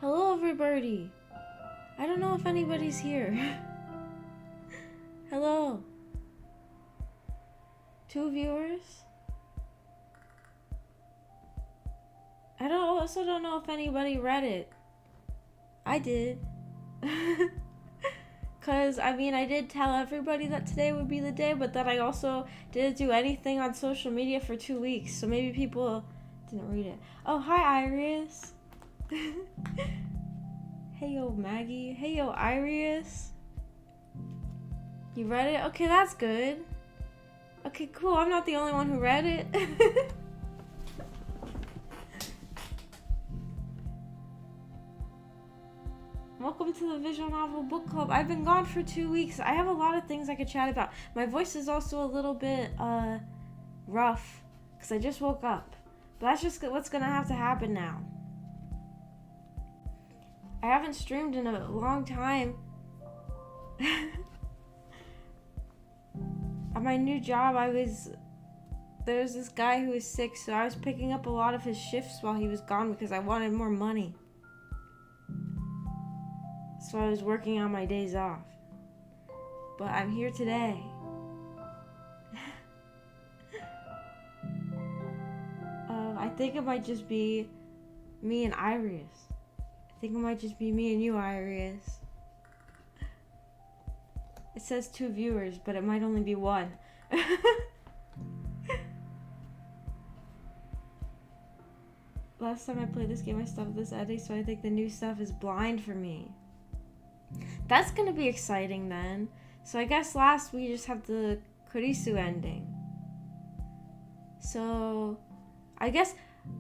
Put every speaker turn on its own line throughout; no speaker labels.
Hello, everybody. I don't know if anybody's here. Hello. 2 viewers? I also don't know if anybody read it. I did. Cause I mean I did tell everybody that today would be the day, but then I also didn't do anything on social media for 2 weeks, so maybe people didn't read it. Oh, hi Iris. Hey yo Maggie. Hey yo Iris. You read it? Okay, that's good. Okay, cool. I'm not the only one who read it. Welcome to the Visual Novel Book Club. I've been gone for 2 weeks. I have a lot of things I could chat about. My voice is also a little bit rough because I just woke up. But that's just what's gonna have to happen now. I haven't streamed in a long time. At my new job, there was this guy who was sick, so I was picking up a lot of his shifts while he was gone because I wanted more money. So I was working on my days off. But I'm here today. I think it might just be me and Iris. I think it might just be me and you, Iris. It says 2 viewers, but it might only be 1. Last time I played this game, I stopped this ending, so I think the new stuff is blind for me. That's gonna be exciting then. So I guess last we just have the Kurisu ending. So I guess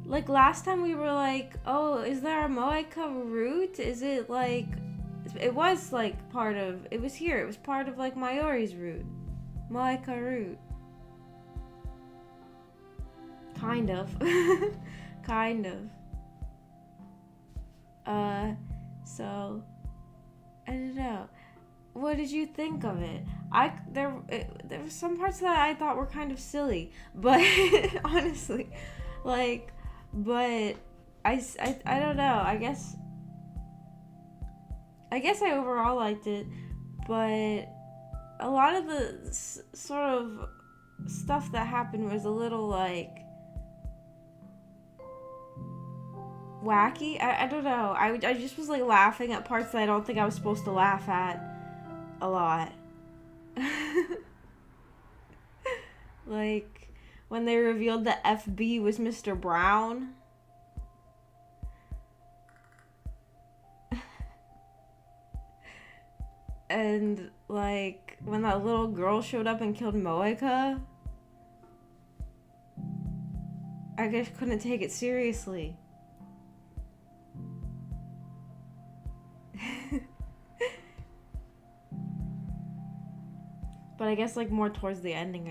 like last time we were like, oh, is there a Moeka route? Is it like, it was like part of, it was here. It was part of like Mayuri's route. Moeka route. Kind of. Kind of. So I don't know. What did you think of it? There were some parts that I thought were kind of silly, but honestly, like, but I don't know. I guess I overall liked it, but a lot of the sort of stuff that happened was a little like wacky. I don't know. I just was like laughing at parts that I don't think I was supposed to laugh at a lot. Like when they revealed that FB was Mr. Brown. And like when that little girl showed up and killed Moeka. I just couldn't take it seriously. But I guess like more towards the ending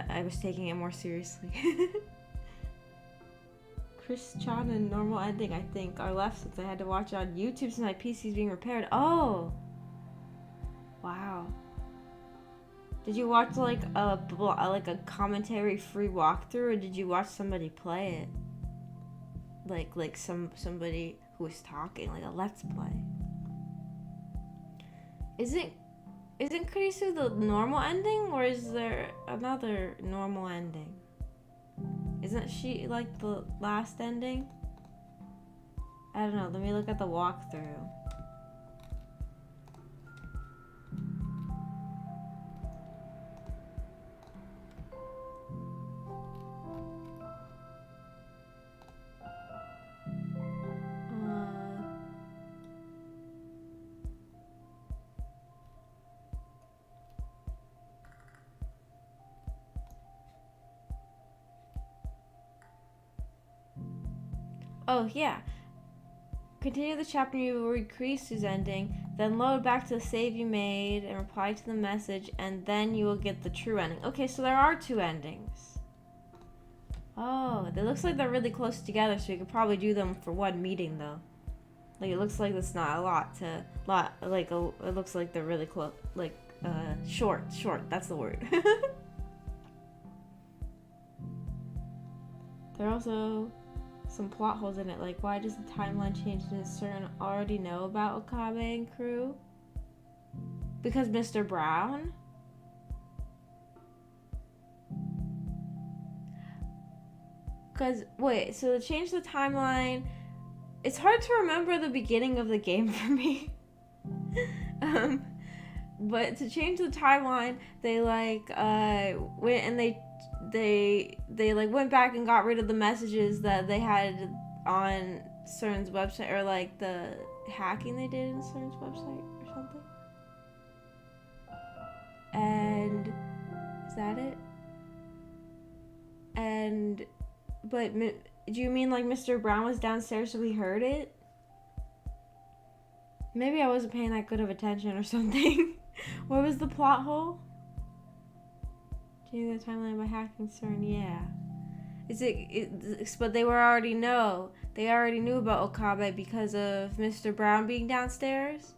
I was taking it more seriously. Chris Chan and normal ending I think are left since I had to watch it on YouTube since my PC's being repaired. Oh! Wow. Did you watch like a commentary free walkthrough, or did you watch somebody play it? Like somebody who was talking, like a let's play. Isn't Kurisu the normal ending, or is there another normal ending? Isn't she like the last ending? I don't know. Let me look at the walkthrough. Oh, yeah. Continue the chapter, you will read Kurisu's ending, then load back to the save you made and reply to the message, and then you will get the true ending. Okay, so there are 2 endings. Oh, it looks like they're really close together, so you could probably do them for 1 meeting, though. Like, it looks like it's not a lot, it looks like they're really close, like, short, that's the word. They're also some plot holes in it. Like, why does the timeline change? Does CERN already know about Okabe and crew? Because Mr. Brown? Because, wait, so to change the timeline, it's hard to remember the beginning of the game for me. But to change the timeline, they like went and they like went back and got rid of the messages that they had on CERN's website, or like the hacking they did in CERN's website or something. And is that it? And but do you mean like Mr. Brown was downstairs so he heard it? Maybe I wasn't paying that good of attention or something. What was the plot hole? Changing the timeline by hacking CERN, yeah. But they already knew about Okabe because of Mr. Brown being downstairs?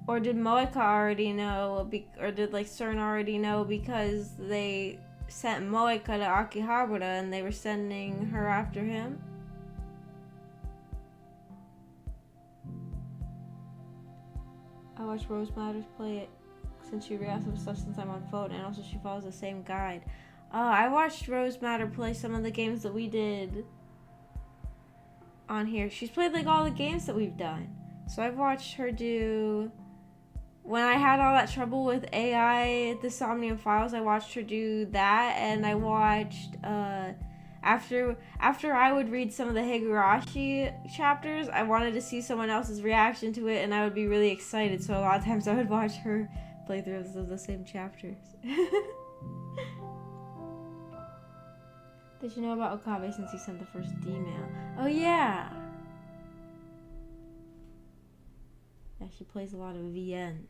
Or did Moeka already know, or did like CERN already know because they sent Moeka to Akihabara and they were sending her after him? I watch Rose Matters play it since she reacts to stuff since I'm on phone, and also she follows the same guide. I watched Rose Matter play some of the games that we did on here. She's played like all the games that we've done. So I've watched her do... When I had all that trouble with AI, the Somnium Files, I watched her do that, and I watched... After I would read some of the Higurashi chapters, I wanted to see someone else's reaction to it, and I would be really excited. So a lot of times I would watch her playthroughs of the same chapters. Did you know about Okabe since he sent the first email? Oh yeah! Yeah, she plays a lot of VNs.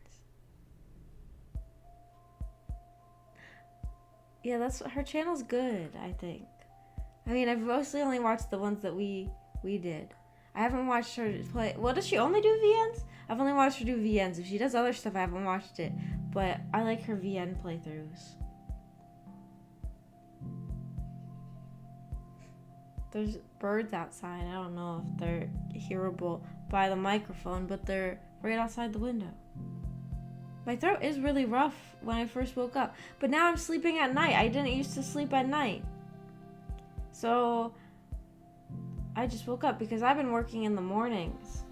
Yeah, her channel's good, I think. I mean, I've mostly only watched the ones that we did. I haven't watched her play... Well, does she only do VNs? I've only watched her do VNs. If she does other stuff, I haven't watched it. But I like her VN playthroughs. There's birds outside. I don't know if they're hearable by the microphone, but they're right outside the window. My throat is really rough when I first woke up. But now I'm sleeping at night. I didn't used to sleep at night. So, I just woke up because I've been working in the mornings.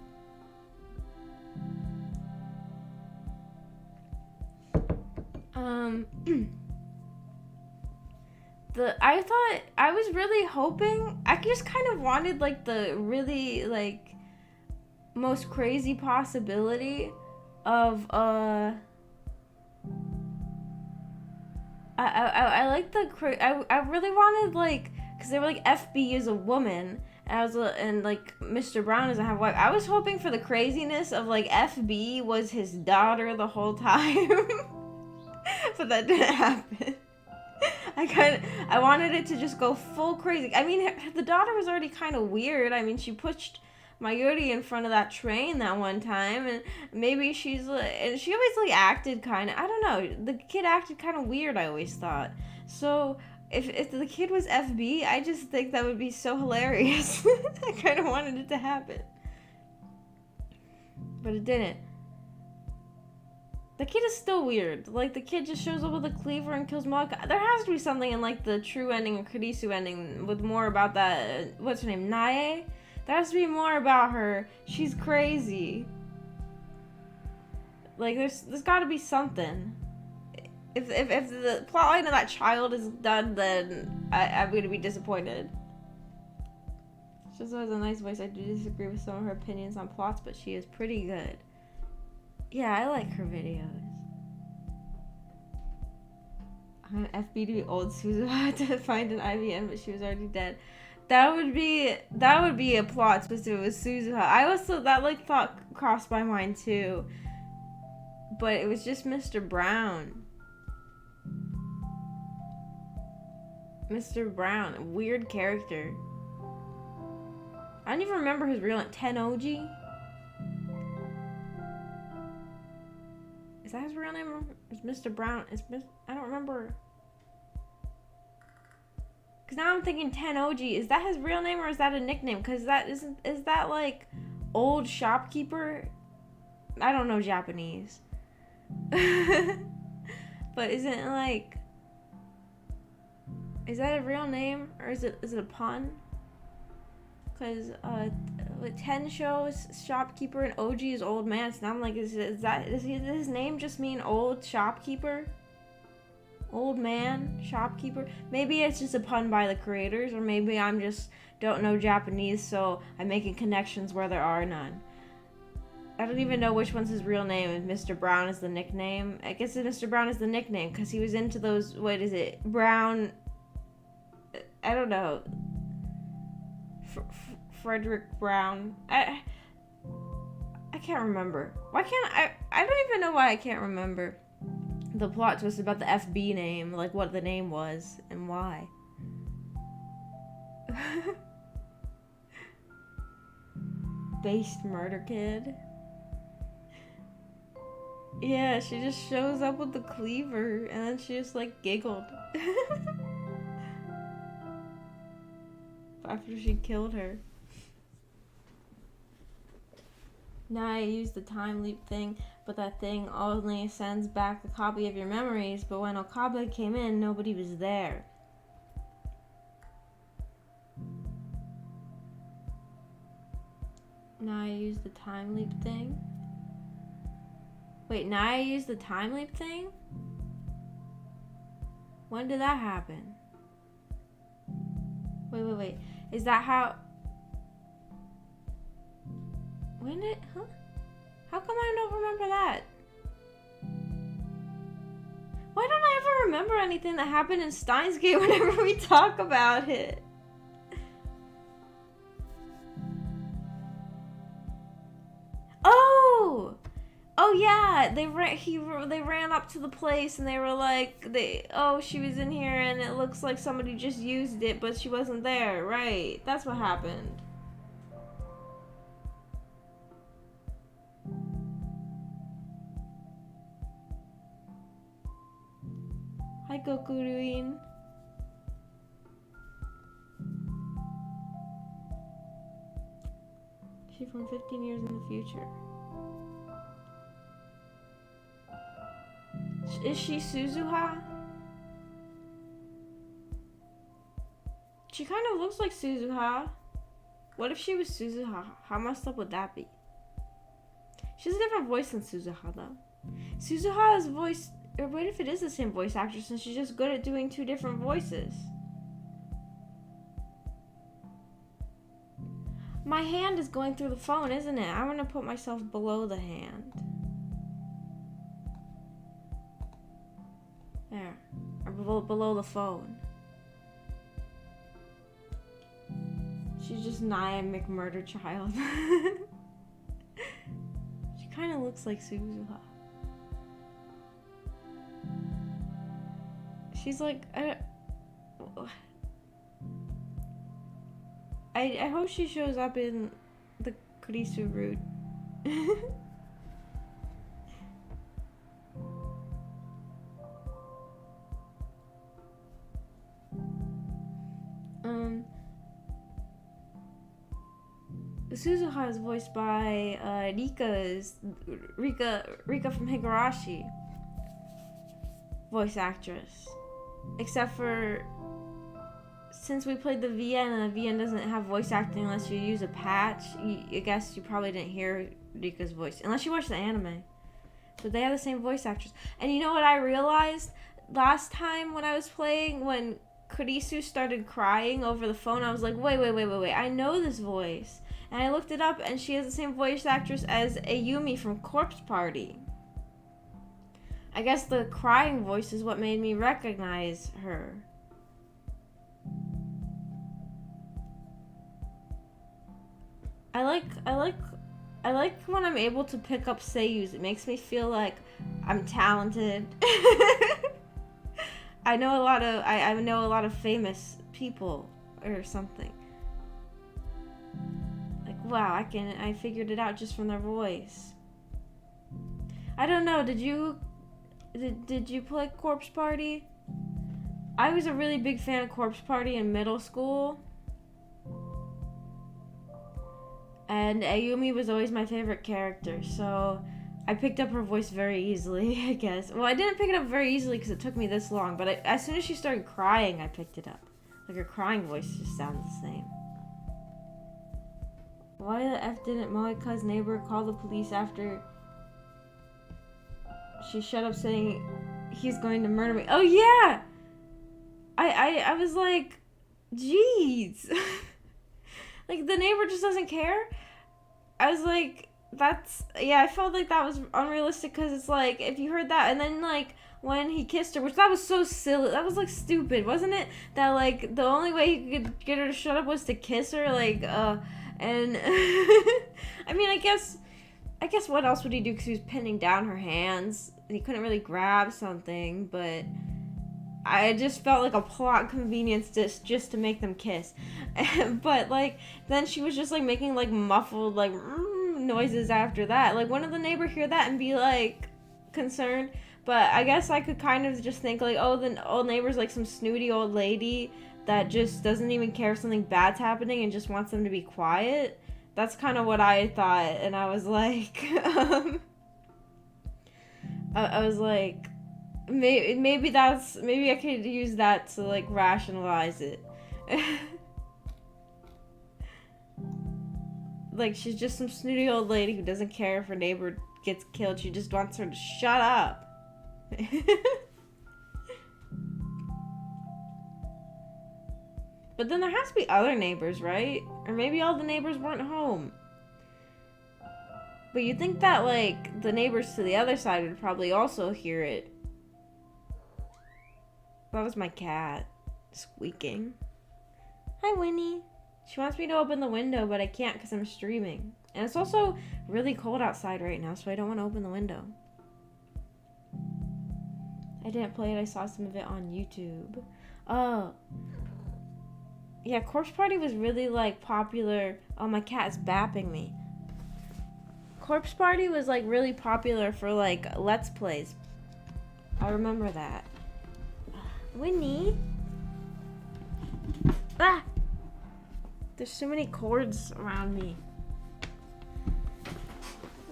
I was really hoping, I just kind of wanted like the really like most crazy possibility of I like I really wanted like, because they were like FB is a woman, and like Mr. Brown doesn't have a wife. I was hoping for the craziness of like FB was his daughter the whole time. But that didn't happen. I wanted it to just go full crazy. I mean, the daughter was already kind of weird. I mean, she pushed Mayuri in front of that train that one time, and maybe she's like, and she always like acted kind of, I don't know, the kid acted kind of weird, I always thought. So if the kid was FB, I just think that would be so hilarious. I kind of wanted it to happen, but it didn't. The kid is still weird. Like, the kid just shows up with a cleaver and kills Moeka. There has to be something in, like, the true ending and Kurisu ending with more about that, what's her name, Nae? There has to be more about her. She's crazy. Like, there's gotta be something. If the plotline of that child is done, then I'm gonna be disappointed. She also has a nice voice. I do disagree with some of her opinions on plots, but she is pretty good. Yeah, I like her videos. I'm an FB to be old Suzu had to find an IVN, but she was already dead. That would be a plot twist if it was Suzuha. I also, that like thought crossed my mind too. But it was just Mr. Brown. Mr. Brown, a weird character. I don't even remember his real name. Tenoji? Is that his real name? Is Mr. Brown? I don't remember. Because now I'm thinking 10 OG. Is that his real name or is that a nickname? Because is that like old shopkeeper? I don't know Japanese. But isn't it like, is that a real name or is it a pun? Because 10 shows shopkeeper and OG is old man. So now I'm like, does his name just mean old shopkeeper? Old man shopkeeper? Maybe it's just a pun by the creators, or maybe I'm just don't know Japanese, so I'm making connections where there are none. I don't even know which one's his real name. If Mr. Brown is the nickname, I guess Mr. Brown is the nickname because he was into those. What is it? Brown. I don't know. Frederick Brown. I can't remember. Why can't I don't even know why I can't remember the plot twist about the FB name, like what the name was and why. Based murder kid. Yeah, she just shows up with the cleaver and then she just like giggled. After she killed her. Now I use the time leap thing, but that thing only sends back a copy of your memories, but when Okabe came in, nobody was there. Now I use the time leap thing. Wait, now I use the time leap thing? When did that happen? Wait. Is that how... When did... Huh? How come I don't remember that? Why don't I ever remember anything that happened in Steins Gate whenever we talk about it? Oh yeah, they ran up to the place and they were like, she was in here and it looks like somebody just used it, but she wasn't there, right? That's what happened. Hi, Gokuruin. She's from 15 years in the future. Is she Suzuha? She kind of looks like Suzuha. What if she was Suzuha? How messed up would that be? She has a different voice than Suzuha, though. Suzuha's voice... Or what if it is the same voice actress and she's just good at doing two different voices? My hand is going through the phone, isn't it? I'm gonna put myself below the hand. There. Or below the phone. She's just Naya McMurder Child. She kind of looks like Suzuha. She's like... I hope she shows up in the Kurisu route. Suzuha is voiced by Rika from Higurashi, voice actress. Except for, since we played the VN and the VN doesn't have voice acting unless you use a patch, I guess you probably didn't hear Rika's voice unless you watched the anime. But they have the same voice actress. And you know what I realized last time when I was playing, when Kurisu started crying over the phone, I was like, wait, I know this voice. And I looked it up and she has the same voice actress as Ayumi from Corpse Party. I guess the crying voice is what made me recognize her. I like when I'm able to pick up seiyus. It makes me feel like I'm talented. I know a lot of famous people or something. Like, wow, I figured it out just from their voice. I don't know, did you play Corpse Party? I was a really big fan of Corpse Party in middle school. And Ayumi was always my favorite character, so I picked up her voice very easily, I guess. Well, I didn't pick it up very easily because it took me this long, but as soon as she started crying, I picked it up. Like, her crying voice just sounds the same. Why the F didn't Moika's neighbor call the police after she shut up saying he's going to murder me? Oh, yeah! I was like, jeez. Like, the neighbor just doesn't care? I was like, I felt like that was unrealistic because it's like, if you heard that, and then, like, when he kissed her, which that was so silly, that was, like, stupid, wasn't it? That, like, the only way he could get her to shut up was to kiss her, like, and, I mean, I guess what else would he do, because he was pinning down her hands, and he couldn't really grab something, but I just felt like a plot convenience just to make them kiss. But, like, then she was just, like, making, like, muffled, like, noises after that. Like, wouldn't the neighbor hear that and be, like, concerned? But I guess I could kind of just think, like, oh, the old neighbor's, like, some snooty old lady that just doesn't even care if something bad's happening and just wants them to be quiet. That's kind of what I thought. And I was like, I was like, maybe I could use that to, like, rationalize it. Like, she's just some snooty old lady who doesn't care if her neighbor gets killed. She just wants her to shut up. But then there has to be other neighbors, right? Or maybe all the neighbors weren't home. But you'd think that, like, the neighbors to the other side would probably also hear it. That was my cat squeaking. Hi, Winnie. She wants me to open the window, but I can't because I'm streaming. And it's also really cold outside right now, so I don't want to open the window. I didn't play it. I saw some of it on YouTube. Oh. Yeah, Corpse Party was really, like, popular. Oh, my cat's bapping me. Corpse Party was, like, really popular for, like, Let's Plays. I remember that. Winnie? Ah! There's so many cords around me.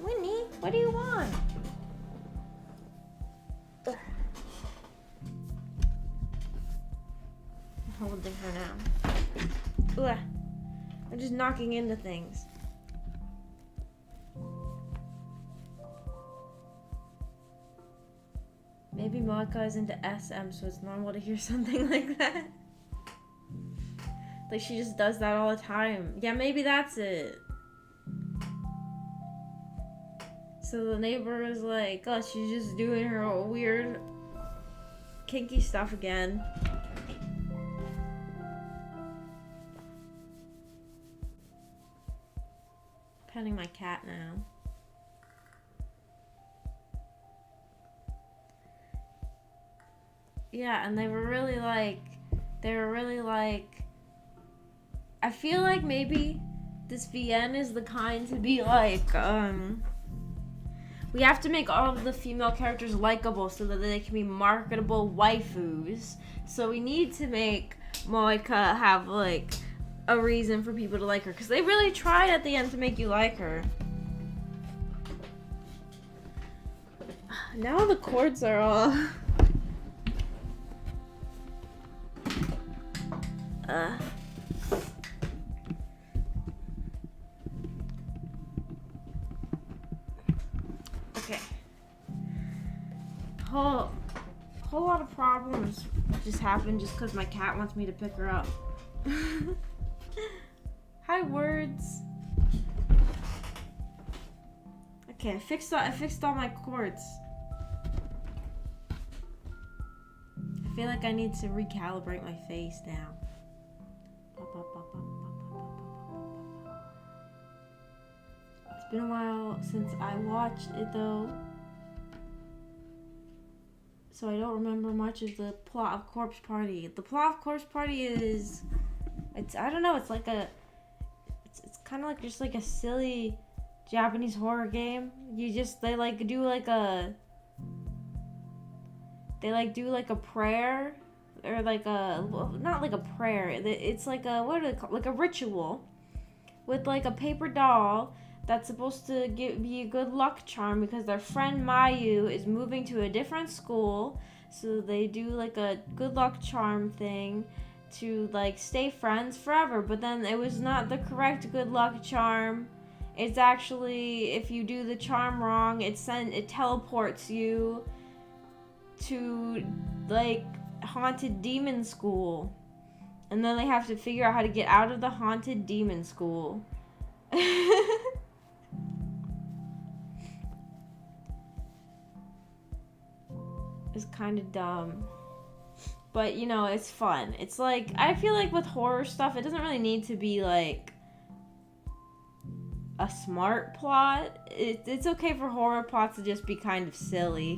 Winnie, what do you want? Ugh. I'm holding her now. Ugh. I'm just knocking into things. Maybe Monika is into SM, so it's normal to hear something like that. Like, she just does that all the time. Yeah, maybe that's it. So the neighbor is like, oh, she's just doing her weird, kinky stuff again. Petting my cat now. Yeah, and they were really like, I feel like maybe this VN is the kind to be like, we have to make all of the female characters likable so that they can be marketable waifus. So we need to make Moika have, like, a reason for people to like her. Because they really tried at the end to make you like her. Now the cords are all... Okay. Whole lot of problems just happened just because my cat wants me to pick her up. Hi, words. Okay, I fixed all my cords. I feel like I need to recalibrate my face now. It's been a while since I watched it though, so I don't remember much of the plot of Corpse Party. The plot of Corpse Party is, I don't know, it's like it's kind of like just like a silly Japanese horror game. They do like a prayer or like a, not like a prayer. It's like a, what do they call, like a ritual with like a paper doll that's supposed to be a good luck charm because their friend Mayu is moving to a different school. So they do like a good luck charm thing to like stay friends forever. But then it was not the correct good luck charm. It's actually, if you do the charm wrong, it teleports you to like haunted demon school. And then they have to figure out how to get out of the haunted demon school. It's kind of dumb. But, you know, it's fun. It's like, I feel like with horror stuff, it doesn't really need to be like a smart plot. It's okay for horror plots to just be kind of silly.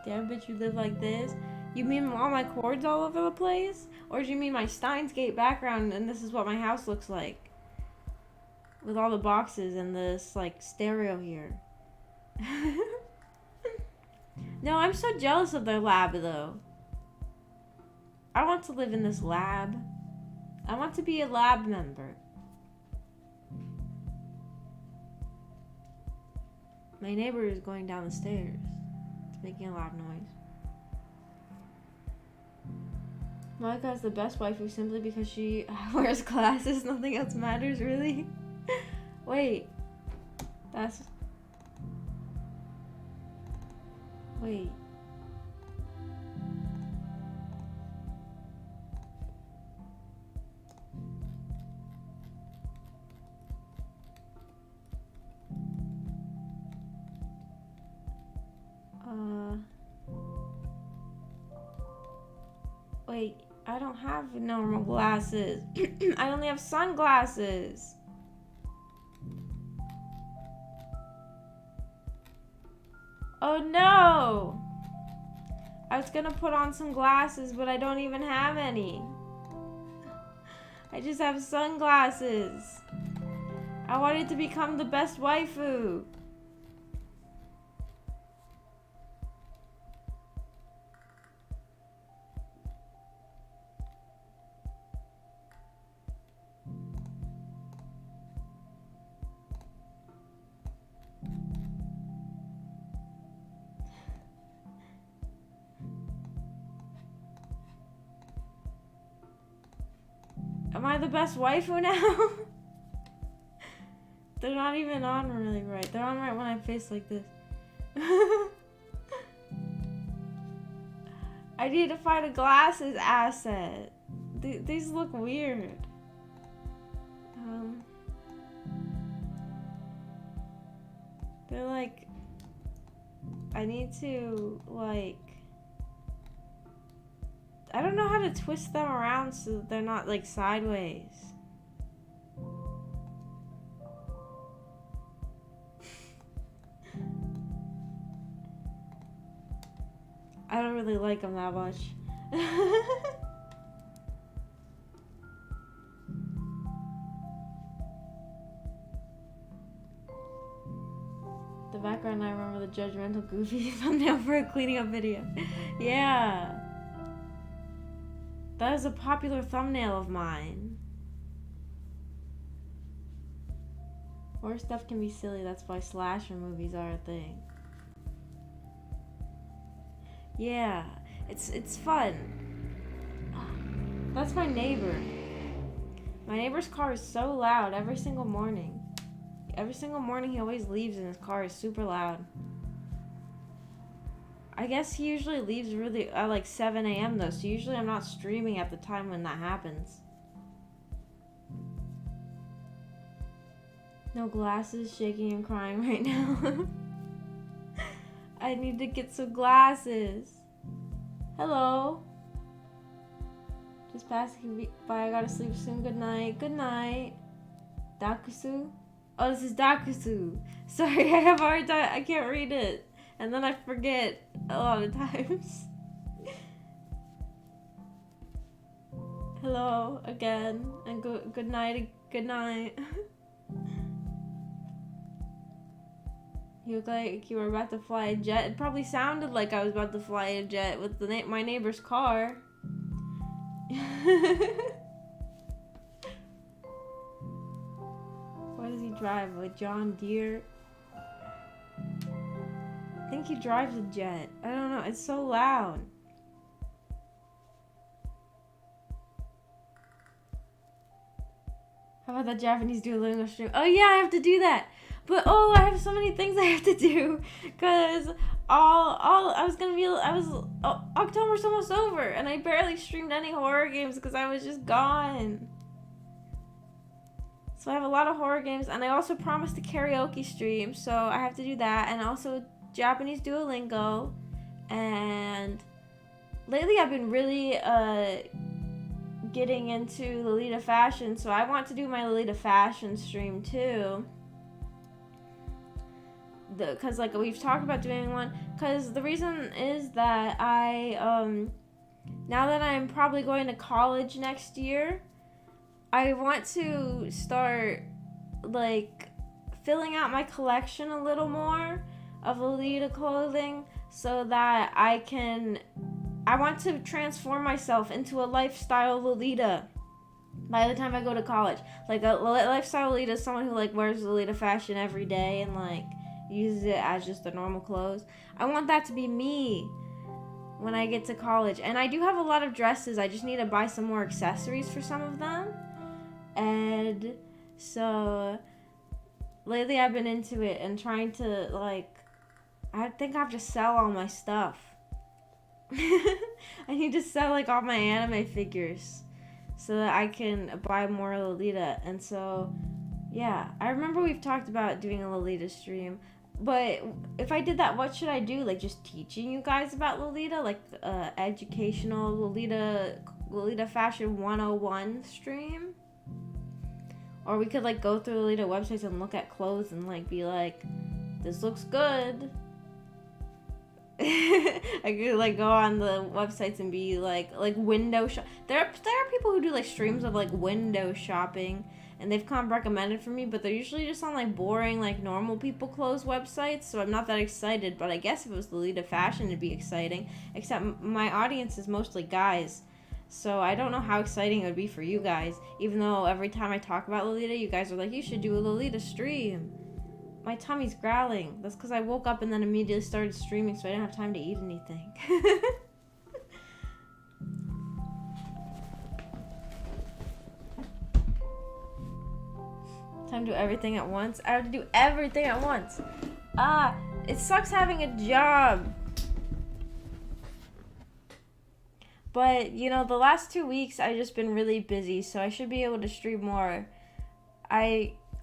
Damn, bitch, you live like this? You mean all my cords all over the place? Or do you mean my Steins Gate background and this is what my house looks like? With all the boxes and this, like, stereo here. No, I'm so jealous of their lab, though. I want to live in this lab. I want to be a lab member. My neighbor is going down the stairs. It's making a loud noise. Monica is the best waifu simply because she wears glasses. Nothing else matters, really. Wait. That's... Wait. Wait, I don't have normal glasses. I only have sunglasses. Oh no! I was gonna put on some glasses, but I don't even have any. I just have sunglasses. I wanted to become the best waifu. Am I the best waifu now? They're not even on really right. They're on right when I face like this. I need to find a glasses asset. These look weird. They're like... I need to, like... I don't know how to twist them around so that they're not like sideways. I don't really like them that much. The background, I remember the judgmental goofy thumbnail for a cleaning up video. Yeah. That is a popular thumbnail of mine. Horror stuff can be silly, that's why slasher movies are a thing. Yeah, it's fun. That's my neighbor. My neighbor's car is so loud every single morning. Every single morning he always leaves and his car is super loud. I guess he usually leaves really at like 7 a.m. though, so usually I'm not streaming at the time when that happens. No glasses, shaking and crying right now. I need to get some glasses. Hello. Just passing by, I gotta sleep soon. Good night. Good night. Dakusu? Oh, this is Dakusu. Sorry, I have a hard time. I can't read it. And then I forget a lot of times. Hello again, and good night. Good night. You look like you were about to fly a jet. It probably sounded like I was about to fly a jet with my neighbor's car. Why does he drive? A John Deere? I think he drives a jet. I don't know. It's so loud. How about that Japanese Duolingo stream? Oh yeah, I have to do that. But oh, I have so many things I have to do, cause October's almost over, and I barely streamed any horror games because I was just gone. So I have a lot of horror games, and I also promised a karaoke stream, so I have to do that, and also Japanese Duolingo, and lately I've been really getting into Lolita fashion, so I want to do my Lolita fashion stream too. Because like we've talked about doing one, because the reason is that I now that I'm probably going to college next year, I want to start like filling out my collection a little more of Lolita clothing, so that I want to transform myself into a lifestyle Lolita by the time I go to college. Like a lifestyle Lolita is someone who like wears Lolita fashion every day and like uses it as just the normal clothes. I want that to be me when I get to college. And I do have a lot of dresses. I just need to buy some more accessories for some of them. And so lately I've been into it and trying to like, I think I have to sell all my stuff. I need to sell like all my anime figures so that I can buy more Lolita. And so yeah, I remember we've talked about doing a Lolita stream, but if I did that, what should I do? Like just teaching you guys about Lolita, like educational Lolita fashion 101 stream? Or we could like go through Lolita websites and look at clothes and like be like, this looks good. I could like go on the websites and be like window shop. There are people who do like streams of like window shopping, and they've come recommended for me, but they're usually just on like boring like normal people clothes websites, so I'm not that excited. But I guess if it was Lolita fashion, it'd be exciting. Except my audience is mostly guys, so I don't know how exciting it would be for you guys. Even though every time I talk about Lolita, you guys are like, you should do a Lolita stream. My tummy's growling. That's because I woke up and then immediately started streaming, so I didn't have time to eat anything. Time to do everything at once. I have to do everything at once. It sucks having a job. But, you know, the last 2 weeks I've just been really busy, so I should be able to stream more.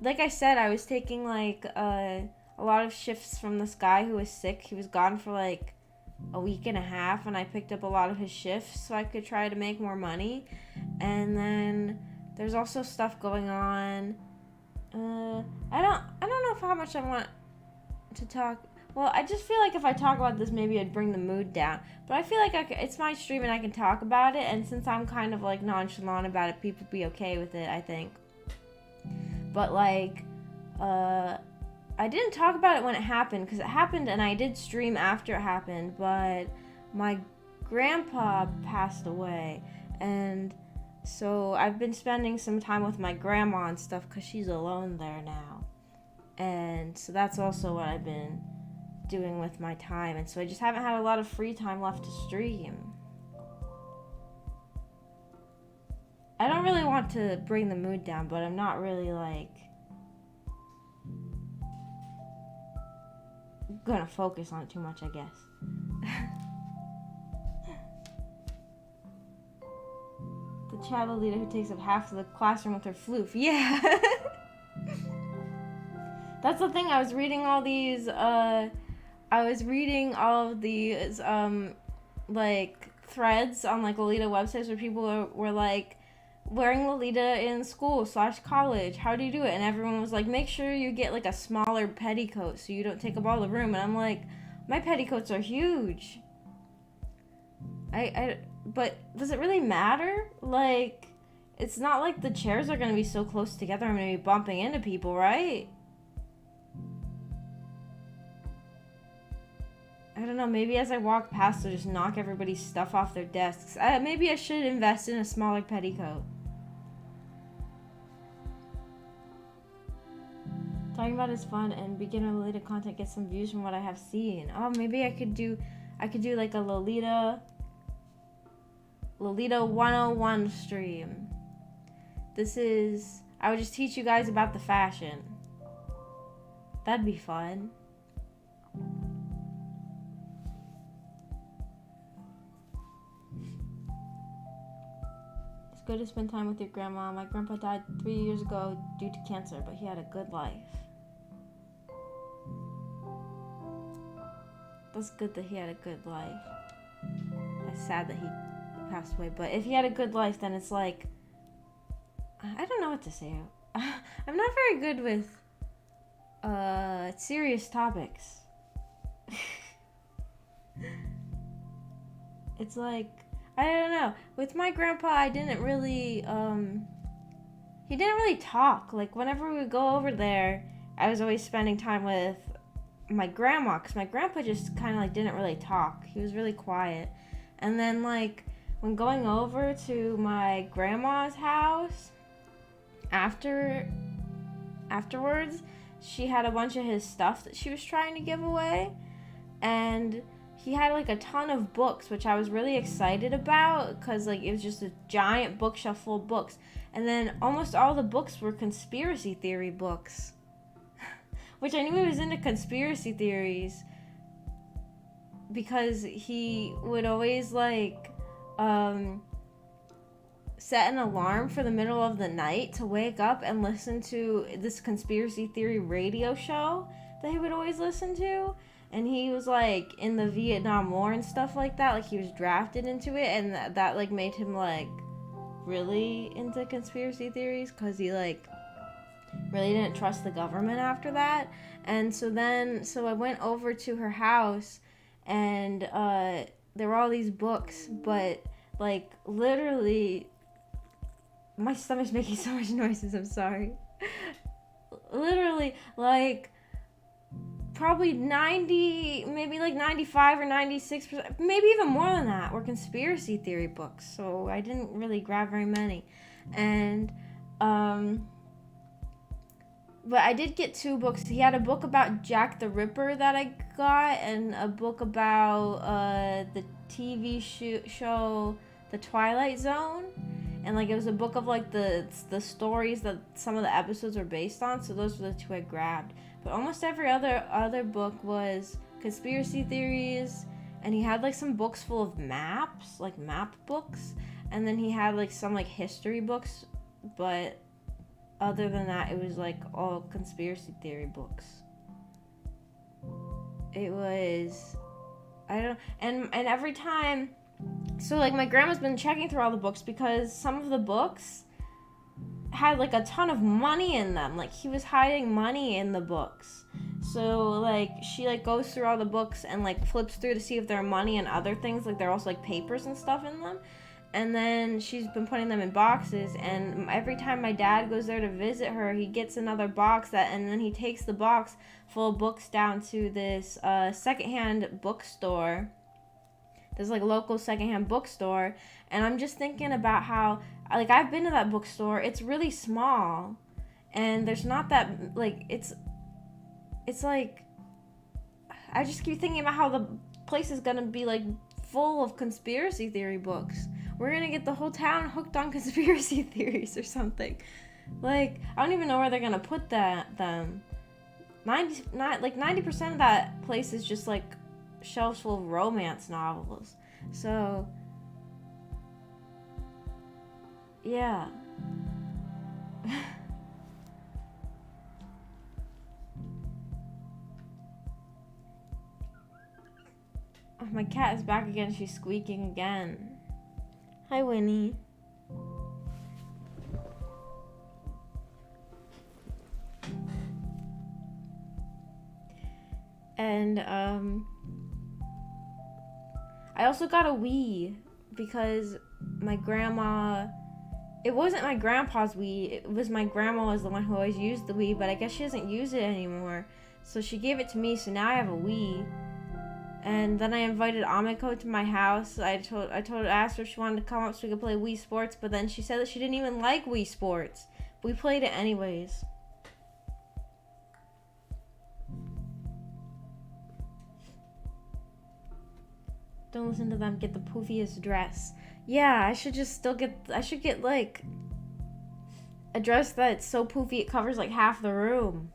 Like I said, I was taking like a lot of shifts from this guy who was sick. He was gone for like a week and a half, and I picked up a lot of his shifts so I could try to make more money. And then there's also stuff going on. I don't know how much I want to talk. Well, I just feel like if I talk about this, maybe it'd bring the mood down. But I feel like it's my stream and I can talk about it. And since I'm kind of like nonchalant about it, people be okay with it, I think. But like, I didn't talk about it when it happened, because it happened and I did stream after it happened, but my grandpa passed away, and so I've been spending some time with my grandma and stuff, because she's alone there now, and so that's also what I've been doing with my time, and so I just haven't had a lot of free time left to stream. I don't really want to bring the mood down, but I'm not really, like, gonna focus on it too much, I guess. The child leader who takes up half of the classroom with her floof. Yeah! That's the thing, I was reading all of these, like, threads on, like, Lolita websites where people were like, wearing Lolita in school / college, how do you do it? And everyone was like, make sure you get like a smaller petticoat so you don't take up all the room. And I'm like, my petticoats are huge. But does it really matter? Like, it's not like the chairs are gonna be so close together I'm gonna be bumping into people, right? I don't know, maybe as I walk past, I'll just knock everybody's stuff off their desks. Maybe I should invest in a smaller petticoat. Talking about is fun, and beginner-related content gets some views from what I have seen. Oh, maybe I could do like a Lolita 101 stream. I would just teach you guys about the fashion. That'd be fun. It's good to spend time with your grandma. My grandpa died 3 years ago due to cancer, but he had a good life. That's good that he had a good life. It's sad that he passed away, but if he had a good life, then it's like, I don't know what to say. I'm not very good with serious topics. It's like, I don't know. With my grandpa, I didn't really, he didn't really talk. Like, whenever we would go over there, I was always spending time with my grandma, because my grandpa just kind of, like, didn't really talk. He was really quiet. And then, like, when going over to my grandma's house, afterwards, she had a bunch of his stuff that she was trying to give away, and he had like a ton of books, which I was really excited about, because like it was just a giant bookshelf full of books, and then almost all the books were conspiracy theory books, which I knew he was into conspiracy theories, because he would always like set an alarm for the middle of the night to wake up and listen to this conspiracy theory radio show that he would always listen to. And he was like in the Vietnam War and stuff like that. Like he was drafted into it, and that like made him like really into conspiracy theories, because he like really didn't trust the government after that. And so I went over to her house, and there were all these books, but like literally, my stomach's making so much noises, I'm sorry. Literally, like, probably 90, maybe like 95 or 96%, maybe even more than that, were conspiracy theory books. So I didn't really grab very many. And, but I did get 2 books. He had a book about Jack the Ripper that I got, and a book about the TV show The Twilight Zone. And like it was a book of like the stories that some of the episodes were based on. So those were the 2 I grabbed. But almost every other book was conspiracy theories. And he had like some books full of maps, like map books. And then he had like some like history books. But other than that, it was like all conspiracy theory books. It was, and every time. So, like, my grandma's been checking through all the books, because some of the books had, like, a ton of money in them. Like, he was hiding money in the books. So, like, she, like, goes through all the books and, like, flips through to see if there are money and other things. Like, there are also, like, papers and stuff in them. And then she's been putting them in boxes. And every time my dad goes there to visit her, he gets another box, and then he takes the box full of books down to this secondhand bookstore. There's like a local secondhand bookstore, and I'm just thinking about how, like, I've been to that bookstore. It's really small, and there's not that, like, it's like, I just keep thinking about how the place is gonna be like full of conspiracy theory books. We're gonna get the whole town hooked on conspiracy theories or something. Like, I don't even know where they're gonna put them. 90% of that place is just like shelves full of romance novels. So yeah. Oh, my cat is back again. She's squeaking again. Hi, Winnie. And I also got a Wii because my grandma, it wasn't my grandpa's Wii, it was my grandma was the one who always used the Wii, but I guess she doesn't use it anymore. So she gave it to me, so now I have a Wii. And then I invited Amiko to my house. Asked her if she wanted to come up so we could play Wii Sports, but then she said that she didn't even like Wii Sports. But we played it anyways. Don't listen to them. Get the poofiest dress. Yeah, I should get like a dress that's so poofy it covers like half the room.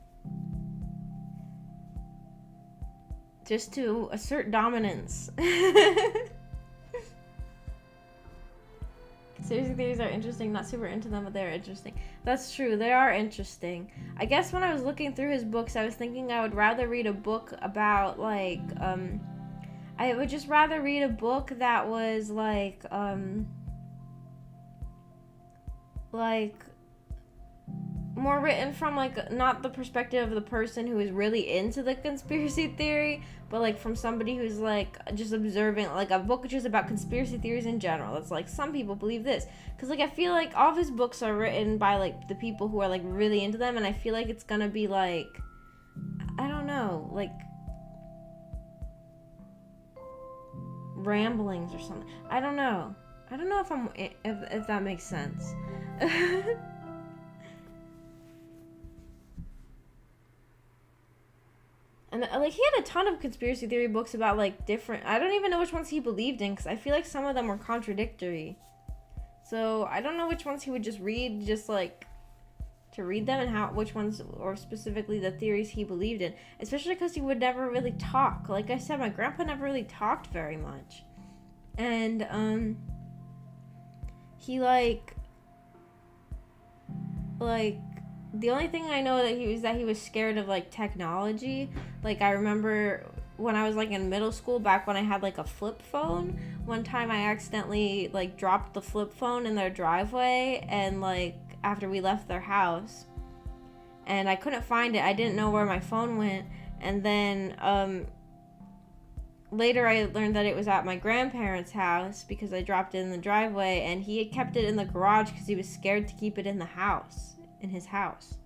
Just to assert dominance. Conspiracy theories are interesting. Not super into them, but they're interesting. That's true. They are interesting. I guess when I was looking through his books, I was thinking I would rather read a book about like I would just rather read a book that was like more written from like not the perspective of the person who is really into the conspiracy theory, but like from somebody who's like just observing, like a book just about conspiracy theories in general. It's like some people believe this, because like I feel like all of his books are written by like the people who are like really into them, and I feel like it's gonna be like, I don't know, like ramblings or something. I don't know if that makes sense. And like he had a ton of conspiracy theory books about like different, I don't even know which ones he believed in, because I feel like some of them were contradictory. So I don't know which ones he would just read, just like to read them, and which ones, or specifically the theories he believed in, especially because he would never really talk. Like I said, my grandpa never really talked very much, and he like the only thing I know that he was scared of like technology. Like I remember when I was like in middle school, back when I had like a flip phone, one time I accidentally like dropped the flip phone in their driveway, and like after we left their house, and I couldn't find it. I didn't know where my phone went, and then later I learned that it was at my grandparents' house because I dropped it in the driveway, and he had kept it in the garage because he was scared to keep it in his house.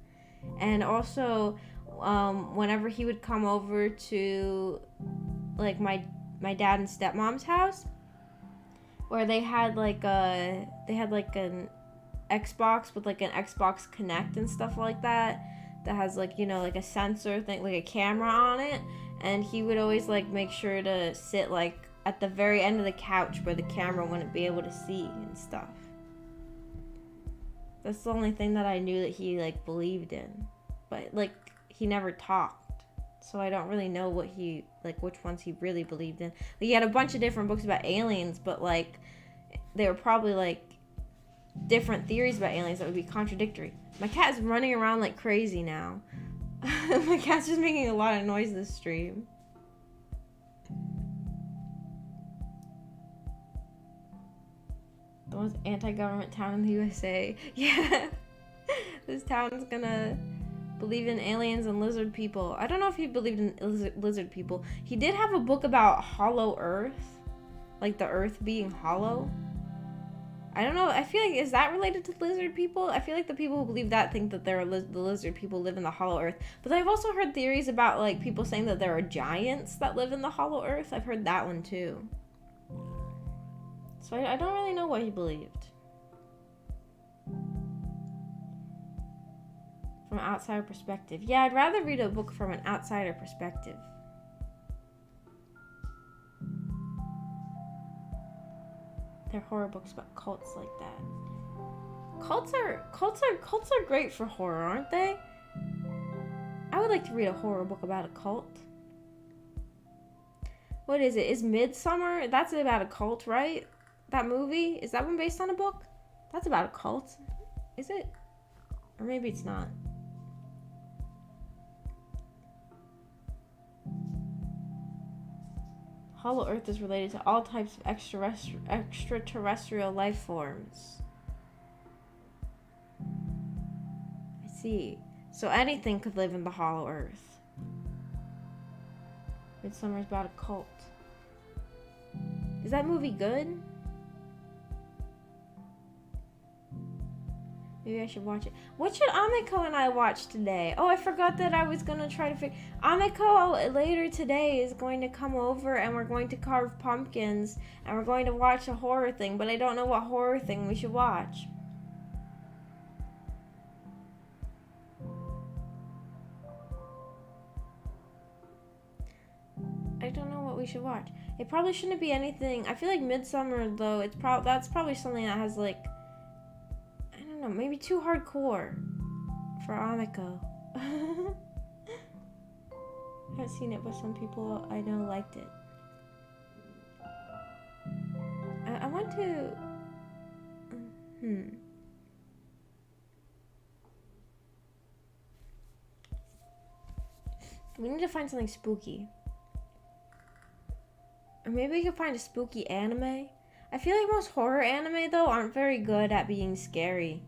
And also whenever he would come over to like my dad and stepmom's house, where they had like an Xbox with like an Xbox Connect and stuff like that has like, you know, like a sensor thing, like a camera on it, and he would always like make sure to sit like at the very end of the couch where the camera wouldn't be able to see and stuff. That's the only thing that I knew that he like believed in, but like he never talked, so I don't really know what he like, which ones he really believed in. Like, he had a bunch of different books about aliens, but like they were probably like different theories about aliens that would be contradictory. My cat is running around like crazy now. My cat's just making a lot of noise this stream. The most anti-government town in the USA. Yeah. This town's gonna believe in aliens and lizard people. I don't know if he believed in lizard people. He did have a book about hollow earth. Like the earth being hollow. I don't know. I feel like, is that related to lizard people? I feel like the people who believe that think that the lizard people live in the hollow earth. But I've also heard theories about like people saying that there are giants that live in the hollow earth. I've heard that one too. So I don't really know what he believed. From an outsider perspective. Yeah, I'd rather read a book from an outsider perspective. They're horror books about cults like that. Cults are great for horror, aren't they? I would like to read a horror book about a cult. What is it? Is Midsummer? That's about a cult, right? That movie? Is that one based on a book? That's about a cult. Is it? Or maybe it's not. Hollow Earth is related to all types of extraterrestrial life forms. I see. So anything could live in the Hollow Earth. Midsummer's about a cult. Is that movie good? Maybe I should watch it. What should Amiko and I watch today? Oh, I forgot that I was gonna try to figure. Amiko later today is going to come over and we're going to carve pumpkins and we're going to watch a horror thing, but I don't know what horror thing we should watch. I don't know what we should watch. It probably shouldn't be anything. I feel like Midsummer though. That's probably something that has like, I don't know, maybe too hardcore for Amiko. I haven't seen it, but some people I know liked it. I want to. We need to find something spooky. Or maybe we could find a spooky anime. I feel like most horror anime, though, aren't very good at being scary.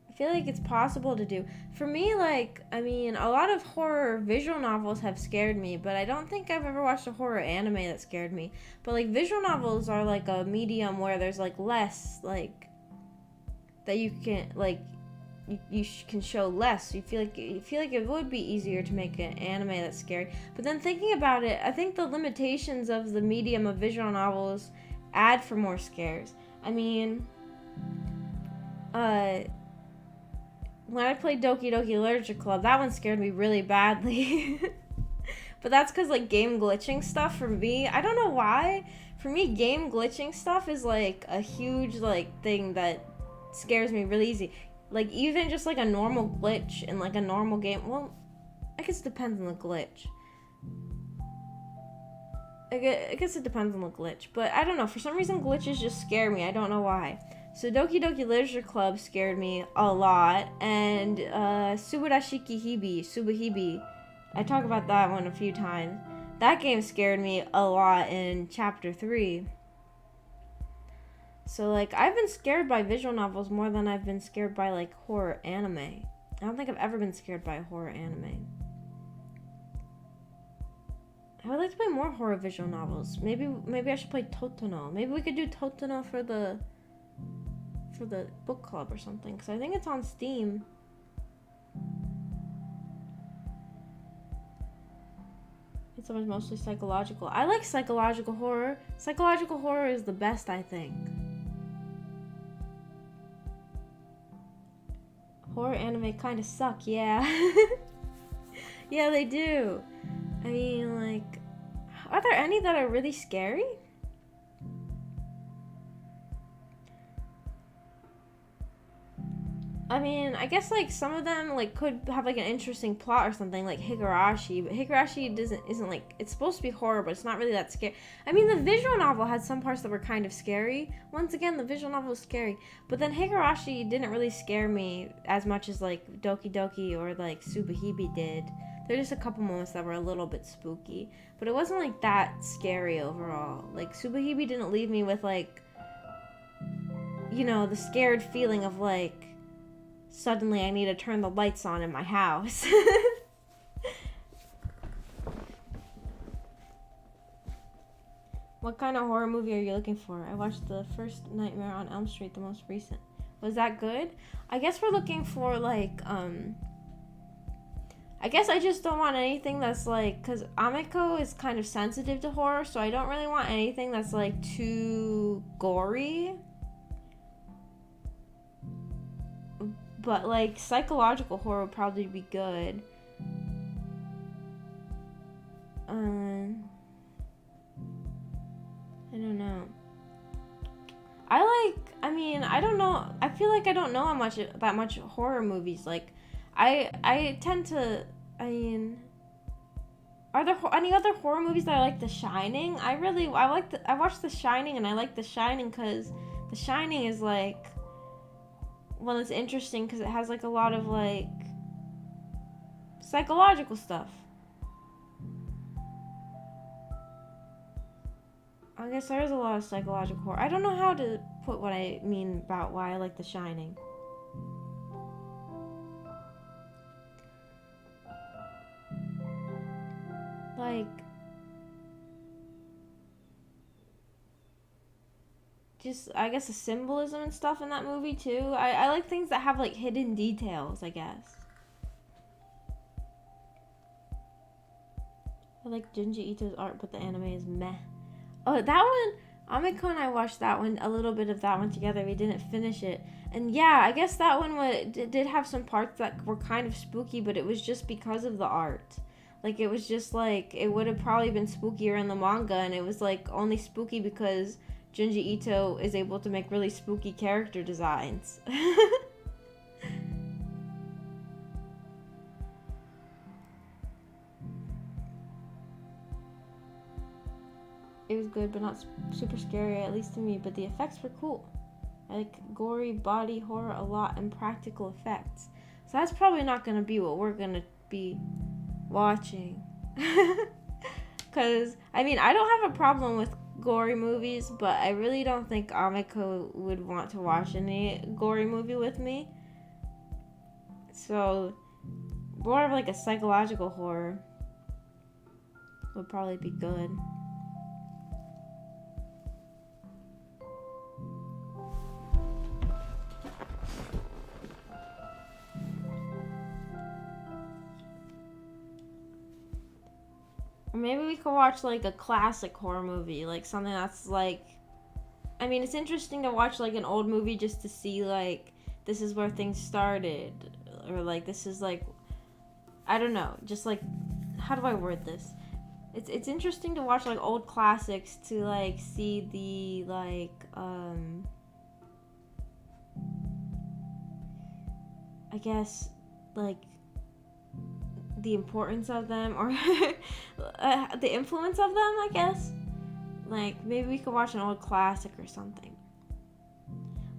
I feel like it's possible to do. For me, like, I mean, a lot of horror visual novels have scared me, but I don't think I've ever watched a horror anime that scared me. But, like, visual novels are, like, a medium where there's, like, less, like, that you can, like, you can show less. You feel like it would be easier to make an anime that's scary. But then thinking about it, I think the limitations of the medium of visual novels add for more scares. I mean, when I played Doki Doki Literature Club, that one scared me really badly. But that's because, like, game glitching stuff for me, I don't know why. For me, game glitching stuff is, like, a huge, like, thing that scares me really easy. Like, even just, like, a normal glitch in, like, a normal game. Well, I guess it depends on the glitch. I guess it depends on the glitch. But I don't know. For some reason, glitches just scare me. I don't know why. So, Doki Doki Literature Club scared me a lot. And, Subarashiki Hibi, Subahibi. I talk about that one a few times. That game scared me a lot in Chapter 3. So, like, I've been scared by visual novels more than I've been scared by, like, horror anime. I don't think I've ever been scared by a horror anime. I would like to play more horror visual novels. Maybe I should play Totono. Maybe we could do Totono for the book club or something, because I think it's on Steam. It's always mostly psychological. I like psychological horror. Psychological horror is the best, I think. Horror anime kind of suck, yeah. Yeah, they do. I mean, like, are there any that are really scary? I mean, I guess, like, some of them, like, could have, like, an interesting plot or something, like Higurashi, but Higurashi isn't, like, it's supposed to be horror, but it's not really that scary. I mean, the visual novel had some parts that were kind of scary. Once again, the visual novel was scary, but then Higurashi didn't really scare me as much as, like, Doki Doki or, like, Subahibi did. There were just a couple moments that were a little bit spooky, but it wasn't, like, that scary overall. Like, Subahibi didn't leave me with, like, you know, the scared feeling of, like, suddenly I need to turn the lights on in my house. What kind of horror movie are you looking for? I watched the first Nightmare on Elm Street, the most recent. Was that good? I guess we're looking for, like, I guess I just don't want anything that's, like, because Amiko is kind of sensitive to horror, so I don't really want anything that's, like, too gory. But, like, psychological horror would probably be good. I don't know. I don't know. I feel like I don't know that much horror movies. Like, I tend to, are there any other horror movies that I like? The Shining? I watched The Shining, and I like The Shining because The Shining is, like, well, it's interesting because it has, like, a lot of, like, psychological stuff. I guess there is a lot of psychological horror. I don't know how to put what I mean about why I like The Shining. Like, just, I guess, the symbolism and stuff in that movie too. I like things that have like hidden details, I guess. I like Junji Ito's art, but the anime is meh. Oh, that one, Amiko and I watched that one, a little bit of that one together. We didn't finish it. And yeah, I guess that one did have some parts that were kind of spooky, but it was just because of the art. Like, it was just like, it would have probably been spookier in the manga, and it was like only spooky because Junji Ito is able to make really spooky character designs. It was good, but not super scary, at least to me, but the effects were cool. I like gory body horror a lot and practical effects. So that's probably not going to be what we're going to be watching. Because, I mean, I don't have a problem with gory movies, but I really don't think Amiko would want to watch any gory movie with me. So, more of like a psychological horror would probably be good. Or maybe we could watch like a classic horror movie, like something that's like, I mean, it's interesting to watch like an old movie just to see like, this is where things started, or like this is like, I don't know, just like, how do I word this? It's interesting to watch like old classics to like see the like I guess like the importance of them, or the influence of them, I guess. Like, maybe we could watch an old classic or something.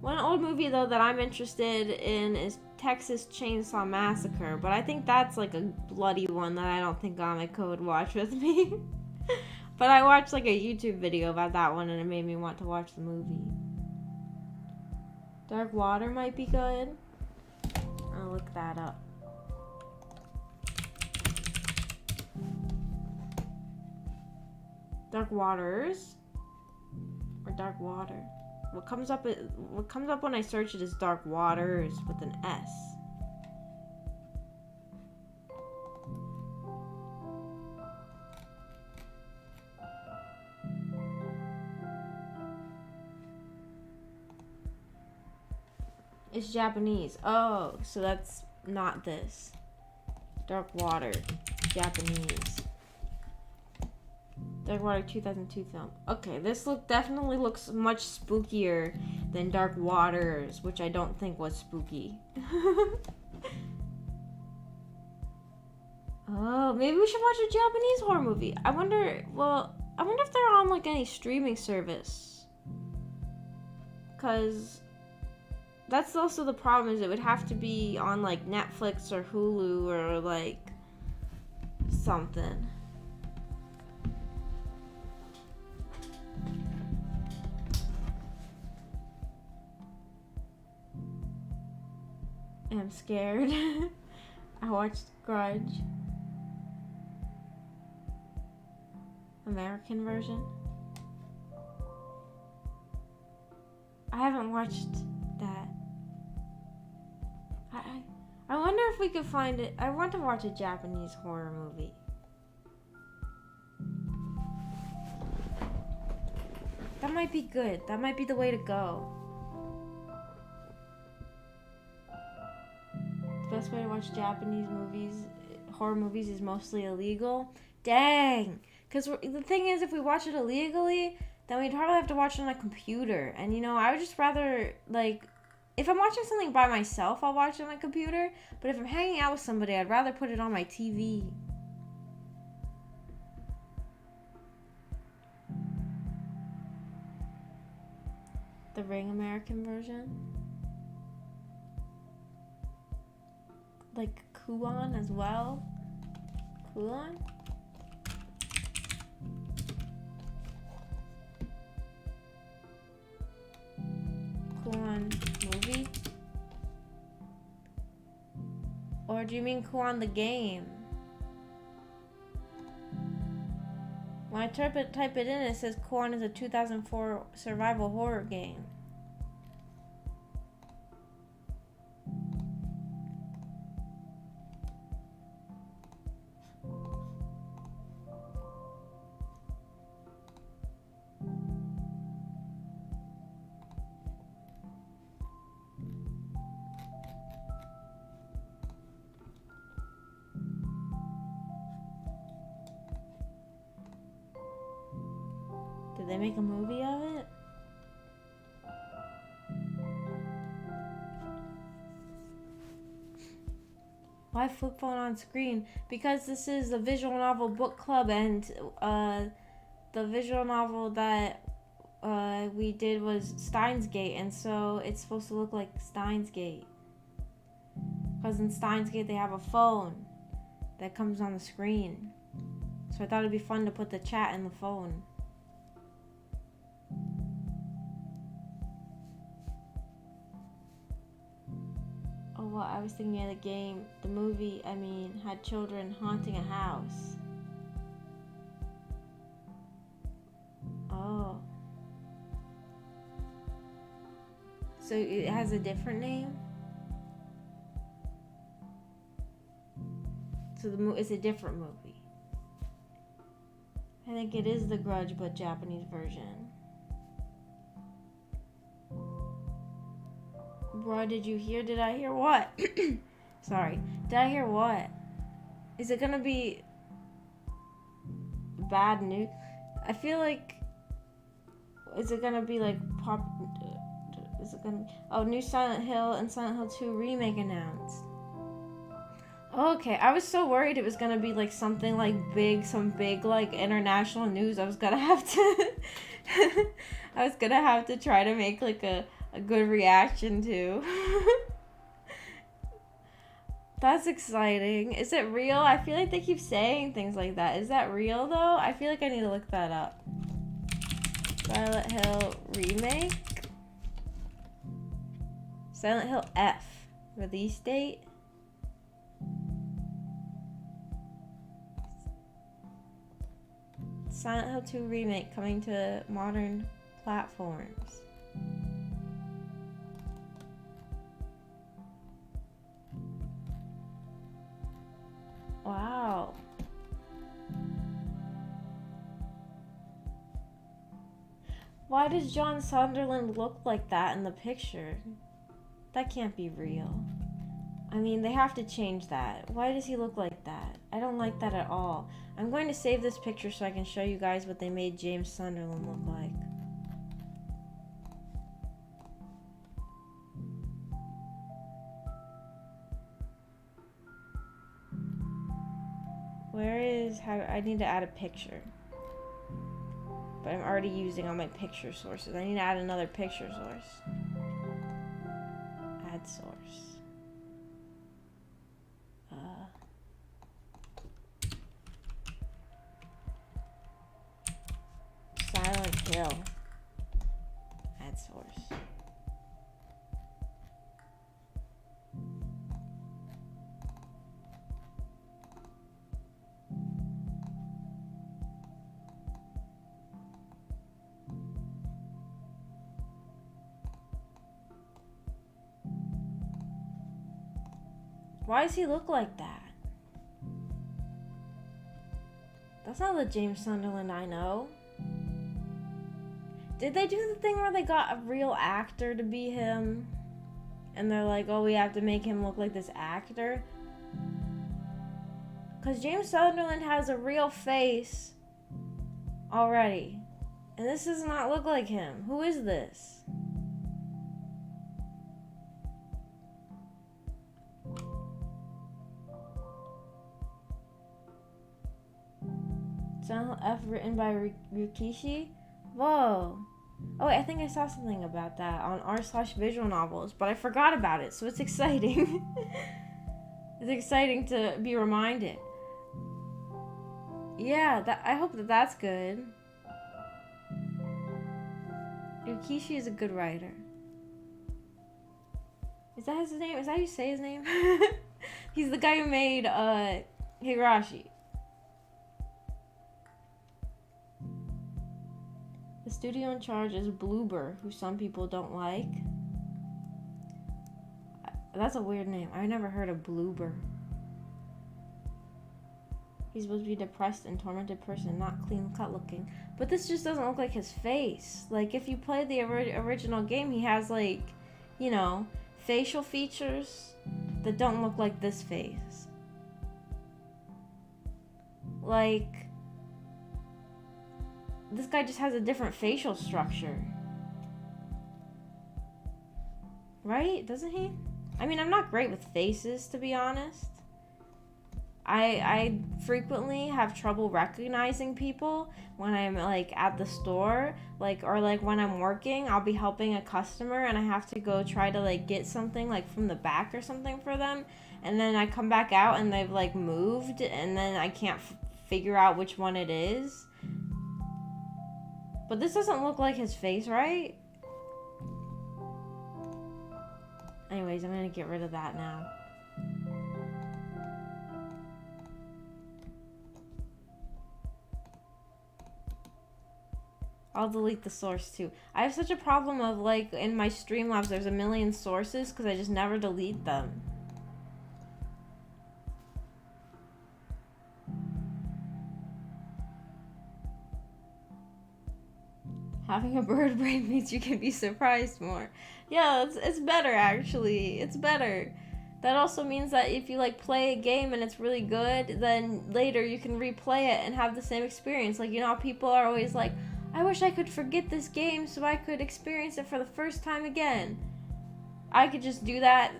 One old movie, though, that I'm interested in is Texas Chainsaw Massacre, but I think that's, like, a bloody one that I don't think Amiko would watch with me. But I watched, like, a YouTube video about that one, and it made me want to watch the movie. Dark Water might be good. I'll look that up. Dark Waters or Dark Water. What comes up when I search it is Dark Waters with an S. It's Japanese. Oh, so that's not this. Dark Water, Japanese. Dark Water 2002 film. Okay, this definitely looks much spookier than Dark Waters, which I don't think was spooky. Oh, maybe we should watch a Japanese horror movie. I wonder if they're on like any streaming service. 'Cause that's also the problem, is it would have to be on like Netflix or Hulu or like something. I'm scared. I watched Grudge. American version. I haven't watched that. I wonder if we could find it. I want to watch a Japanese horror movie. That might be good. That might be the way to go. The best way to watch Japanese movies, horror movies, is mostly illegal. Dang! Because the thing is, if we watch it illegally, then we'd probably have to watch it on a computer. And, you know, I would just rather, like, if I'm watching something by myself, I'll watch it on my computer. But if I'm hanging out with somebody, I'd rather put it on my TV. The Ring American version. Like Kuon as well. Kuon? Kuon movie? Or do you mean Kuon the game? When I type it in, it says Corn is a 2004 survival horror game. Did they make a movie of it? Why flip phone on screen? Because this is a visual novel book club, and the visual novel that we did was Steins Gate, and so it's supposed to look like Steins Gate. Because in Steins Gate they have a phone that comes on the screen. So I thought it'd be fun to put the chat in the phone. Oh, well, I was thinking of the game, the movie, had children haunting a house. Oh. So it has a different name? So it's a different movie. I think it is The Grudge, but Japanese version. Bro, did you hear? Did I hear what? Sorry. Did I hear what? Is it gonna be bad news? I feel like... Is it gonna be like pop... Is it gonna... Oh, new Silent Hill and Silent Hill 2 remake announced. Okay, I was so worried it was gonna be like something like big, some big like international news. I was gonna have to... I was gonna have to try to make like a good reaction to. That's exciting. Is it real? I feel like they keep saying things like that. Is that real though? I feel like I need to look that up. Silent Hill remake. Silent Hill F. Release date. Silent Hill 2 remake coming to modern platforms. Wow. Why does John Sunderland look like that in the picture? That can't be real. I mean, they have to change that. Why does he look like that? I don't like that at all. I'm going to save this picture so I can show you guys what they made James Sunderland look like. Where is how I need to add a picture. But I'm already using all my picture sources. I need to add another picture source. Add source. Silent Hill. Add source. Why does he look like that? That's not the James Sunderland I know. Did they do the thing where they got a real actor to be him? And they're like, oh, we have to make him look like this actor? Because James Sunderland has a real face already. And this does not look like him. Who is this? Silent F written by Ryukishi? Whoa. Oh, wait, I think I saw something about that on r/visual novels, but I forgot about it, so it's exciting. It's exciting to be reminded. Yeah, I hope that's good. Ryukishi is a good writer. Is that his name? Is that how you say his name? He's the guy who made Higurashi. studio in charge is Bloober, who some people don't like. That's a weird name. I never heard of Bloober. He's supposed to be a depressed and tormented person, not clean cut looking. But this just doesn't look like his face. Like, if you play the original game, he has, like, you know, facial features that don't look like this face. Like, this guy just has a different facial structure. Right? Doesn't he? I mean, I'm not great with faces, to be honest. I frequently have trouble recognizing people when I'm, like, at the store, like, or, like, when I'm working, I'll be helping a customer and I have to go try to, like, get something, like, from the back or something for them, and then I come back out and they've, like, moved, and then I can't figure out which one it is. But this doesn't look like his face, right? Anyways, I'm gonna get rid of that now. I'll delete the source too. I have such a problem of, like, in my Streamlabs there's a million sources because I just never delete them. Having a bird brain means you can be surprised more. Yeah, it's better, actually. It's better. That also means that if you, like, play a game and it's really good, then later you can replay it and have the same experience. Like, you know how people are always like, I wish I could forget this game so I could experience it for the first time again. I could just do that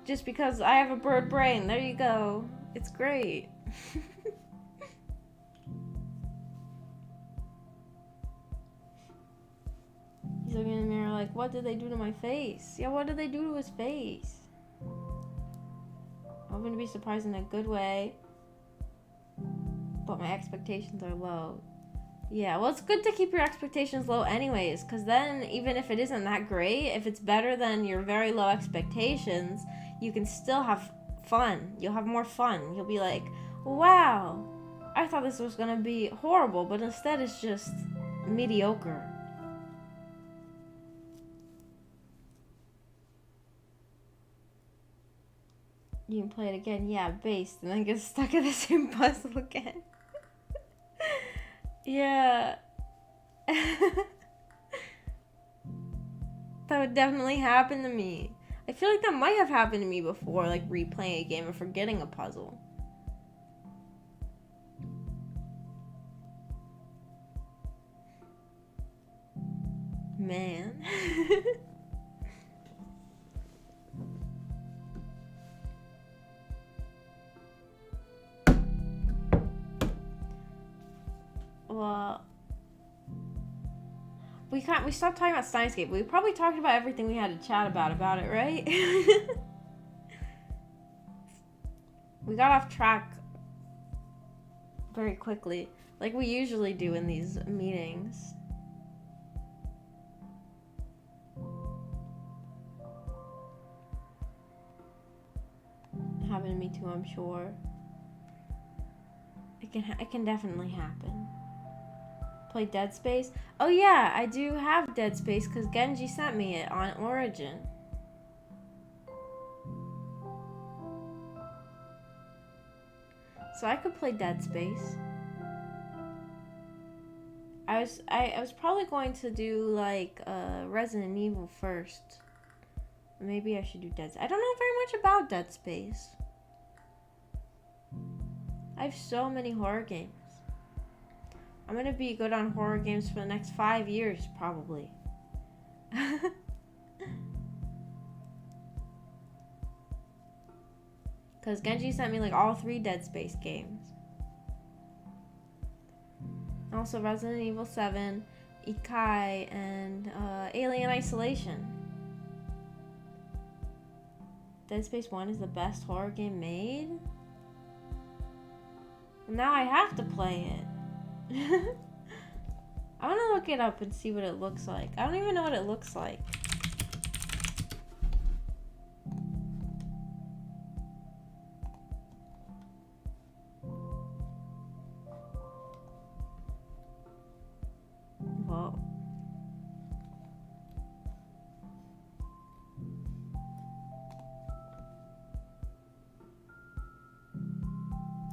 just because I have a bird brain. There you go. It's great. He's looking in the mirror like, what did they do to my face? Yeah, what did they do to his face? I'm gonna be surprised in a good way, but my expectations are low. Yeah, well, it's good to keep your expectations low anyways, because then even if it isn't that great, if it's better than your very low expectations, you can still have fun. You'll have more fun. You'll be like, wow, I thought this was gonna be horrible, but instead it's just mediocre. You can play it again, yeah, based, and then get stuck in the same puzzle again. Yeah. That would definitely happen to me. I feel like that might have happened to me before, like replaying a game and forgetting a puzzle. Man. Well, we stopped talking about Steins;Gate, but we probably talked about everything we had to chat about it, right? We got off track very quickly, like we usually do in these meetings. It happened to me too, I'm sure. It can definitely happen. Play Dead Space? Oh yeah, I do have Dead Space because Genji sent me it on Origin. So I could play Dead Space. I was probably going to do like Resident Evil first. Maybe I should do Dead Space. I don't know very much about Dead Space. I have so many horror games. I'm gonna be good on horror games for the next 5 years, probably. Because Genji sent me like all 3 Dead Space games. Also Resident Evil 7, Ikai, and Alien Isolation. Dead Space 1 is the best horror game made? Now I have to play it. I want to look it up and see what it looks like. I don't even know what it looks like.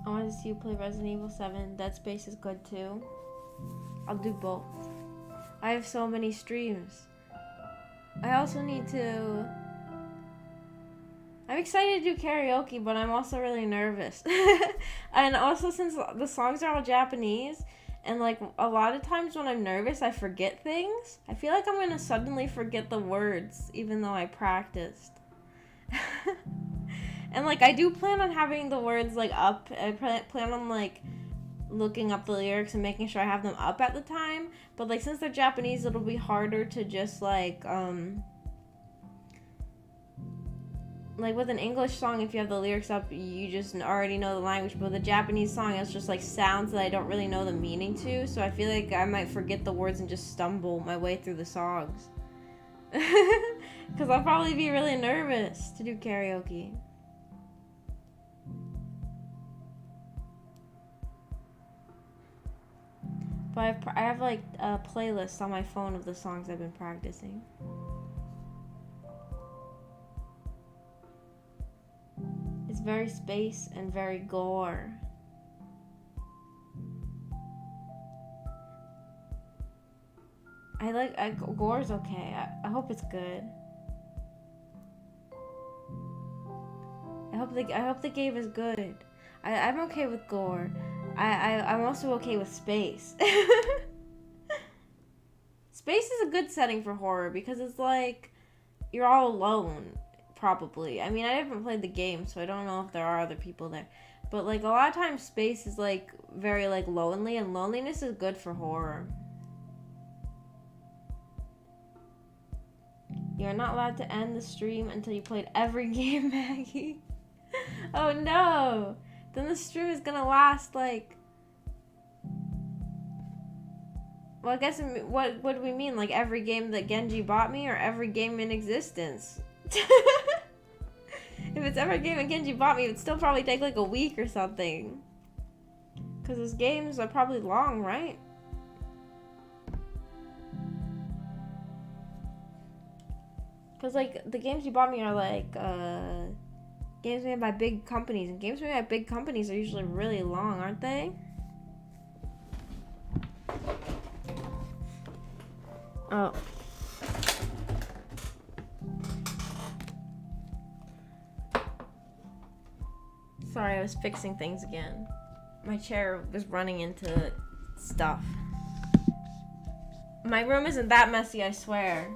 I want to see you play Resident Evil 7. Dead Space is good too. I'll do both. I have so many streams. I also need to... I'm excited to do karaoke, but I'm also really nervous. And also, since the songs are all Japanese, and like a lot of times when I'm nervous, I forget things. I feel like I'm gonna suddenly forget the words, even though I practiced. And like I do plan on having the words like up. I plan on like looking up the lyrics and making sure I have them up at the time. But like since they're Japanese, it'll be harder to just like with an English song, if you have the lyrics up, you just already know the language. But with a Japanese song, it's just like sounds that I don't really know the meaning to. So I feel like I might forget the words and just stumble my way through the songs. Because I'll probably be really nervous to do karaoke. But I have like a playlist on my phone of the songs I've been practicing. It's very space and very gore. Gore's okay. I hope it's good. I hope the game is good. I'm okay with gore. I'm also okay with space. Space is a good setting for horror because it's like you're all alone, probably. I mean, I haven't played the game, so I don't know if there are other people there. But like a lot of times space is like very like lonely, and loneliness is good for horror. You're not allowed to end the stream until you played every game, Maggie. Oh no! Then the stream is gonna last like... Well, I guess what do we mean? Like every game that Genji bought me, or every game in existence? If it's every game that Genji bought me, it would still probably take like a week or something. Because those games are probably long, right? Because like the games you bought me are like games made by big companies, and games made by big companies are usually really long, aren't they? Oh. Sorry, I was fixing things again. My chair was running into stuff. My room isn't that messy, I swear.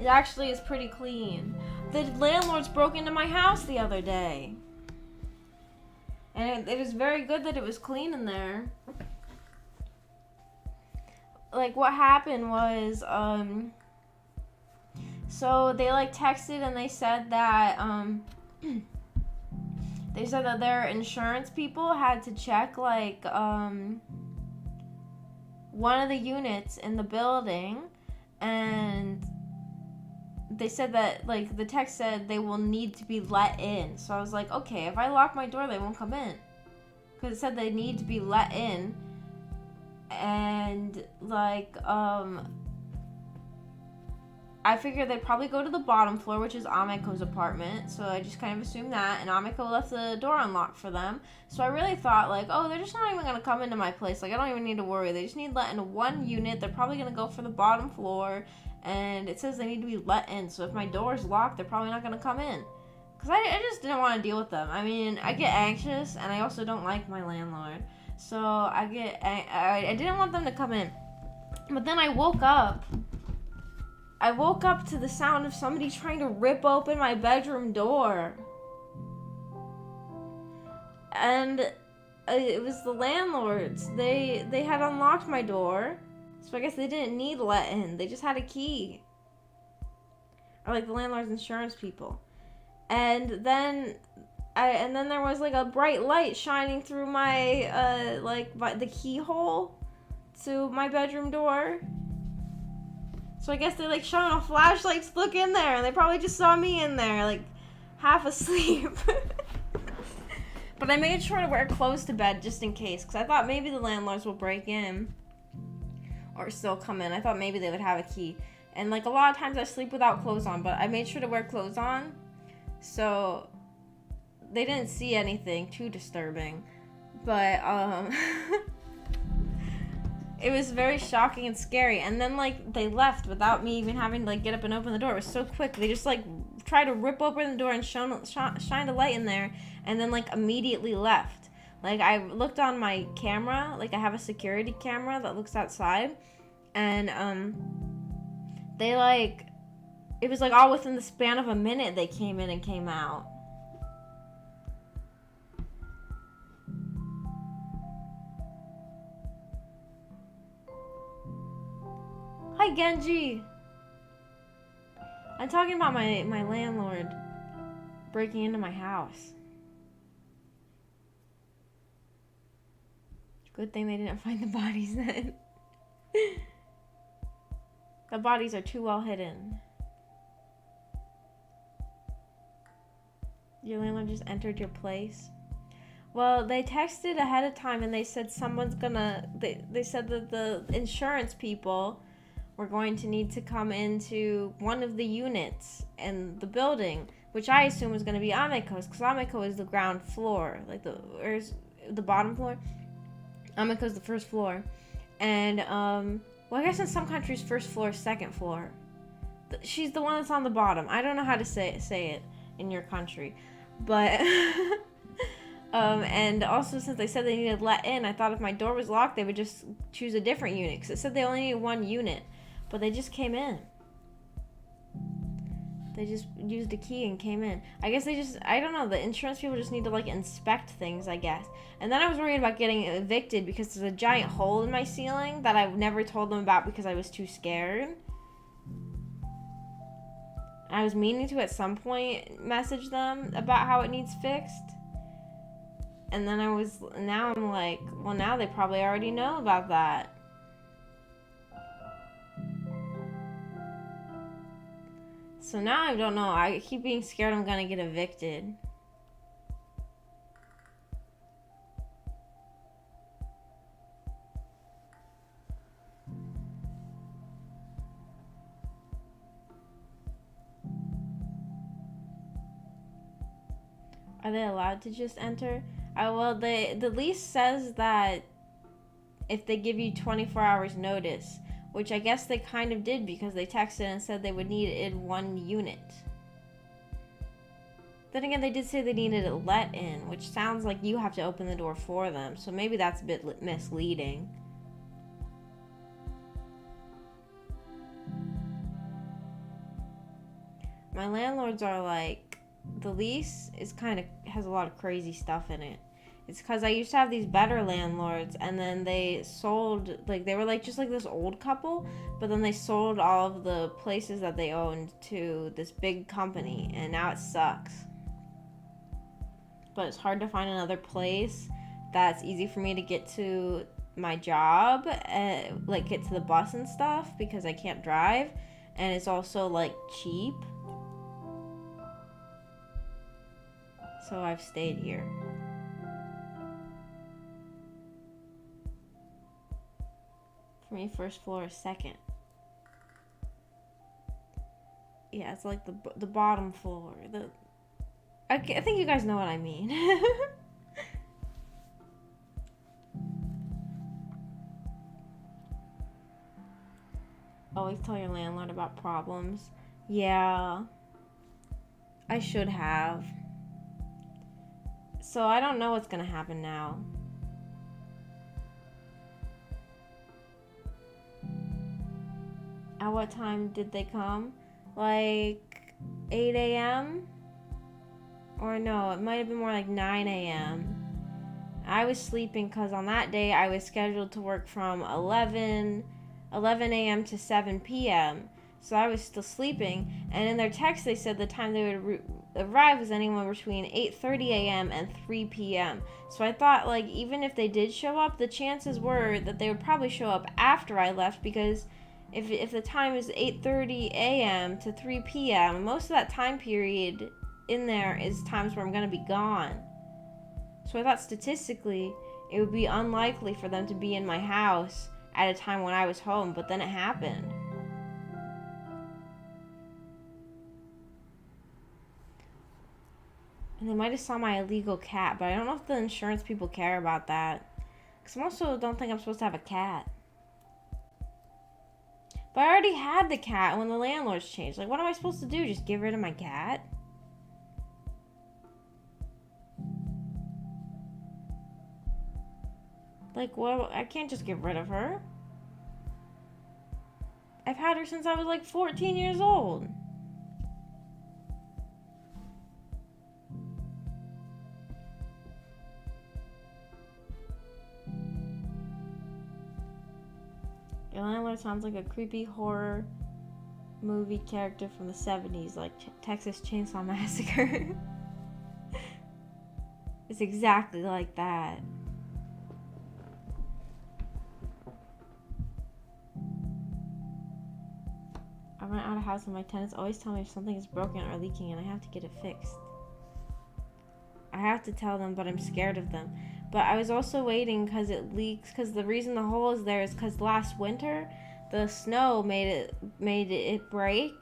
It actually is pretty clean. The landlords broke into my house the other day. And it was very good that it was clean in there. Like, what happened was, so they, like, texted and they said that, their insurance people had to check, like, one of the units in the building, and they said that, like, the text said they will need to be let in. So I was like, okay, if I lock my door, they won't come in. Because it said they need to be let in. And, like, I figured they'd probably go to the bottom floor, which is Ameko's apartment. So I just kind of assumed that. And Ameko left the door unlocked for them. So I really thought, like, oh, they're just not even going to come into my place. Like, I don't even need to worry. They just need let into one unit. They're probably going to go for the bottom floor. And it says they need to be let in. So if my door's locked, they're probably not going to come in. Because I just didn't want to deal with them. I mean, I get anxious, and I also don't like my landlord. So I didn't want them to come in. But then I woke up. I woke up to the sound of somebody trying to rip open my bedroom door. And it was the landlords. They had unlocked my door. So I guess they didn't need let in. They just had a key. Or like the landlord's insurance people. And then there was like a bright light shining through my the keyhole to my bedroom door. So I guess they like shone off flashlights to look in there, and they probably just saw me in there, like half asleep. But I made sure to wear clothes to bed just in case, because I thought maybe the landlords will break in or still come in. I thought maybe they would have a key. And like a lot of times I sleep without clothes on, but I made sure to wear clothes on. So they didn't see anything too disturbing, but it was very shocking and scary. And then like they left without me even having to like get up and open the door. It was so quick. They just like tried to rip open the door and shined a light in there, and then like immediately left. Like I looked on my camera, like I have a security camera that looks outside, and they like, it was like all within the span of a minute they came in and came out. Hi, Genji. I'm talking about my landlord breaking into my house. Good thing they didn't find the bodies then. The bodies are too well hidden. Your landlord just entered your place. Well, they texted ahead of time and they said someone's gonna, they said that the insurance people were going to need to come into one of the units in the building, which I assume was going to be Ameko's, because Ameko is the ground floor, like where's the bottom floor? Ameko's the first floor. And, well, I guess in some countries, first floor, second floor. She's the one that's on the bottom. I don't know how to say it in your country. But, and also since they said they needed let in, I thought if my door was locked, they would just choose a different unit, because it said they only needed one unit. But they just came in. They just used a key and came in. I guess they just, I don't know, the insurance people just need to like inspect things, I guess. And then I was worried about getting evicted because there's a giant hole in my ceiling that I never told them about because I was too scared. I was meaning to at some point message them about how it needs fixed. And then now I'm like, well, now they probably already know about that. So now I don't know. I keep being scared I'm gonna get evicted. Are they allowed to just enter? Well, the lease says that if they give you 24 hours notice, which I guess they kind of did because they texted and said they would need it in one unit. Then again, they did say they needed it let in, which sounds like you have to open the door for them, so maybe that's a bit misleading. My landlords are like, the lease is has a lot of crazy stuff in it. It's because I used to have these better landlords, and then they sold, like, they were like just like this old couple, but then they sold all of the places that they owned to this big company, and now it sucks. But it's hard to find another place that's easy for me to get to my job, like get to the bus and stuff, because I can't drive, and it's also like cheap. So I've stayed here. For me, first floor is second. Yeah, it's like the bottom floor. I think you guys know what I mean. Always tell your landlord about problems. Yeah, I should have. So I don't know what's gonna happen now. At what time did they come? Like 8 a.m.? Or no, it might have been more like 9 a.m. I was sleeping because on that day I was scheduled to work from 11 a.m. to 7 p.m. So I was still sleeping. And in their text they said the time they would arrive was anywhere between 8:30 a.m. and 3 p.m. So I thought, like, even if they did show up, the chances were that they would probably show up after I left, because if the time is 8:30 a.m. to 3 p.m., most of that time period in there is times where I'm going to be gone. So I thought statistically it would be unlikely for them to be in my house at a time when I was home, but then it happened. And they might have saw my illegal cat, but I don't know if the insurance people care about that. Because I also don't think I'm supposed to have a cat. But I already had the cat when the landlords changed. Like, what am I supposed to do? Just get rid of my cat? Like, what? I can't just get rid of her. I've had her since I was like 14 years old. Your landlord sounds like a creepy horror movie character from the 70s, like Texas Chainsaw Massacre. It's exactly like that. I rent out a house and my tenants always tell me if something is broken or leaking and I have to get it fixed. I have to tell them, but I'm scared of them. But I was also waiting because it leaks, because the reason the hole is there is because last winter the snow made it break.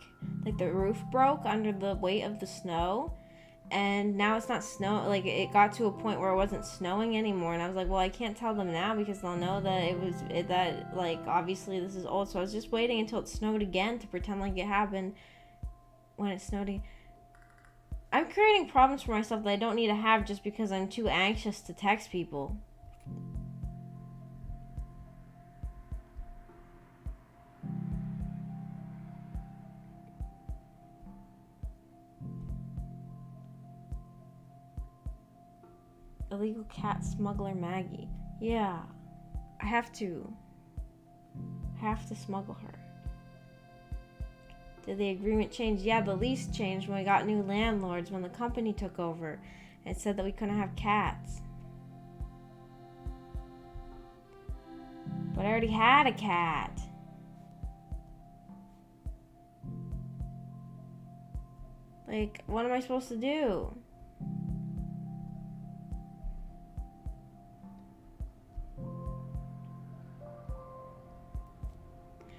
Like the roof broke under the weight of the snow. And now it's not snow. Like it got to a point where it wasn't snowing anymore, and I was like, well, I can't tell them now because they'll know that that like obviously this is old. So I was just waiting until it snowed again to pretend like it happened when it snowed again. I'm creating problems for myself that I don't need to have just because I'm too anxious to text people. Illegal cat smuggler Maggie. Yeah. I have to smuggle her. Did the agreement change? Yeah, the lease changed when we got new landlords, when the company took over. It said that we couldn't have cats. But I already had a cat. Like, what am I supposed to do?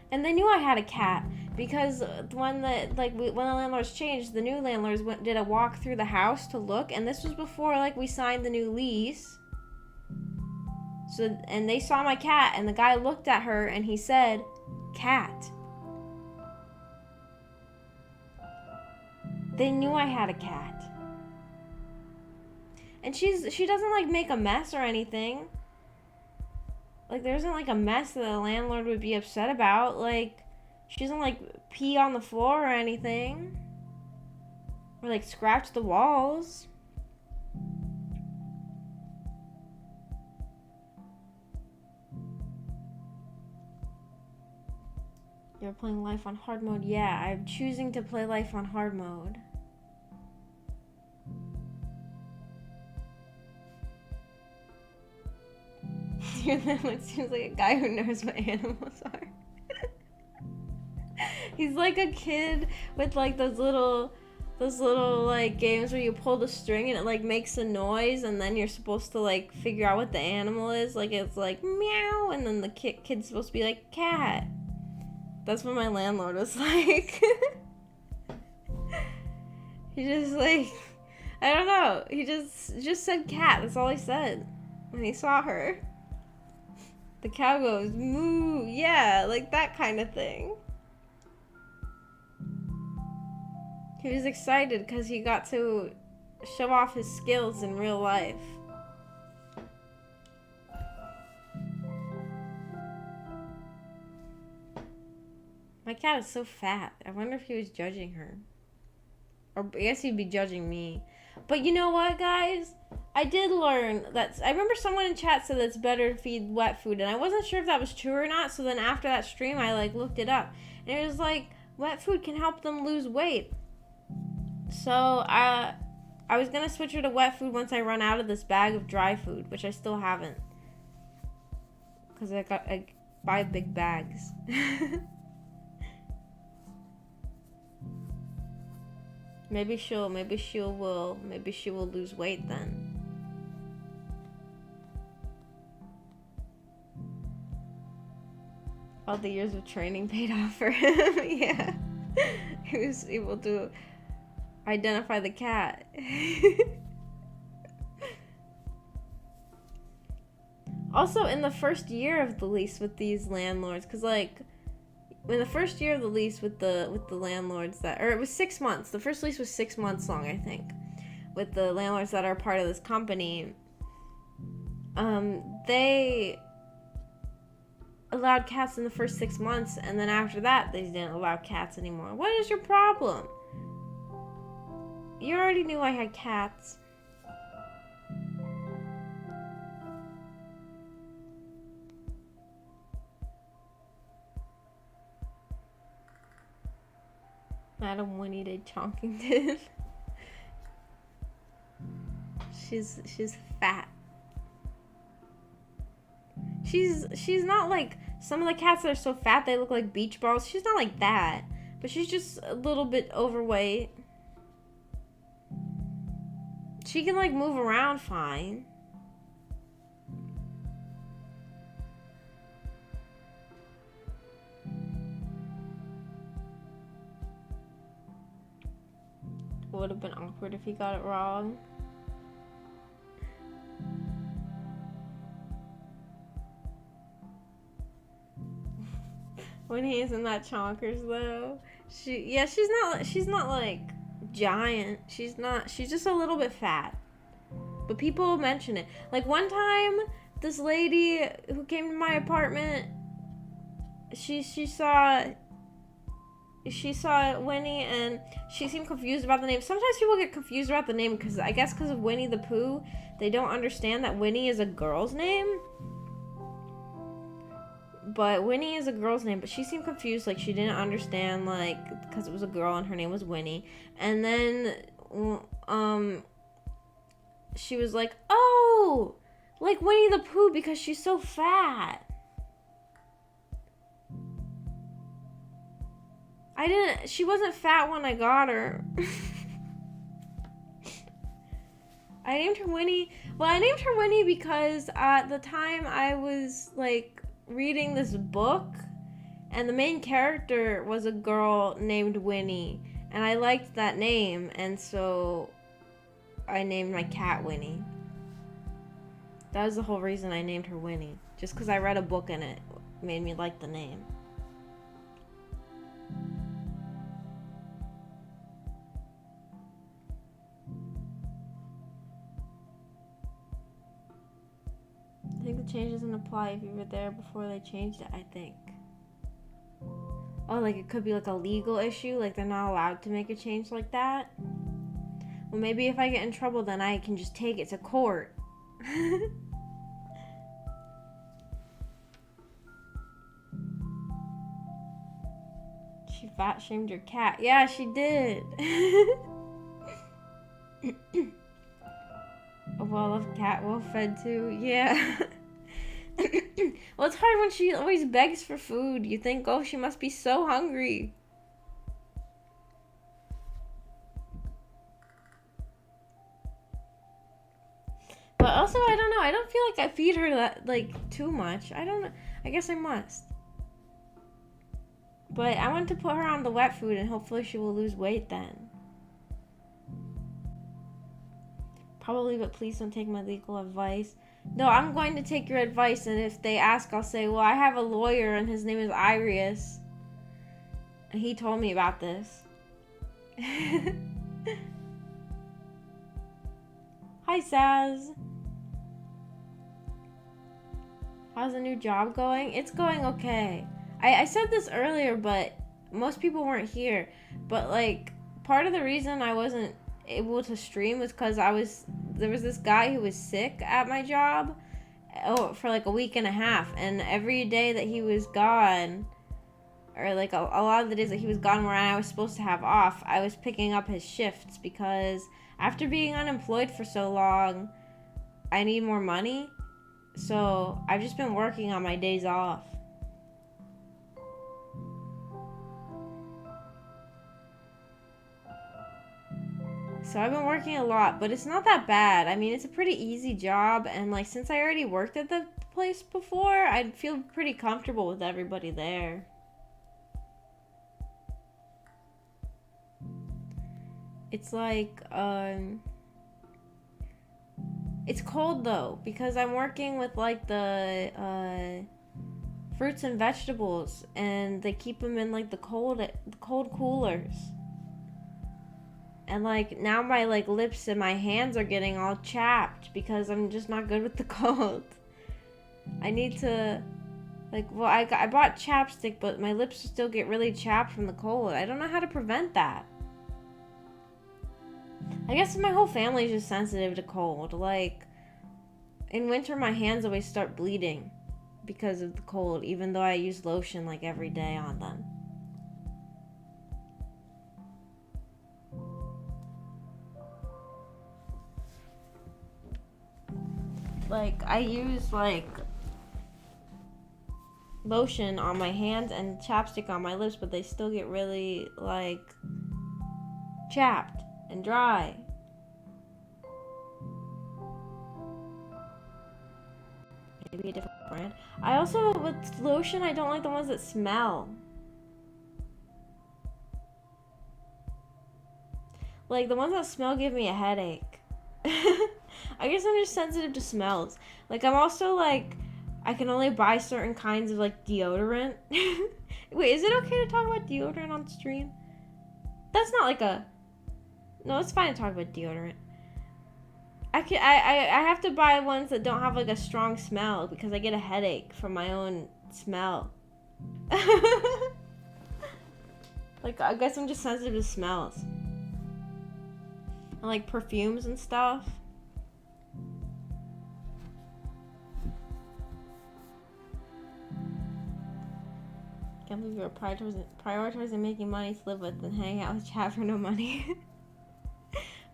And they knew I had a cat because when the landlords changed, the new landlords did a walk through the house to look, and this was before like we signed the new lease. So and they saw my cat, and the guy looked at her and he said, "Cat." They knew I had a cat. And she doesn't like make a mess or anything. Like, there isn't, like, a mess that a landlord would be upset about. Like, she doesn't, like, pee on the floor or anything. Or, like, scratch the walls. You're playing life on hard mode? Yeah, I'm choosing to play life on hard mode. Your landlord seems like a guy who knows what animals are. He's like a kid with like those little like games where you pull the string and it like makes a noise, and then you're supposed to like figure out what the animal is. Like it's like meow, and then the kid's supposed to be like cat. That's what my landlord was like. He just like, I don't know. He just said cat. That's all he said when he saw her. The cow goes, moo, yeah, like that kind of thing. He was excited because he got to show off his skills in real life. My cat is so fat. I wonder if he was judging her. Or I guess he'd be judging me. But you know what, guys? I did learn that. I remember someone in chat said that it's better to feed wet food, and I wasn't sure if that was true or not. So then after that stream, I like looked it up, and it was like wet food can help them lose weight. So I was gonna switch her to wet food once I run out of this bag of dry food, which I still haven't, because I buy big bags. Maybe she will lose weight then. All the years of training paid off for him. Yeah. He was able to identify the cat. Also, in the first year of the lease with these landlords, because like in the first year of the lease with the landlords or it was 6 months. The first lease was 6 months long, I think, with the landlords that are part of this company. They allowed cats in the first 6 months, and then after that, they didn't allow cats anymore. What is your problem? You already knew I had cats. Madam Winnie de Chonkington. She's fat. She's not like some of the cats that are so fat they look like beach balls. She's not like that, but she's just a little bit overweight. She can like move around fine. Would have been awkward if he got it wrong. When he isn't that chonkers though. She's not like giant. She's just a little bit fat. But people mention it. Like one time, this lady who came to my apartment, she saw Winnie and she seemed confused about the name. Sometimes people get confused about the name because I guess because of Winnie the Pooh, they don't understand that Winnie is a girl's name. But Winnie is a girl's name, but she seemed confused, like she didn't understand, like, because it was a girl and her name was Winnie. And then, she was like, oh, like Winnie the Pooh because she's so fat. She wasn't fat when I got her. I named her Winnie. Well, I named her Winnie because at the time I was, like, reading this book, and the main character was a girl named Winnie, and I liked that name, and so I named my cat Winnie. That was the whole reason I named her Winnie, just because I read a book and it made me like the name. I think the change doesn't apply if you were there before they changed it, I think. Oh, like it could be like a legal issue, like they're not allowed to make a change like that. Well, maybe if I get in trouble, then I can just take it to court. She fat shamed your cat. Yeah, she did. A well-loved cat, well-fed too. Yeah. Well, it's hard when she always begs for food. You think, oh, she must be so hungry. But also, I don't know. I don't feel like I feed her that, like, too much. I don't know. I guess I must. But I want to put her on the wet food and hopefully she will lose weight then. Probably, but please don't take my legal advice. No, I'm going to take your advice, and if they ask, I'll say, well, I have a lawyer, and his name is Iris. And he told me about this. Hi, Saz. How's the new job going? It's going okay. I said this earlier, but most people weren't here. But, like, part of the reason I wasn't able to stream was because there was this guy who was sick at my job for like a week and a half, and every day that he was gone, or like a lot of the days that he was gone where I was supposed to have off, I was picking up his shifts because after being unemployed for so long, I need more money. So I've just been working on my days off. So I've been working a lot, but it's not that bad. I mean, it's a pretty easy job, and like since I already worked at the place before, I feel pretty comfortable with everybody there. It's like It's cold though, because I'm working with like the fruits and vegetables, and they keep them in like the cold coolers. And like now my like lips and my hands are getting all chapped because I'm just not good with the cold. I need to I bought chapstick, but my lips still get really chapped from the cold. I don't know how to prevent that. I guess my whole family is just sensitive to cold. Like in winter my hands always start bleeding because of the cold, even though I use lotion like every day on them. Like I use like lotion on my hands and chapstick on my lips, but they still get really like chapped and dry. Maybe a different brand. I also, with lotion, I don't like the ones that smell. Like the ones that smell give me a headache. I guess I'm just sensitive to smells. Like I'm also like, I can only buy certain kinds of like deodorant. Wait, is it okay to talk about deodorant on stream? That's not like a... No, it's fine to talk about deodorant. I have to buy ones that don't have like a strong smell because I get a headache from my own smell. Like I guess I'm just sensitive to smells. And like perfumes and stuff. Can't believe you're prioritizing making money to live with and hang out with chat for no money.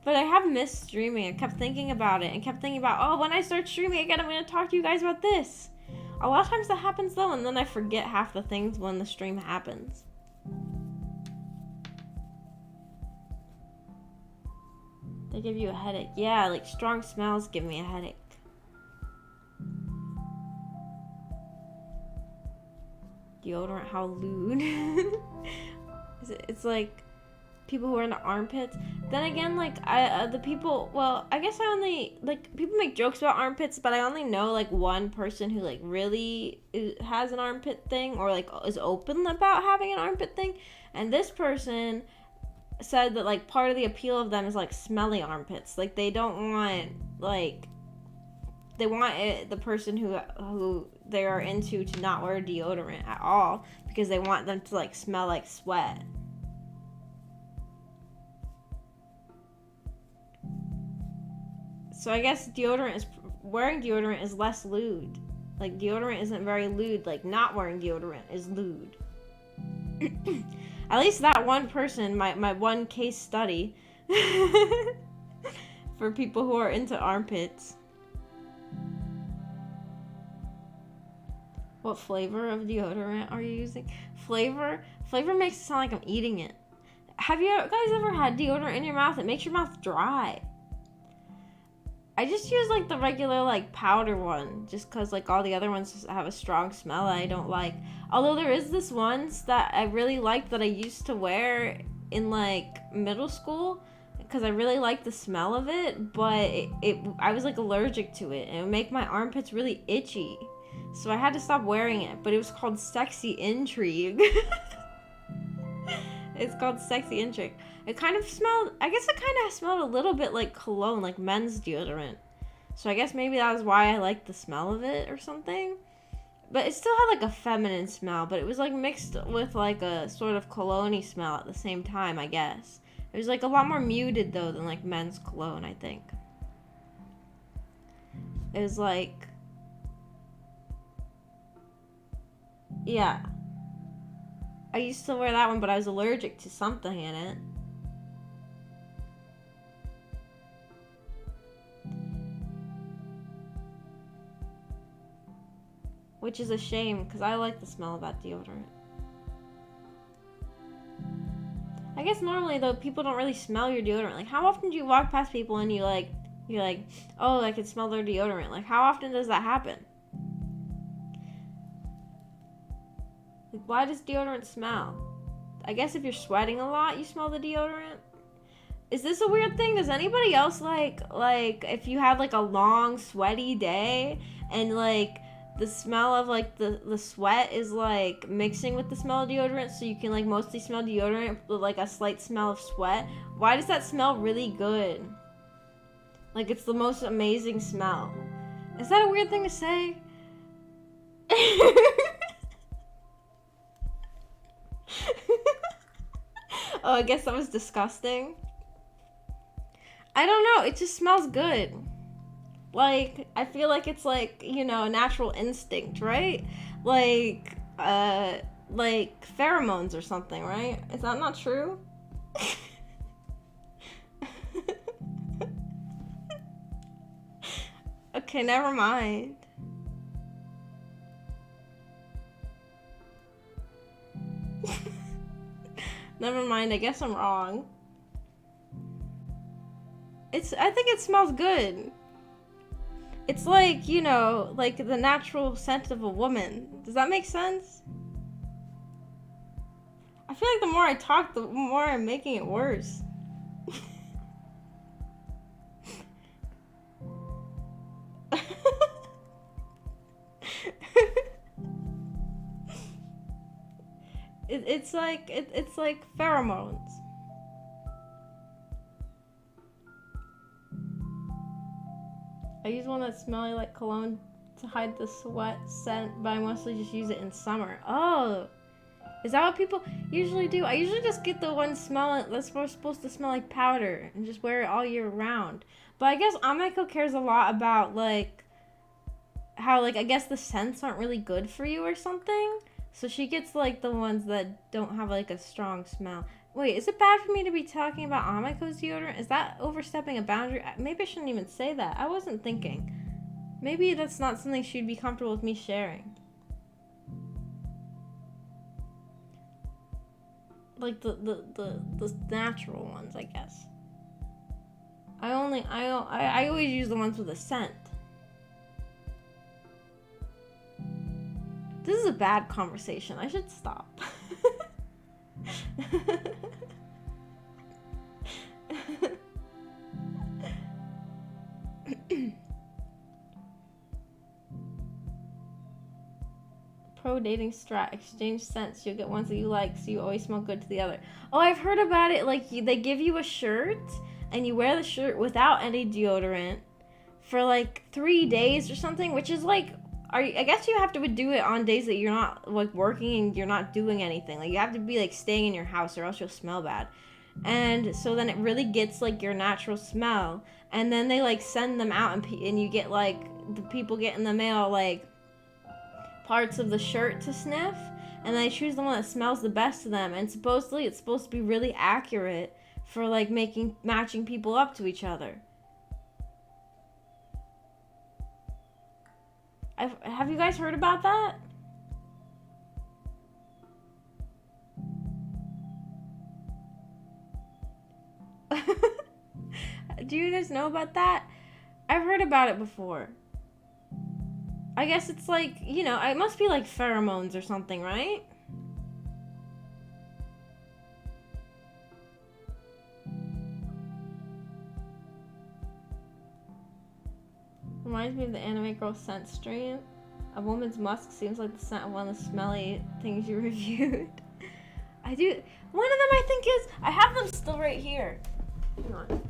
But I have missed streaming. I kept thinking about it and kept thinking about, oh, when I start streaming again, I'm going to talk to you guys about this. A lot of times that happens though, and then I forget half the things when the stream happens. They give you a headache. Yeah, like strong smells give me a headache. Deodorant, how lewd. It's like people who are into armpits. Then again, like the people, well, I guess I only, like, people make jokes about armpits, but I only know like one person who like really has an armpit thing, or like is open about having an armpit thing. And this person said that like part of the appeal of them is like smelly armpits. Like they don't want, like, they want the person who they are into to not wear deodorant at all because they want them to like smell like sweat. So I guess wearing deodorant is less lewd. Like deodorant isn't very lewd. Like not wearing deodorant is lewd. At least that one person, my one case study for people who are into armpits. What flavor of deodorant are you using? Flavor makes it sound like I'm eating it. Have you guys ever had deodorant in your mouth? It makes your mouth dry. I just use like the regular like powder one, just cause like all the other ones have a strong smell I don't like. Although there is this ones that I really liked that I used to wear in like middle school, because I really liked the smell of it, but I was like allergic to it, and it would make my armpits really itchy. So I had to stop wearing it, but it was called Sexy Intrigue. It's called Sexy Intrigue. It kind of smelled, I guess it kind of smelled a little bit like cologne, like men's deodorant. So I guess maybe that was why I liked the smell of it or something. But it still had like a feminine smell, but it was like mixed with like a sort of cologne-y smell at the same time, I guess. It was like a lot more muted though than like men's cologne, I think. It was like, yeah. I used to wear that one, but I was allergic to something in it. Which is a shame, because I like the smell of that deodorant. I guess normally, though, people don't really smell your deodorant. Like, how often do you walk past people and you're like, oh, I can smell their deodorant? Like, how often does that happen? Like, why does deodorant smell? I guess if you're sweating a lot, you smell the deodorant. Is this a weird thing? Does anybody else like if you have like a long sweaty day and like the smell of like the sweat is like mixing with the smell of deodorant, so you can like mostly smell deodorant with like a slight smell of sweat? Why does that smell really good? Like it's the most amazing smell. Is that a weird thing to say? Oh, I guess that was disgusting. I don't know, it just smells good. Like, I feel like it's like, you know, a natural instinct, right? Like pheromones or something, right? Is that not true? Okay, never mind. Never mind, I guess I'm wrong. I think it smells good. It's like, you know, like the natural scent of a woman. Does that make sense? I feel like the more I talk, the more I'm making it worse. It's like pheromones. I use one that's smelly like cologne to hide the sweat scent, but I mostly just use it in summer. Oh, is that what people usually do? I usually just get the one that's supposed to smell like powder and just wear it all year round. But I guess Ameko cares a lot about like how like I guess the scents aren't really good for you or something. So she gets like the ones that don't have like a strong smell. Wait, is it bad for me to be talking about Ameko's deodorant? Is that overstepping a boundary? Maybe I shouldn't even say that. I wasn't thinking. Maybe that's not something she'd be comfortable with me sharing. Like the natural ones, I guess. I always use the ones with a scent. This is a bad conversation. I should stop. Pro dating strat: exchange scents. You'll get ones that you like, so you always smell good to the other. Oh, I've heard about it. Like they give you a shirt, and you wear the shirt without any deodorant for like 3 days or something, which is like, I guess you have to do it on days that you're not like working and you're not doing anything. Like you have to be like staying in your house, or else you'll smell bad. And so then it really gets like your natural smell, and then they like send them out, and you get like the people get in the mail like parts of the shirt to sniff, and they choose the one that smells the best to them, and supposedly it's supposed to be really accurate for like matching people up to each other. Have you guys heard about that? Do you guys know about that? I've heard about it before. I guess it's like, you know, it must be like pheromones or something, right? Reminds me of the anime girl scent stream. A woman's musk seems like the scent of one of the smelly things you reviewed. I do. One of them I think is, I have them still right here. Hang on.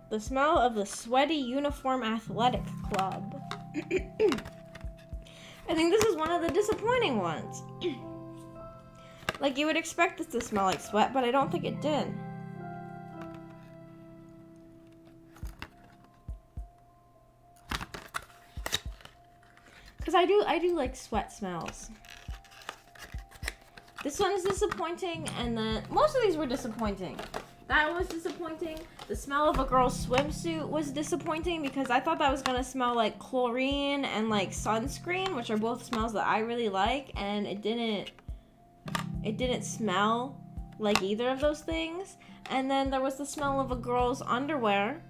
The smell of the sweaty uniform athletic club. I think this is one of the disappointing ones. Like you would expect it to smell like sweat, but I don't think it did. Cause I do like sweat smells. This one is disappointing, and then most of these were disappointing. That was disappointing. The smell of a girl's swimsuit was disappointing because I thought that was gonna smell like chlorine and like sunscreen, which are both smells that I really like, and it didn't smell like either of those things. And then there was the smell of a girl's underwear,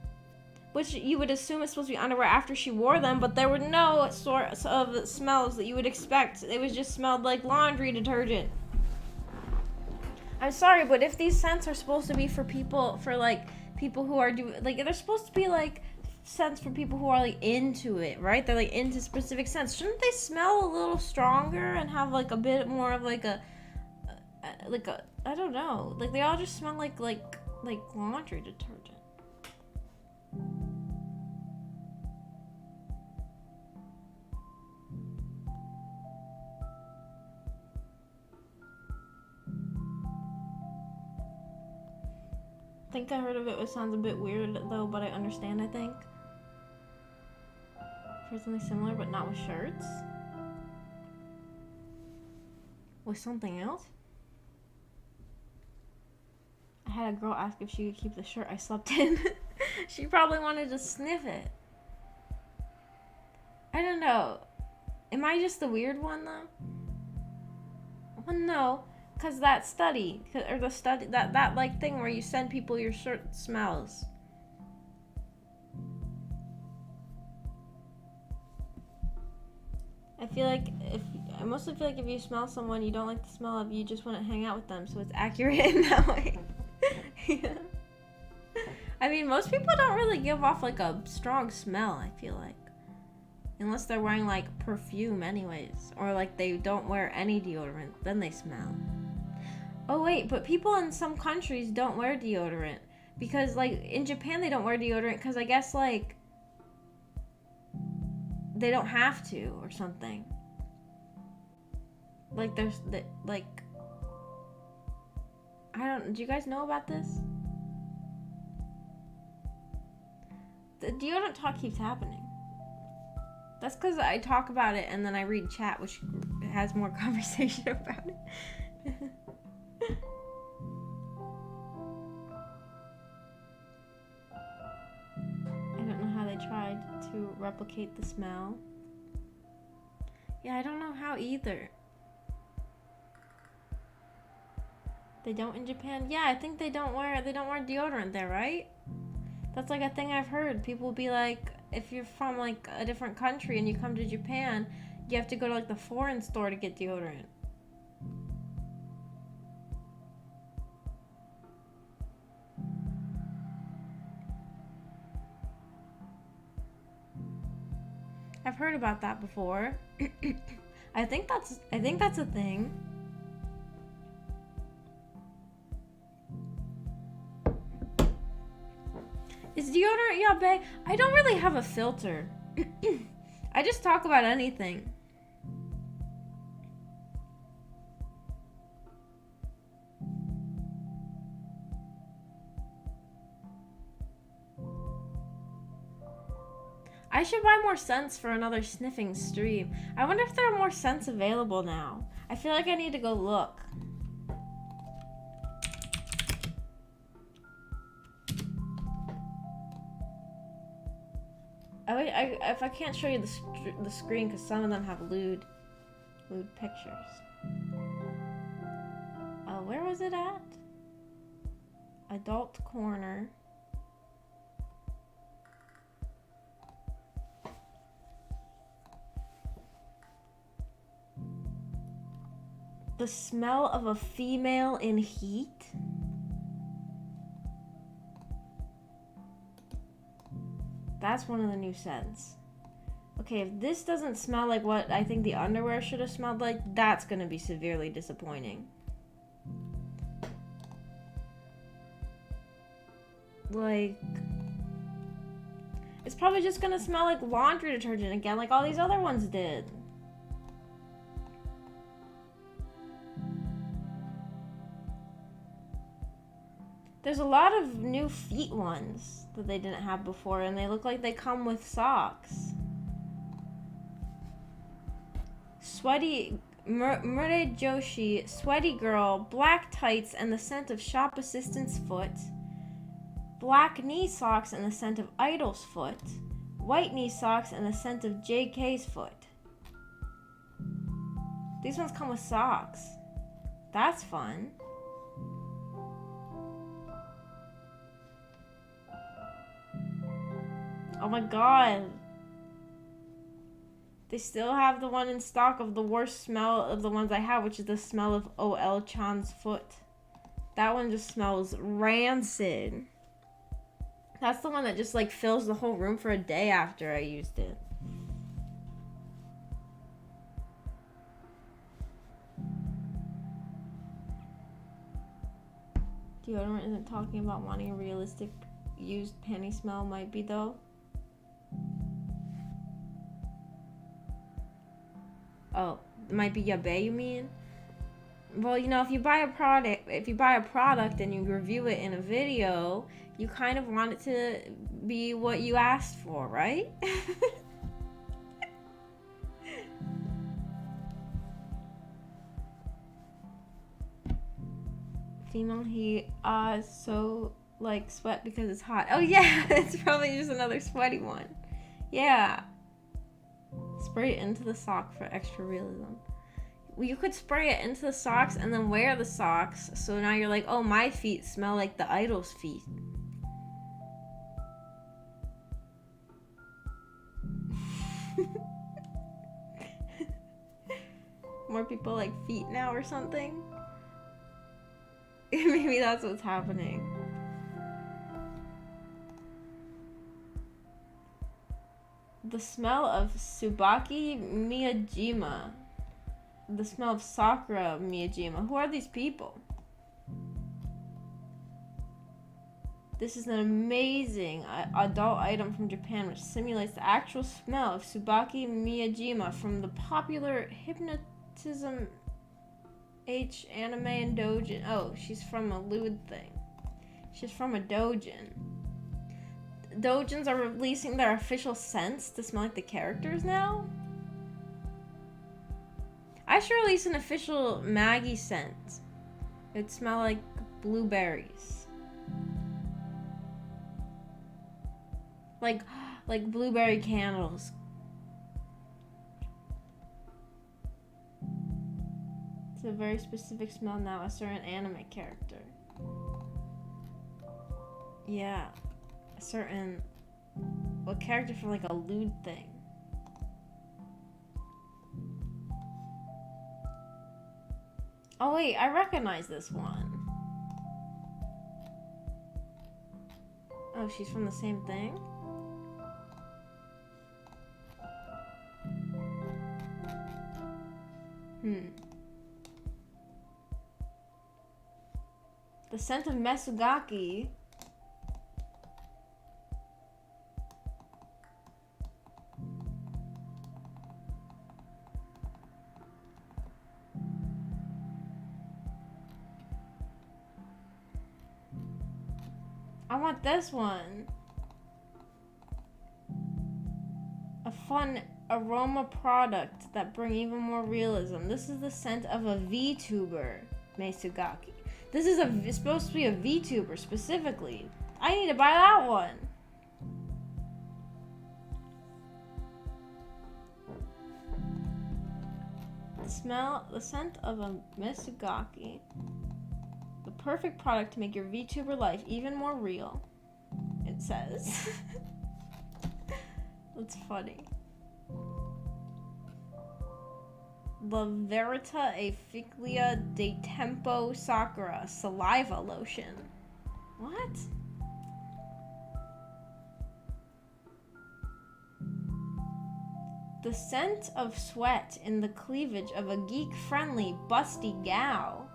which you would assume is supposed to be underwear after she wore them, but there were no sorts of smells that you would expect. It was just smelled like laundry detergent. I'm sorry, but if these scents are supposed to be for people, people who are they're supposed to be like scents for people who are like into it, right? They're like into specific scents. Shouldn't they smell a little stronger and have like a bit more of like a I don't know. Like they all just smell like laundry detergent. I think I heard of it. It sounds a bit weird though, but I understand, I think. For something similar, but not with shirts. With something else? I had a girl ask if she could keep the shirt I slept in. She probably wanted to sniff it. I don't know. Am I just the weird one though? Well, no. Because that study, or the study, that like thing where you send people your shirt smells. I mostly feel like if you smell someone you don't like the smell of, you just want to hang out with them, so it's accurate in that way. Yeah. I mean, most people don't really give off like a strong smell, I feel like. Unless they're wearing like perfume anyways, or like they don't wear any deodorant, then they smell. Oh wait, but people in some countries don't wear deodorant because like in Japan they don't wear deodorant because I guess like they don't have to or something. Like do you guys know about this? The deodorant talk keeps happening. That's because I talk about it and then I read chat, which has more conversation about it. I don't know how they tried to replicate the smell. Yeah, I don't know how either. They don't in Japan? Yeah, I think they don't wear deodorant there, right? That's like a thing I've heard. People will be like, if you're from like a different country and you come to Japan, you have to go to like the foreign store to get deodorant. I've heard about that before. I think that's a thing. Is deodorant yabe? I don't really have a filter. I just talk about anything. I should buy more scents for another sniffing stream. I wonder if there are more scents available now. I feel like I need to go look. If I can't show you the screen because some of them have lewd pictures. Where was it at? Adult corner. The smell of a female in heat? That's one of the new scents. Okay, if this doesn't smell like what I think the underwear should have smelled like, that's going to be severely disappointing. Like, it's probably just going to smell like laundry detergent again, like all these other ones did. There's a lot of new feet ones that they didn't have before, and they look like they come with socks. Sweaty Mure Joshi, Sweaty Girl, Black Tights and the scent of Shop Assistant's Foot. Black knee socks and the scent of Idol's Foot. White knee socks and the scent of JK's Foot. These ones come with socks. That's fun. Oh my god. They still have the one in stock of the worst smell of the ones I have, which is the smell of O.L. Chan's foot. That one just smells rancid. That's the one that just like fills the whole room for a day after I used it. Deodorant isn't talking about wanting a realistic used panty smell. Might be though. Oh, it might be yabe, you mean? Well, you know, if you buy a product and you review it in a video, you kind of want it to be what you asked for, right? Female heat, so like sweat because it's hot. Oh yeah, it's probably just another sweaty one. Yeah. Spray it into the sock for extra realism. Well, you could spray it into the socks and then wear the socks, so now you're like, oh, my feet smell like the idol's feet. More people like feet now or something? Maybe that's what's happening. The smell of Tsubaki Miyajima. The smell of Sakura Miyajima. Who are these people? This is an amazing adult item from Japan which simulates the actual smell of Tsubaki Miyajima from the popular hypnotism anime and doujin. Oh, she's from a lewd thing. She's from a doujin. Doujins are releasing their official scents to smell like the characters now? I should release an official Maggie scent. It'd smell like blueberries. Like blueberry candles. It's a very specific smell now, a certain anime character. Yeah. A certain... What character from like a lewd thing? Oh wait, I recognize this one. Oh, she's from the same thing? The scent of Mesugaki. I want this one. A fun aroma product that bring even more realism. This is the scent of a VTuber, Mesugaki. This is supposed to be a VTuber specifically. I need to buy that one. The scent of a Mesugaki. The perfect product to make your VTuber life even more real. It says. That's funny. La Verita Efficlia de Tempo Sakura Saliva Lotion. What? The scent of sweat in the cleavage of a geek-friendly, busty gal.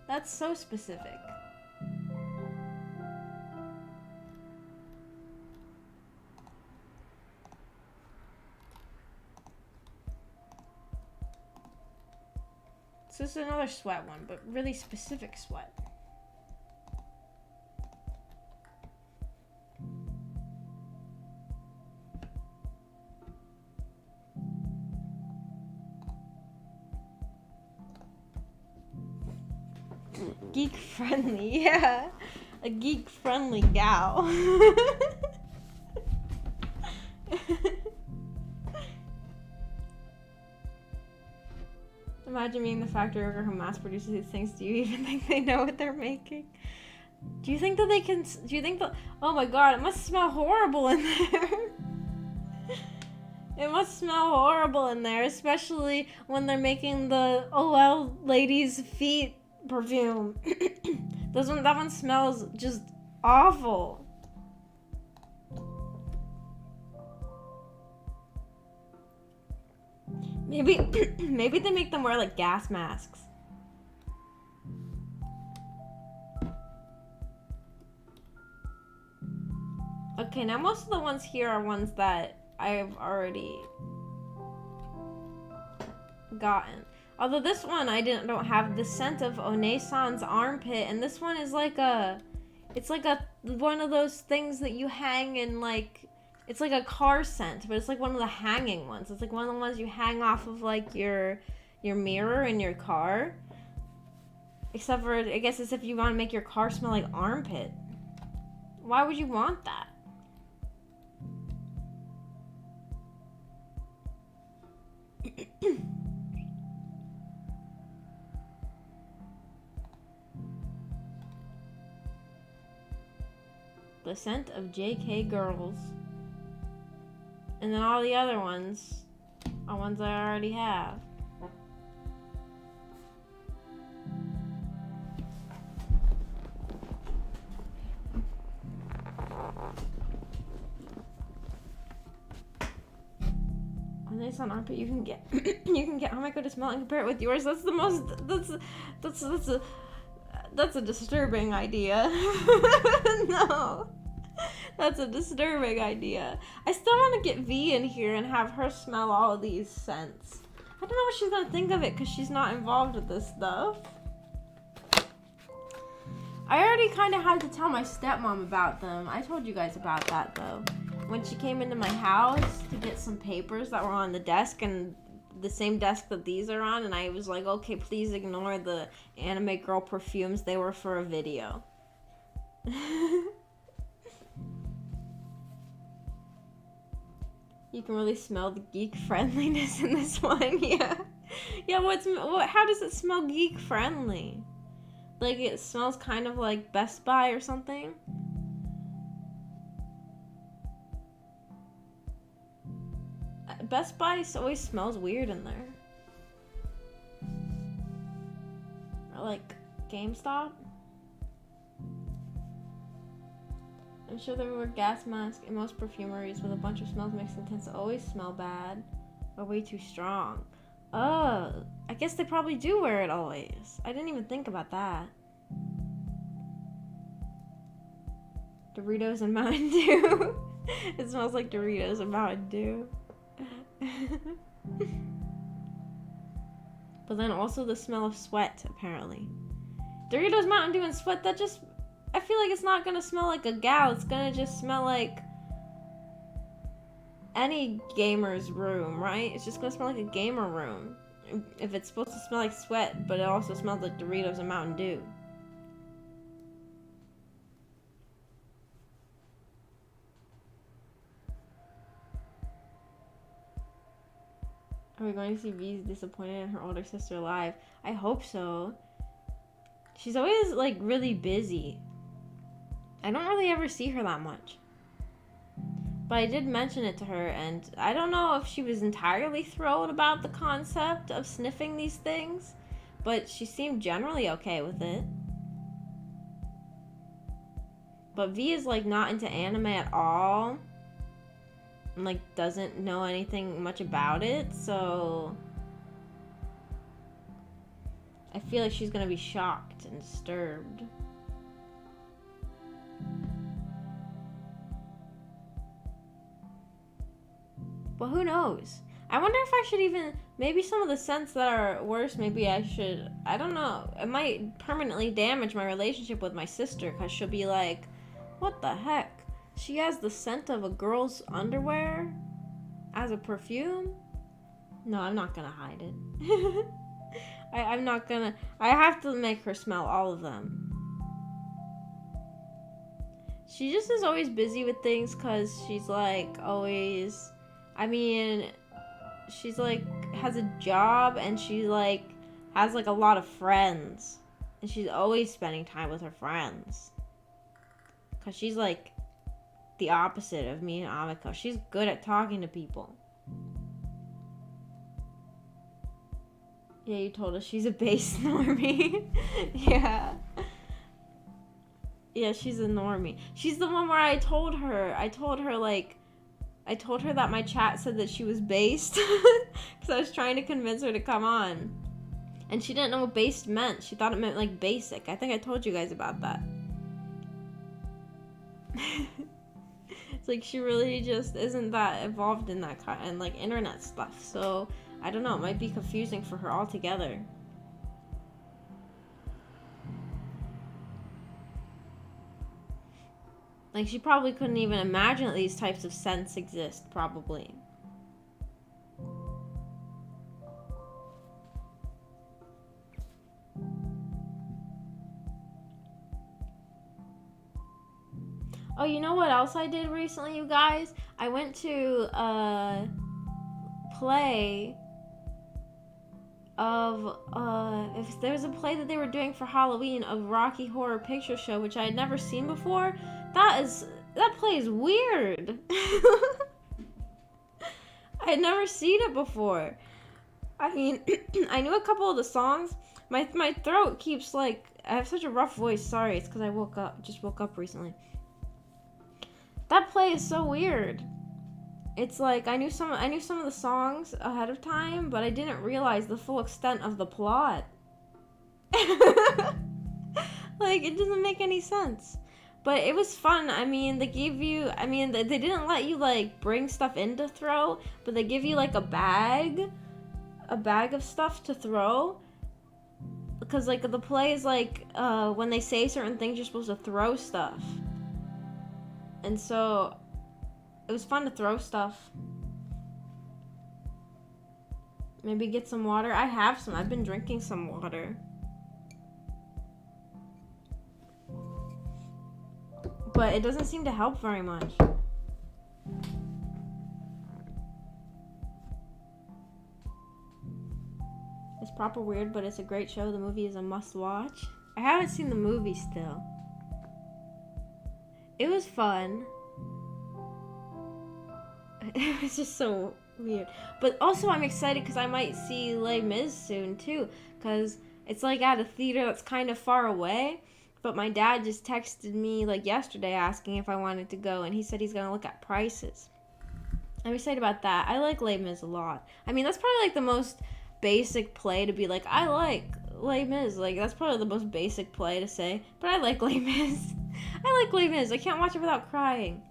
That's so specific. So this is another sweat one, but really specific sweat. Geek friendly, yeah. A geek friendly gal. Imagine being the factory worker who mass produces these things. Do you even think they know what they're making? Do you think that they can, do you think that, oh my god, it must smell horrible in there. It must smell horrible in there, especially when they're making the OL ladies' feet perfume. That one smells just awful. Maybe they make them wear like gas masks. Okay, now most of the ones here are ones that I've already gotten. Although this one I don't have the scent of One-san's armpit, and this one is like it's like one of those things that you hang in, like, it's like a car scent, but it's like one of the hanging ones. It's like one of the ones you hang off of like your mirror in your car. Except for, I guess it's if you want to make your car smell like armpit. Why would you want that? The scent of JK girls. And then all the other ones are ones I already have. On armpit, you can get oh my god, to smell it and compare it with yours. That's the most, that's a disturbing idea. No, that's a disturbing idea. I still want to get V in here and have her smell all of these scents. I don't know what she's gonna think of it because she's not involved with this stuff. I already kind of had to tell my stepmom about them. I told you guys about that though. When she came into my house to get some papers that were on the desk, and the same desk that these are on, and I was like, okay, please ignore the anime girl perfumes. They were for a video. You can really smell the geek friendliness in this one. Yeah. How does it smell geek friendly? Like it smells kind of like Best Buy or something? Best Buy always smells weird in there. Or like GameStop. I'm sure there were gas masks in most perfumeries with a bunch of smells mixed and tends to always smell bad or way too strong. Oh, I guess they probably do wear it always. I didn't even think about that. Doritos and Mountain Dew. It smells like Doritos and Mountain Dew. But then also the smell of sweat, apparently. Doritos, Mountain Dew, and sweat, that just, I feel like it's not gonna smell like a gal. It's gonna just smell like any gamer's room, right? It's just gonna smell like a gamer room. If it's supposed to smell like sweat, but it also smells like Doritos and Mountain Dew. Are we going to see V's disappointed in her older sister alive? I hope so. She's always, like, really busy. I don't really ever see her that much. But I did mention it to her, and I don't know if she was entirely thrilled about the concept of sniffing these things, but she seemed generally okay with it. But V is, like, not into anime at all. And, like, doesn't know anything much about it, so I feel like she's gonna be shocked and disturbed. But who knows? I wonder if I should even, maybe some of the scents that are worse, maybe I should, I don't know. It might permanently damage my relationship with my sister, because she'll be like, what the heck? She has the scent of a girl's underwear as a perfume? No, I'm not gonna hide it. I'm not gonna, I have to make her smell all of them. She just is always busy with things because she's like always, I mean, she's like, has a job and she like has like a lot of friends. And she's always spending time with her friends. Because she's like the opposite of me and Amiko. She's good at talking to people. Yeah, you told us she's a base normie. Yeah. Yeah, she's a normie. She's the one where I told her that my chat said that she was based. Because I was trying to convince her to come on. And she didn't know what based meant. She thought it meant like basic. I think I told you guys about that. It's like she really just isn't that involved in that kind and like internet stuff. So I don't know, it might be confusing for her altogether. Like, she probably couldn't even imagine that these types of scents exist, probably. Oh, you know what else I did recently, you guys? I went to a play of, if there was a play that they were doing for Halloween of Rocky Horror Picture Show, which I had never seen before. That play is weird. I had never seen it before. I mean, I knew a couple of the songs. My throat keeps like, I have such a rough voice. Sorry, it's because I just woke up recently. That play is so weird. It's like I knew some of the songs ahead of time, but I didn't realize the full extent of the plot. Like, it doesn't make any sense. But it was fun. I mean, they didn't let you like bring stuff in to throw, but they give you like a bag of stuff to throw. Because like the play is like when they say certain things, you're supposed to throw stuff. And so it was fun to throw stuff. Maybe get some water. I have some. I've been drinking some water. But it doesn't seem to help very much. It's proper weird, but it's a great show. The movie is a must-watch. I haven't seen the movie still. It was fun. It was just so weird. But also I'm excited because I might see Les Mis soon too. Because it's like at a theater that's kind of far away. But my dad just texted me like yesterday asking if I wanted to go. And he said he's going to look at prices. I'm excited about that. I like Les Mis a lot. I mean, that's probably like the most basic play to be like, I like Les Mis. Like, that's probably the most basic play to say. But I like Les Mis. I like Les Mis. I can't watch it without crying.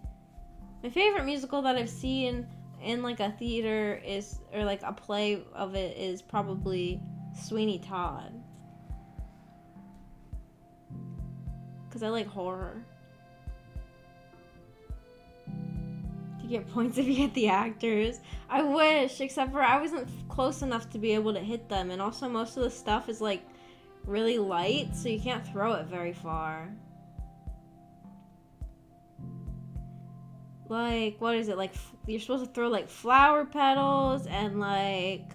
My favorite musical that I've seen in like a theater is, or like a play of it, is probably Sweeney Todd. Because I like horror. You get points if you hit the actors. I wish, except for I wasn't close enough to be able to hit them. And also most of the stuff is like really light, so you can't throw it very far. Like, what is it? Like, you're supposed to throw like flower petals and like,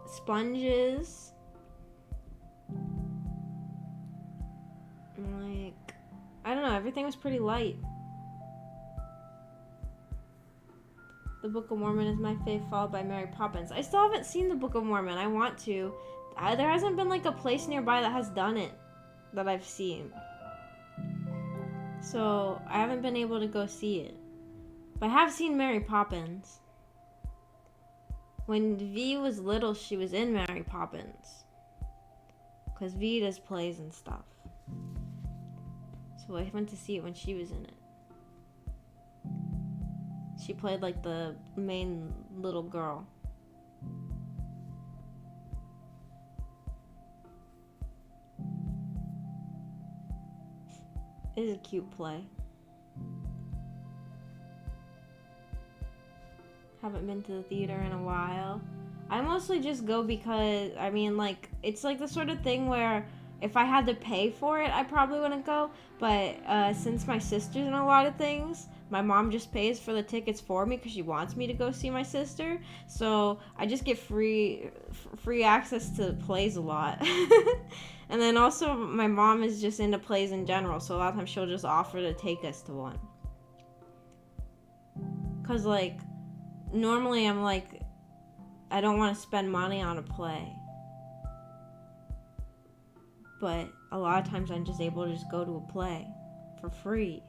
sponges. Like, I don't know, everything was pretty light. The Book of Mormon is my fave, followed by Mary Poppins. I still haven't seen the Book of Mormon. I want to. There hasn't been like a place nearby that has done it that I've seen. So I haven't been able to go see it. But I have seen Mary Poppins. When V was little, she was in Mary Poppins. Because V does plays and stuff. So I went to see it when she was in it. She played like the main little girl. It is a cute play. Haven't been to the theater in a while. I mostly just go because, I mean, like, it's like the sort of thing where if I had to pay for it, I probably wouldn't go. But since my sister's in a lot of things, my mom just pays for the tickets for me because she wants me to go see my sister. So I just get free access to plays a lot. And then also my mom is just into plays in general, so a lot of times she'll just offer to take us to one. Because, like, normally I'm like, I don't want to spend money on a play. But a lot of times I'm just able to just go to a play for free.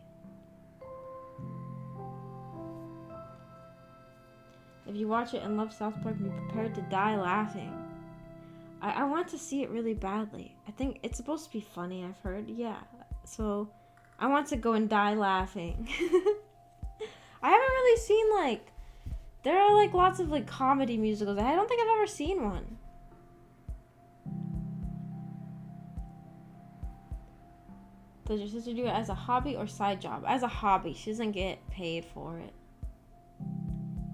If you watch it and love South Park, be prepared to die laughing. I want to see it really badly. I think it's supposed to be funny, I've heard. Yeah. So I want to go and die laughing. I haven't really seen, like, there are, like, lots of, like, comedy musicals. I don't think I've ever seen one. Does your sister do it as a hobby or side job? As a hobby. She doesn't get paid for it.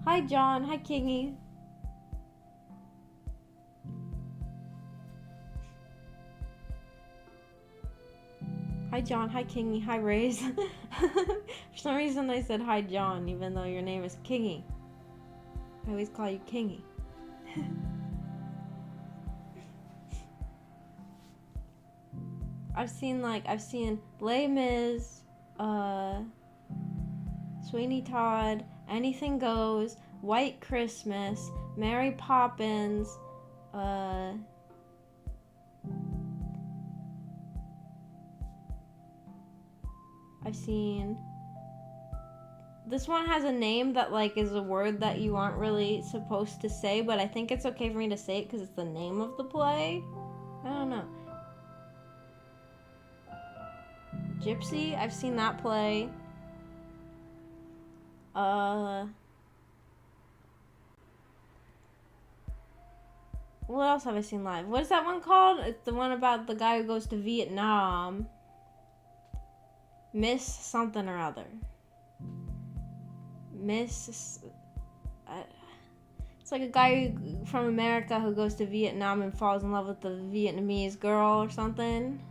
Hi, John. Hi, Kingy. Hi, John. Hi, Kingy. Hi, Raze. For some reason, I said hi, John, even though your name is Kingy. I always call you Kingy. I've seen Les Mis, Sweeney Todd, Anything Goes, White Christmas, Mary Poppins, I've seen, this one has a name that, like, is a word that you aren't really supposed to say, but I think it's okay for me to say it because it's the name of the play. I don't know. Gypsy, I've seen that play. What else have I seen live? What is that one called? It's the one about the guy who goes to Vietnam. Miss something or other. It's like a guy from America who goes to Vietnam and falls in love with the Vietnamese girl or something.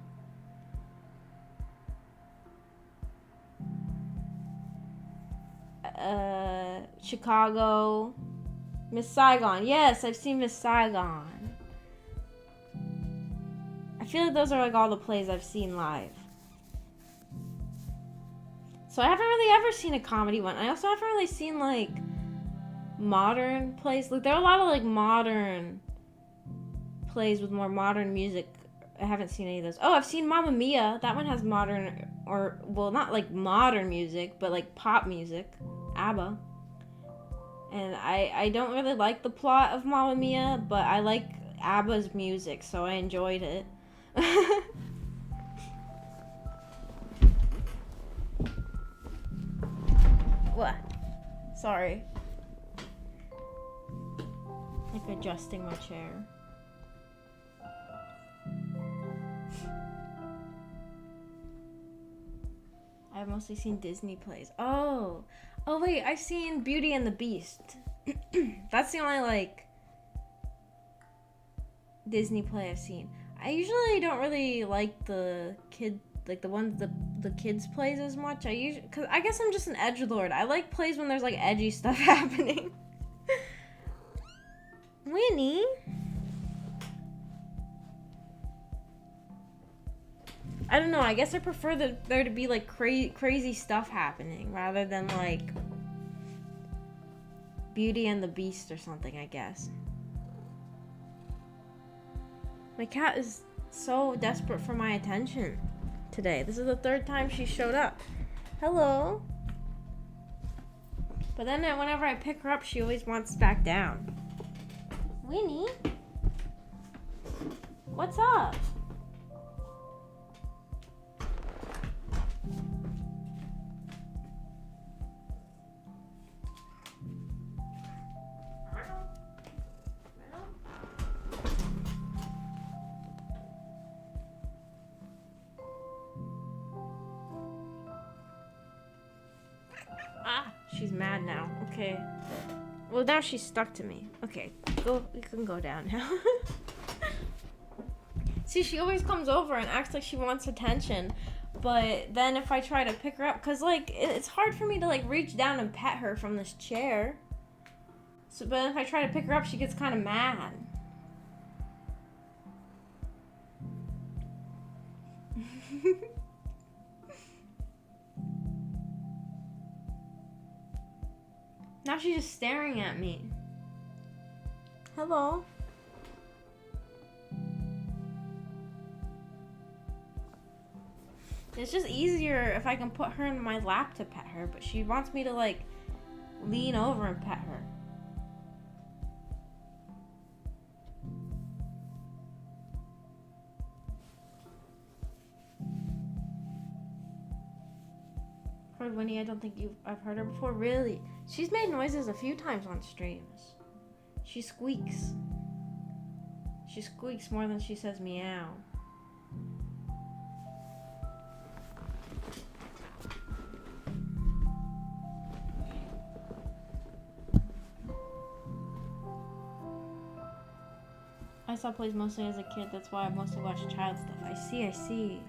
Chicago. Miss Saigon. Yes, I've seen Miss Saigon. I feel like those are, like, all the plays I've seen live. So I haven't really ever seen a comedy one. I also haven't really seen, like, modern plays. Like, there are a lot of, like, modern plays with more modern music. I haven't seen any of those. Oh, I've seen Mamma Mia. That one has modern, or, well, not, like, modern music, but, like, pop music. ABBA. And I don't really like the plot of Mamma Mia, but I like ABBA's music, so I enjoyed it. What? Sorry. Like, adjusting my chair. I've mostly seen Disney plays. Oh wait, I've seen Beauty and the Beast. That's the only, like, Disney play I've seen. I usually don't really like the ones the kids plays as much. Cause I guess I'm just an edgelord. I like plays when there's, like, edgy stuff happening. Winnie. I don't know, I guess I prefer there to be, like, crazy stuff happening rather than, like, Beauty and the Beast or something, I guess. My cat is so desperate for my attention today. This is the third time she showed up. Hello. But then whenever I pick her up, she always wants back down. Winnie? What's up? She's mad now. Okay. Well, now she's stuck to me. Okay, you can go down now. See, she always comes over and acts like she wants attention But then if I try to pick her up, because, like, it's hard for me to, like, reach down and pet her from this chair. So, but if I try to pick her up, she gets kind of mad. Now she's just staring at me. Hello. It's just easier if I can put her in my lap to pet her, but she wants me to, like, lean over and pet her. Heard Winnie, I don't think I've heard her before. Really? She's made noises a few times on streams. She squeaks. She squeaks more than she says meow. I saw plays mostly as a kid, that's why I mostly watched child stuff. I see.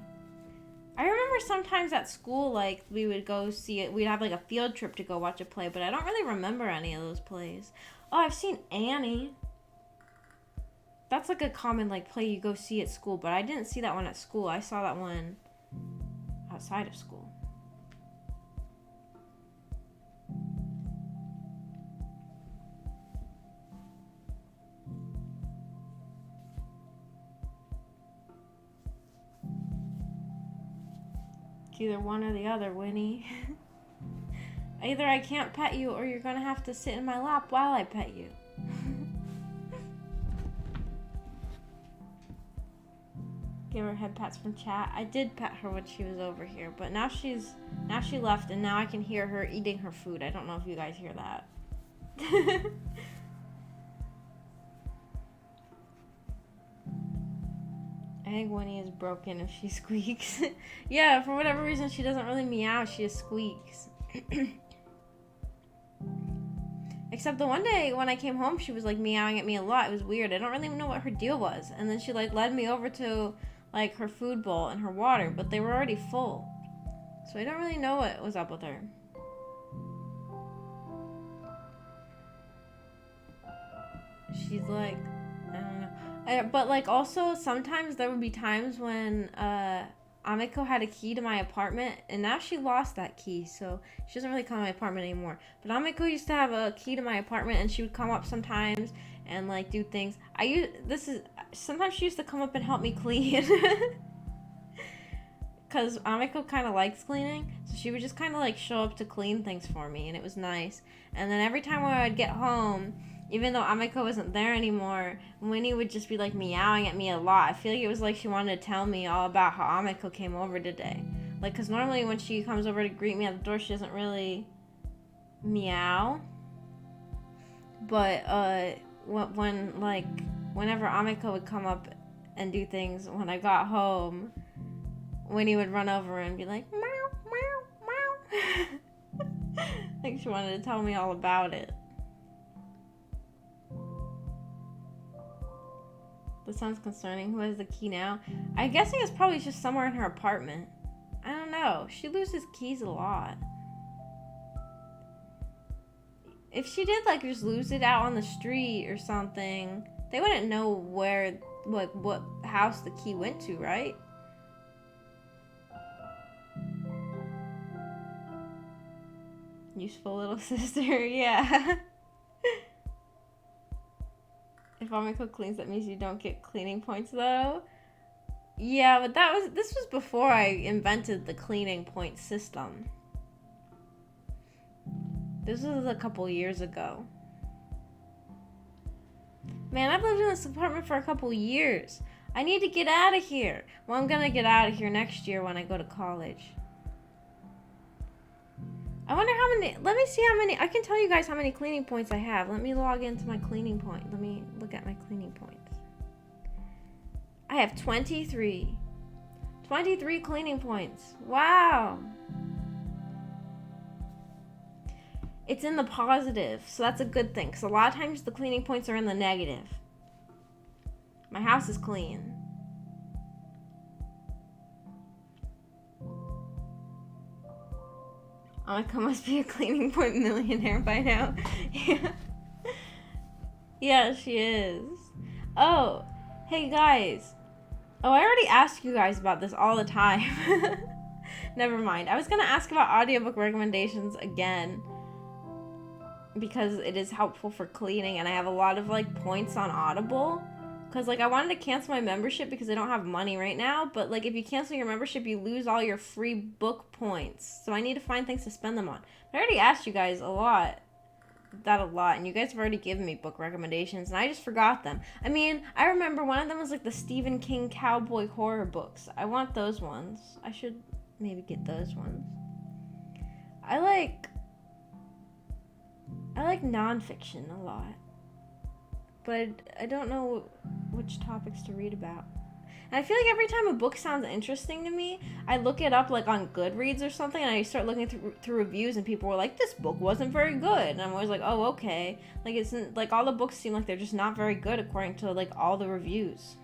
I remember sometimes at school, like, we would go see it, we'd have, like, a field trip to go watch a play, but I don't really remember any of those plays. Oh, I've seen Annie. That's, like, a common, like, play you go see at school, but I didn't see that one at school. I saw that one outside of school. Either one or the other, Winnie. Either I can't pet you or you're gonna have to sit in my lap while I pet you. Give her head pats from chat. I did pet her when she was over here, but now she left and now I can hear her eating her food. I don't know if you guys hear that. I think Winnie is broken if she squeaks. Yeah, for whatever reason, she doesn't really meow. She just squeaks. Except the one day when I came home, she was, like, meowing at me a lot. It was weird. I don't really know what her deal was. And then she, like, led me over to, like, her food bowl and her water. But they were already full. So I don't really know what was up with her. She's, like... I don't know. But, like, also, sometimes there would be times when Amiko had a key to my apartment, and now she lost that key, so she doesn't really come to my apartment anymore. But Amiko used to have a key to my apartment, and she would come up sometimes and, like, do things. Sometimes she used to come up and help me clean. Because Amiko kind of likes cleaning, so she would just kind of, like, show up to clean things for me, and it was nice. And then every time when I'd get home... Even though Amiko wasn't there anymore, Winnie would just be, like, meowing at me a lot. I feel like it was like she wanted to tell me all about how Amiko came over today. Like, because normally when she comes over to greet me at the door, she doesn't really meow. But, whenever Amiko would come up and do things when I got home, Winnie would run over and be like, meow, meow, meow. Like, she wanted to tell me all about it. That sounds concerning. Who has the key now? I'm guessing it's probably just somewhere in her apartment. I don't know. She loses keys a lot. If she did, like, just lose it out on the street or something, they wouldn't know where, like, what house the key went to, right? Useful little sister, yeah. If Amiko cleans, that means you don't get cleaning points, though. Yeah, but this was before I invented the cleaning point system. This was a couple years ago. Man, I've lived in this apartment for a couple years. I need to get out of here. Well, I'm gonna get out of here next year when I go to college. I wonder how many, let me see how many, I can tell you guys how many cleaning points I have. Let me log into my cleaning point. Let me look at my cleaning points. I have 23. 23 cleaning points. Wow. It's in the positive, so that's a good thing. Because a lot of times the cleaning points are in the negative. My house is clean. Annika must be a cleaning point millionaire by now. Yeah. Yeah, she is. Oh, hey guys. Oh, I already ask you guys about this all the time. Never mind. I was gonna ask about audiobook recommendations again because it is helpful for cleaning, and I have a lot of like points on Audible. Because like I wanted to cancel my membership because I don't have money right now, but like if you cancel your membership, you lose all your free book points. So I need to find things to spend them on. But I already asked you guys a lot, and you guys have already given me book recommendations, and I just forgot them. I mean, I remember one of them was like the Stephen King cowboy horror books. I want those ones. I should maybe get those ones. I like nonfiction a lot, but I don't know which topics to read about. And I feel like every time a book sounds interesting to me, I look it up like on Goodreads or something, and I start looking through reviews, and people were like, "This book wasn't very good," and I'm always like, "Oh, okay." Like it's like all the books seem like they're just not very good according to like all the reviews.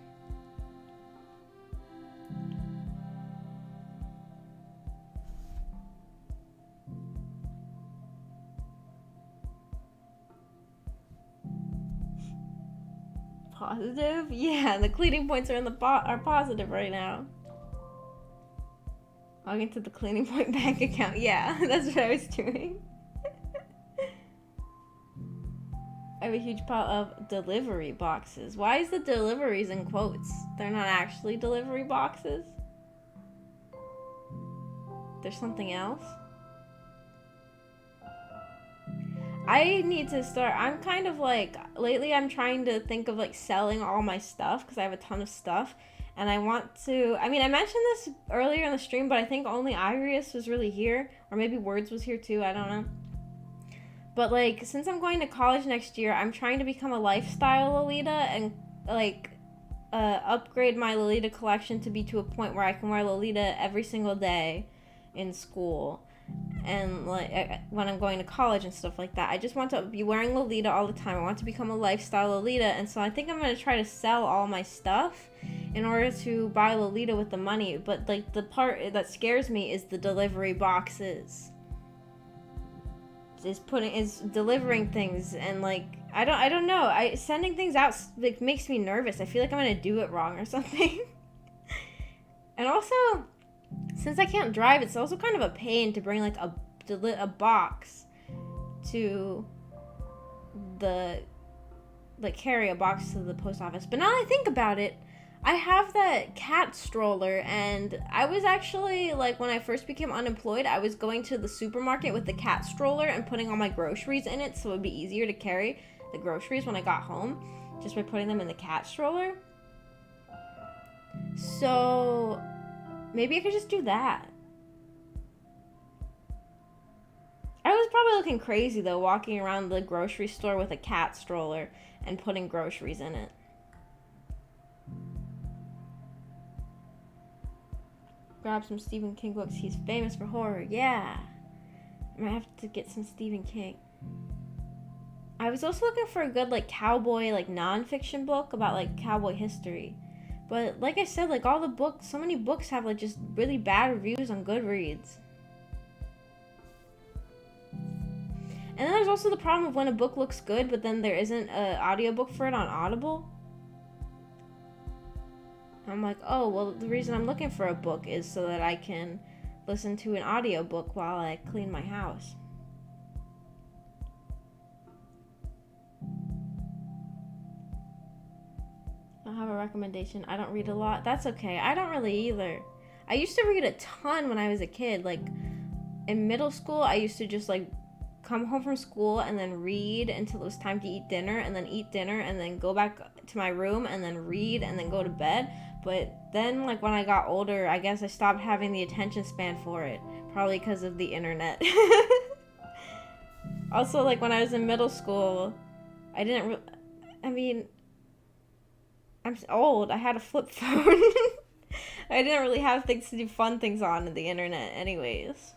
Positive? Yeah, the cleaning points are are positive right now. Logging to the cleaning point bank account. Yeah, that's what I was doing. I have a huge pile of delivery boxes. Why is the deliveries in quotes? They're not actually delivery boxes? There's something else? I need to start. I'm kind of like, lately I'm trying to think of like selling all my stuff because I have a ton of stuff. And I want to, I mean, I mentioned this earlier in the stream, but I think only Iris was really here. Or maybe Words was here too, I don't know. But like, since I'm going to college next year, I'm trying to become a lifestyle Lolita and like upgrade my Lolita collection to be to a point where I can wear Lolita every single day in school. And like when I'm going to college and stuff like that, I just want to be wearing Lolita all the time. I want to become a lifestyle Lolita, and so I think I'm gonna try to sell all my stuff in order to buy Lolita with the money. But like the part that scares me is the delivery boxes. Is delivering things, and like I don't know. Sending things out like makes me nervous. I feel like I'm gonna do it wrong or something. And also, since I can't drive, it's also kind of a pain to bring like a box to the carry a box to the post office. But now that I think about it, I have that cat stroller, and I was actually like, when I first became unemployed, I was going to the supermarket with the cat stroller and putting all my groceries in it so it would be easier to carry the groceries when I got home just by putting them in the cat stroller. So maybe I could just do that. I was probably looking crazy though, walking around the grocery store with a cat stroller and putting groceries in it. Grab some Stephen King books. He's famous for horror. Yeah. I might have to get some Stephen King. I was also looking for a good like cowboy like nonfiction book about like cowboy history. But like I said, like all the books, so many books have like just really bad reviews on Goodreads. And then there's also the problem of when a book looks good, but then there isn't an audiobook for it on Audible. I'm like, oh, well, the reason I'm looking for a book is so that I can listen to an audiobook while I clean my house. I don't have a recommendation. I don't read a lot. That's okay. I don't really either. I used to read a ton when I was a kid. Like, in middle school, I used to just, like, come home from school and then read until it was time to eat dinner, and then eat dinner, and then go back to my room and then read and then go to bed. But then, like, when I got older, I guess I stopped having the attention span for it. Probably because of the internet. Also, like, when I was in middle school, I didn't I mean, I'm old. I had a flip phone. I didn't really have things to do fun things on the internet anyways.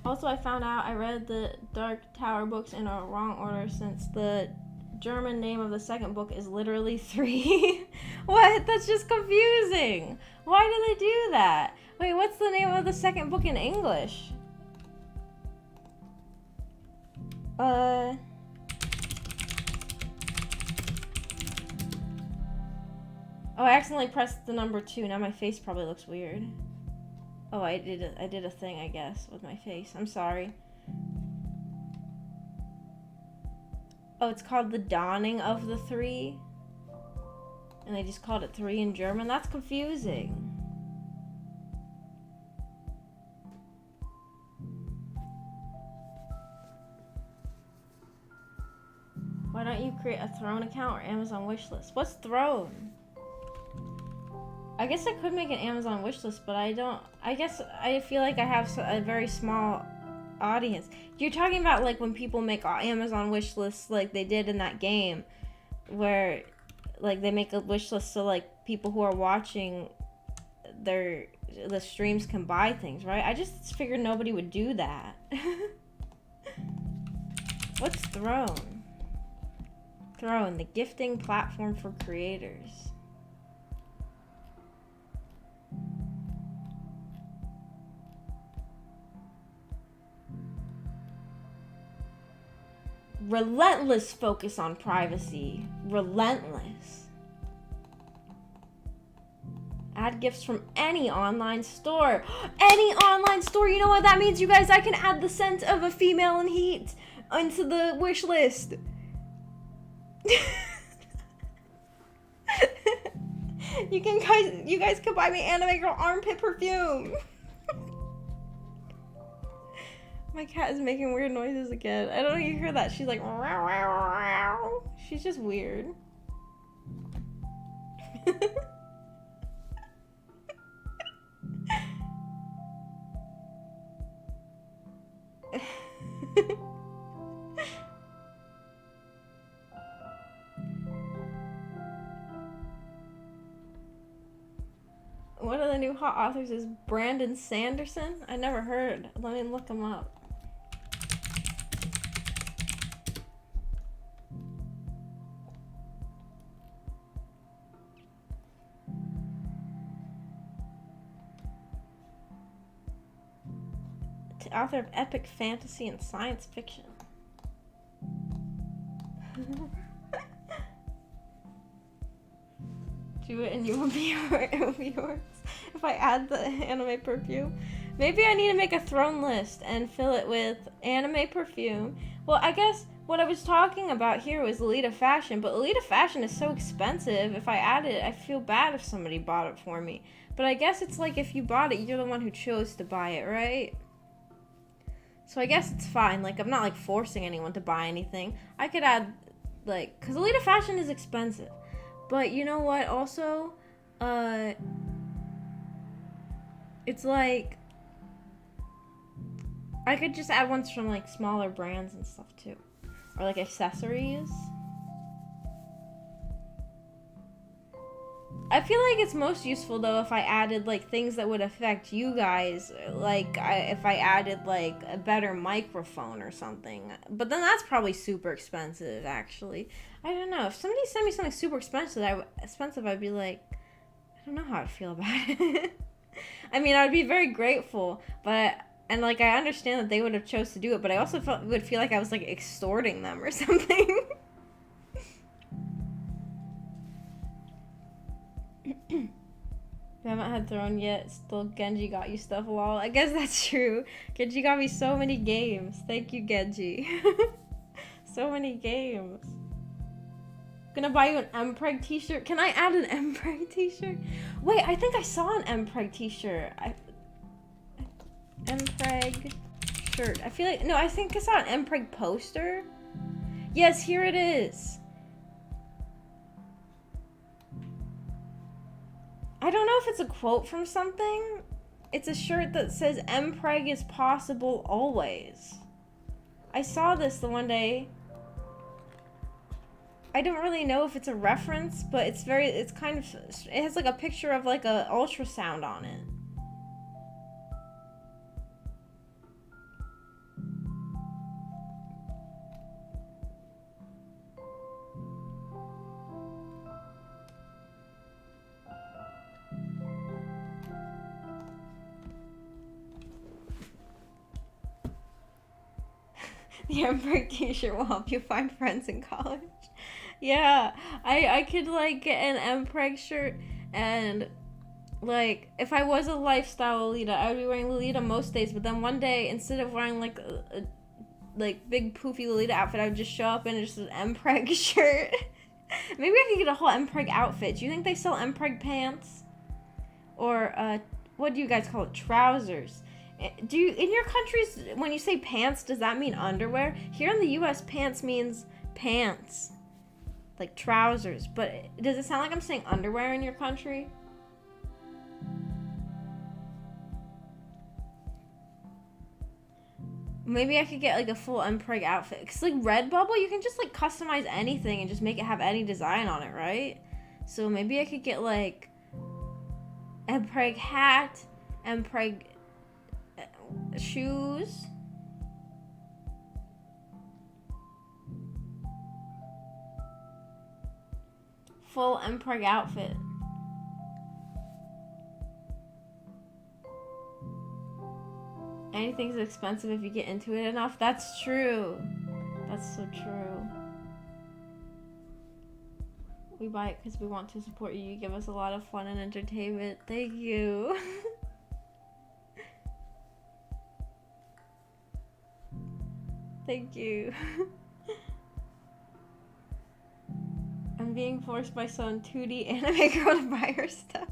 Also, I found out I read the Dark Tower books in a wrong order since the German name of the second book is literally 3. What? That's just confusing. Why do they do that? Wait, what's the name of the second book in English? Oh, I accidentally pressed the number 2. Now my face probably looks weird. Oh, I did a thing, I guess, with my face. I'm sorry. Oh, it's called The Dawning of the 3. And they just called it 3 in German. That's confusing. Why don't you create a Throne account or Amazon wishlist? What's Throne? I guess I could make an Amazon wishlist, but I don't. I guess I feel like I have a very small audience. You're talking about like when people make Amazon wish lists like they did in that game where like they make a wish list so like people who are watching the streams can buy things, right? I just figured nobody would do that. What's Throne? Throne, the gifting platform for creators. Relentless focus on privacy. Relentless. Add gifts from any online store. Any online store. You know what that means, you guys? I can add the scent of a female in heat into the wish list. You guys can buy me anime girl armpit perfume. My cat is making weird noises again. I don't know if you hear that. She's like, row, row, row. She's just weird. One of the new hot authors is Brandon Sanderson. I never heard. Let me look him up. Author of epic fantasy and science fiction. Do it and it will be yours. If I add the anime perfume. Maybe I need to make a throne list and fill it with anime perfume. Well, I guess what I was talking about here was Lolita Fashion, but Lolita Fashion is so expensive. If I add it, I feel bad if somebody bought it for me. But I guess it's like if you bought it, you're the one who chose to buy it, right? So I guess it's fine. Like, I'm not, like, forcing anyone to buy anything. I could add, like... Because Lolita Fashion is expensive. But you know what, also? It's like... I could just add ones from, like, smaller brands and stuff, too. Or, like, accessories. I feel like it's most useful, though, if I added, like, things that would affect you guys. Like, if I added, like, a better microphone or something. But then that's probably super expensive, actually. I don't know. If somebody sent me something super expensive, I'd be like, I don't know how I'd feel about it. I mean, I would be very grateful, but... And, like, I understand that they would have chose to do it, but I also would feel like I was, like, extorting them or something. You haven't had Throne yet. Still Genji got you stuff, lol. I guess that's true. Genji got me so many games. Thank you, Genji. So many games. Gonna buy you an Mpreg t-shirt. Can I add an Mpreg t-shirt? Wait, I think I saw an Mpreg t-shirt. Mpreg shirt. I feel like... No, I think I saw an Mpreg poster. Yes, here it is. I don't know if it's a quote from something. It's a shirt that says Mpreg is possible always. I saw this the one day. I don't really know if it's a reference, but it's kind of, it has like a picture of like a ultrasound on it. The Emperor t-shirt will help you find friends in college. Yeah, I could like get an Emperor shirt, and like if I was a lifestyle Lolita, I would be wearing Lolita most days, but then one day instead of wearing like a like big poofy Lolita outfit, I would just show up in just an Empreg shirt. Maybe I could get a whole Empreg outfit. Do you think they sell Empreg pants? Or what do you guys call it? Trousers. Do you, in your countries, when you say pants, does that mean underwear? Here in the US, pants means pants. Like trousers. But does it sound like I'm saying underwear in your country? Maybe I could get like a full Empreg outfit. Because like Redbubble, you can just like customize anything and just make it have any design on it, right? So maybe I could get like Empreg hat, Empreg shoes. Full Empreg outfit. Anything's expensive if you get into it enough. That's true. That's so true. We buy it because we want to support you. You give us a lot of fun and entertainment. Thank you. Thank you. I'm being forced by some 2D anime girl to buy her stuff.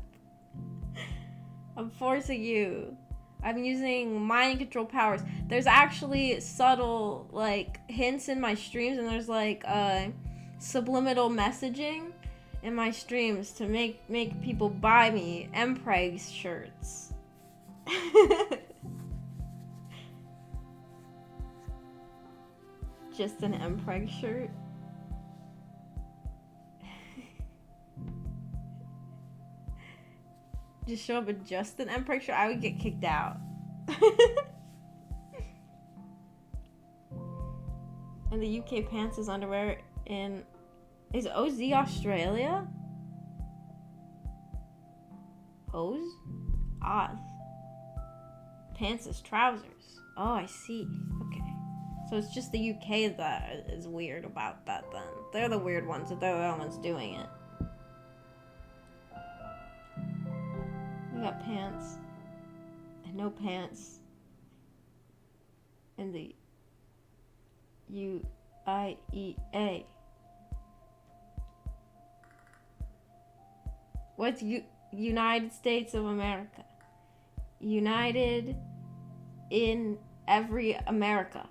I'm forcing you. I'm using mind control powers. There's actually subtle like hints in my streams, and there's like subliminal messaging in my streams to make people buy me Empreg shirts. Just an Empreg shirt. Just show up with just an Empreg shirt, I would get kicked out. And the UK pants is underwear in... Is OZ Australia? Oz? Oz. Pants is trousers. Oh, I see. Okay. So it's just the UK that is weird about that then. They're the weird ones, if they're the only ones doing it. We got pants and no pants in the UIEA. What's United States of America? United in every America.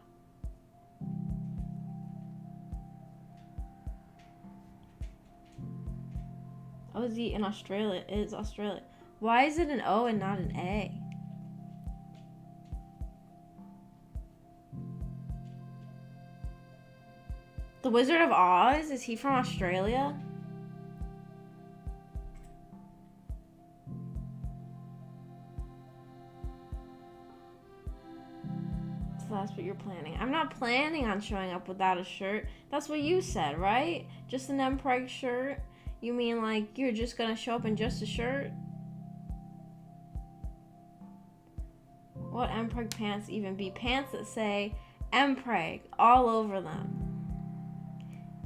OZ in Australia is Australia. Why is it an O and not an A? The Wizard of Oz? Is he from Australia? So that's what you're planning. I'm not planning on showing up without a shirt. That's what you said, right? Just an Empreg shirt? You mean like you're just gonna show up in just a shirt? What Empreg pants even be? Pants that say Empreg all over them.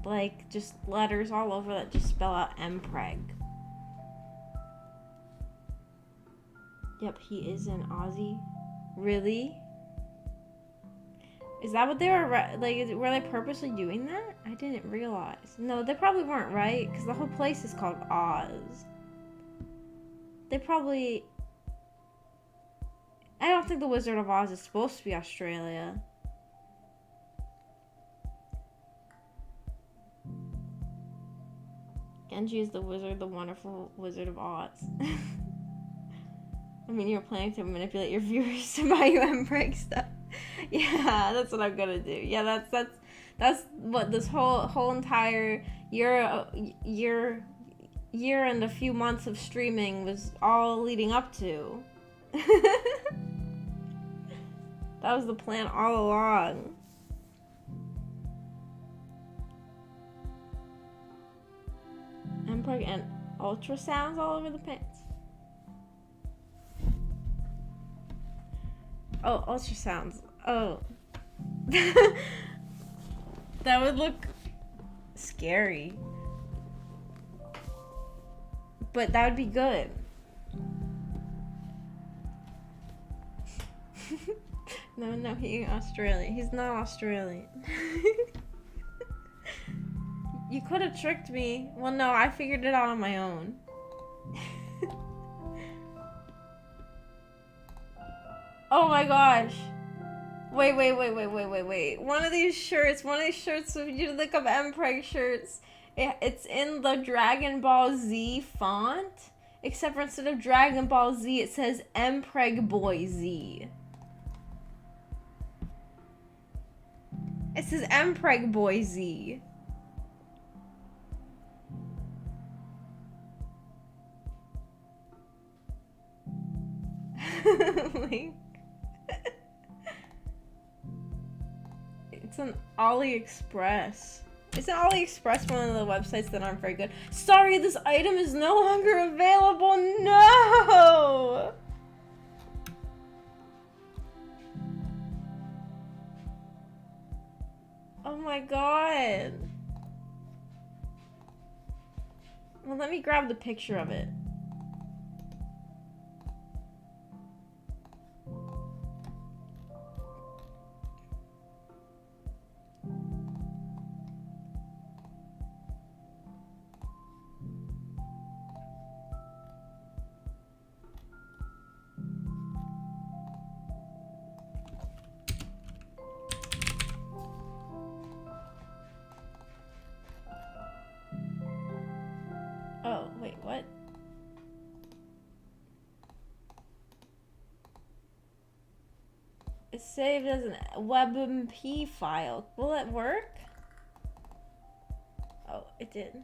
Like just letters all over that just spell out Empreg. Yep, he is an Aussie. Really? Is that what they were like? Were they purposely doing that? I didn't realize. No, they probably weren't, right? Because the whole place is called Oz. They probably... I don't think the Wizard of Oz is supposed to be Australia. Genji is the wizard, the wonderful Wizard of Oz. I mean, you're planning to manipulate your viewers to buy you Empreg stuff. Yeah, that's what I'm gonna do. Yeah, that's what this whole entire year and a few months of streaming was all leading up to. That was the plan all along. Empreg and ultrasounds all over the pants. Oh, ultrasounds. Oh. That would look scary. But that would be good. No, he's Australian. He's not Australian. You could have tricked me. Well, no, I figured it out on my own. Oh my gosh. Wait. One of these shirts, if you look up Mpreg shirts, it's in the Dragon Ball Z font, except for instead of Dragon Ball Z, it says Mpreg Boy Z. It says Mpreg Boy Z. Like, it's an AliExpress. Isn't AliExpress one of the websites that aren't very good? Sorry, this item is no longer available. No! Oh my god. Well, let me grab the picture of it. Oh, wait, what? It's saved as a WebMP file. Will it work? Oh, it did.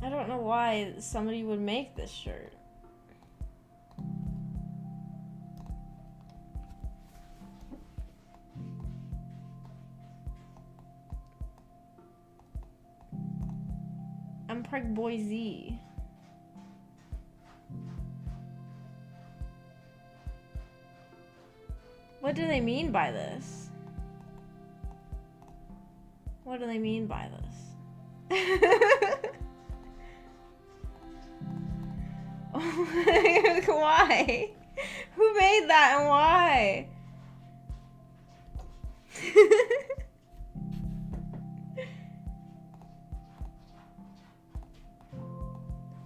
I don't know why somebody would make this shirt. Mpreg Boy Z. What do they mean by this? What do they mean by this? Why? Who made that and why?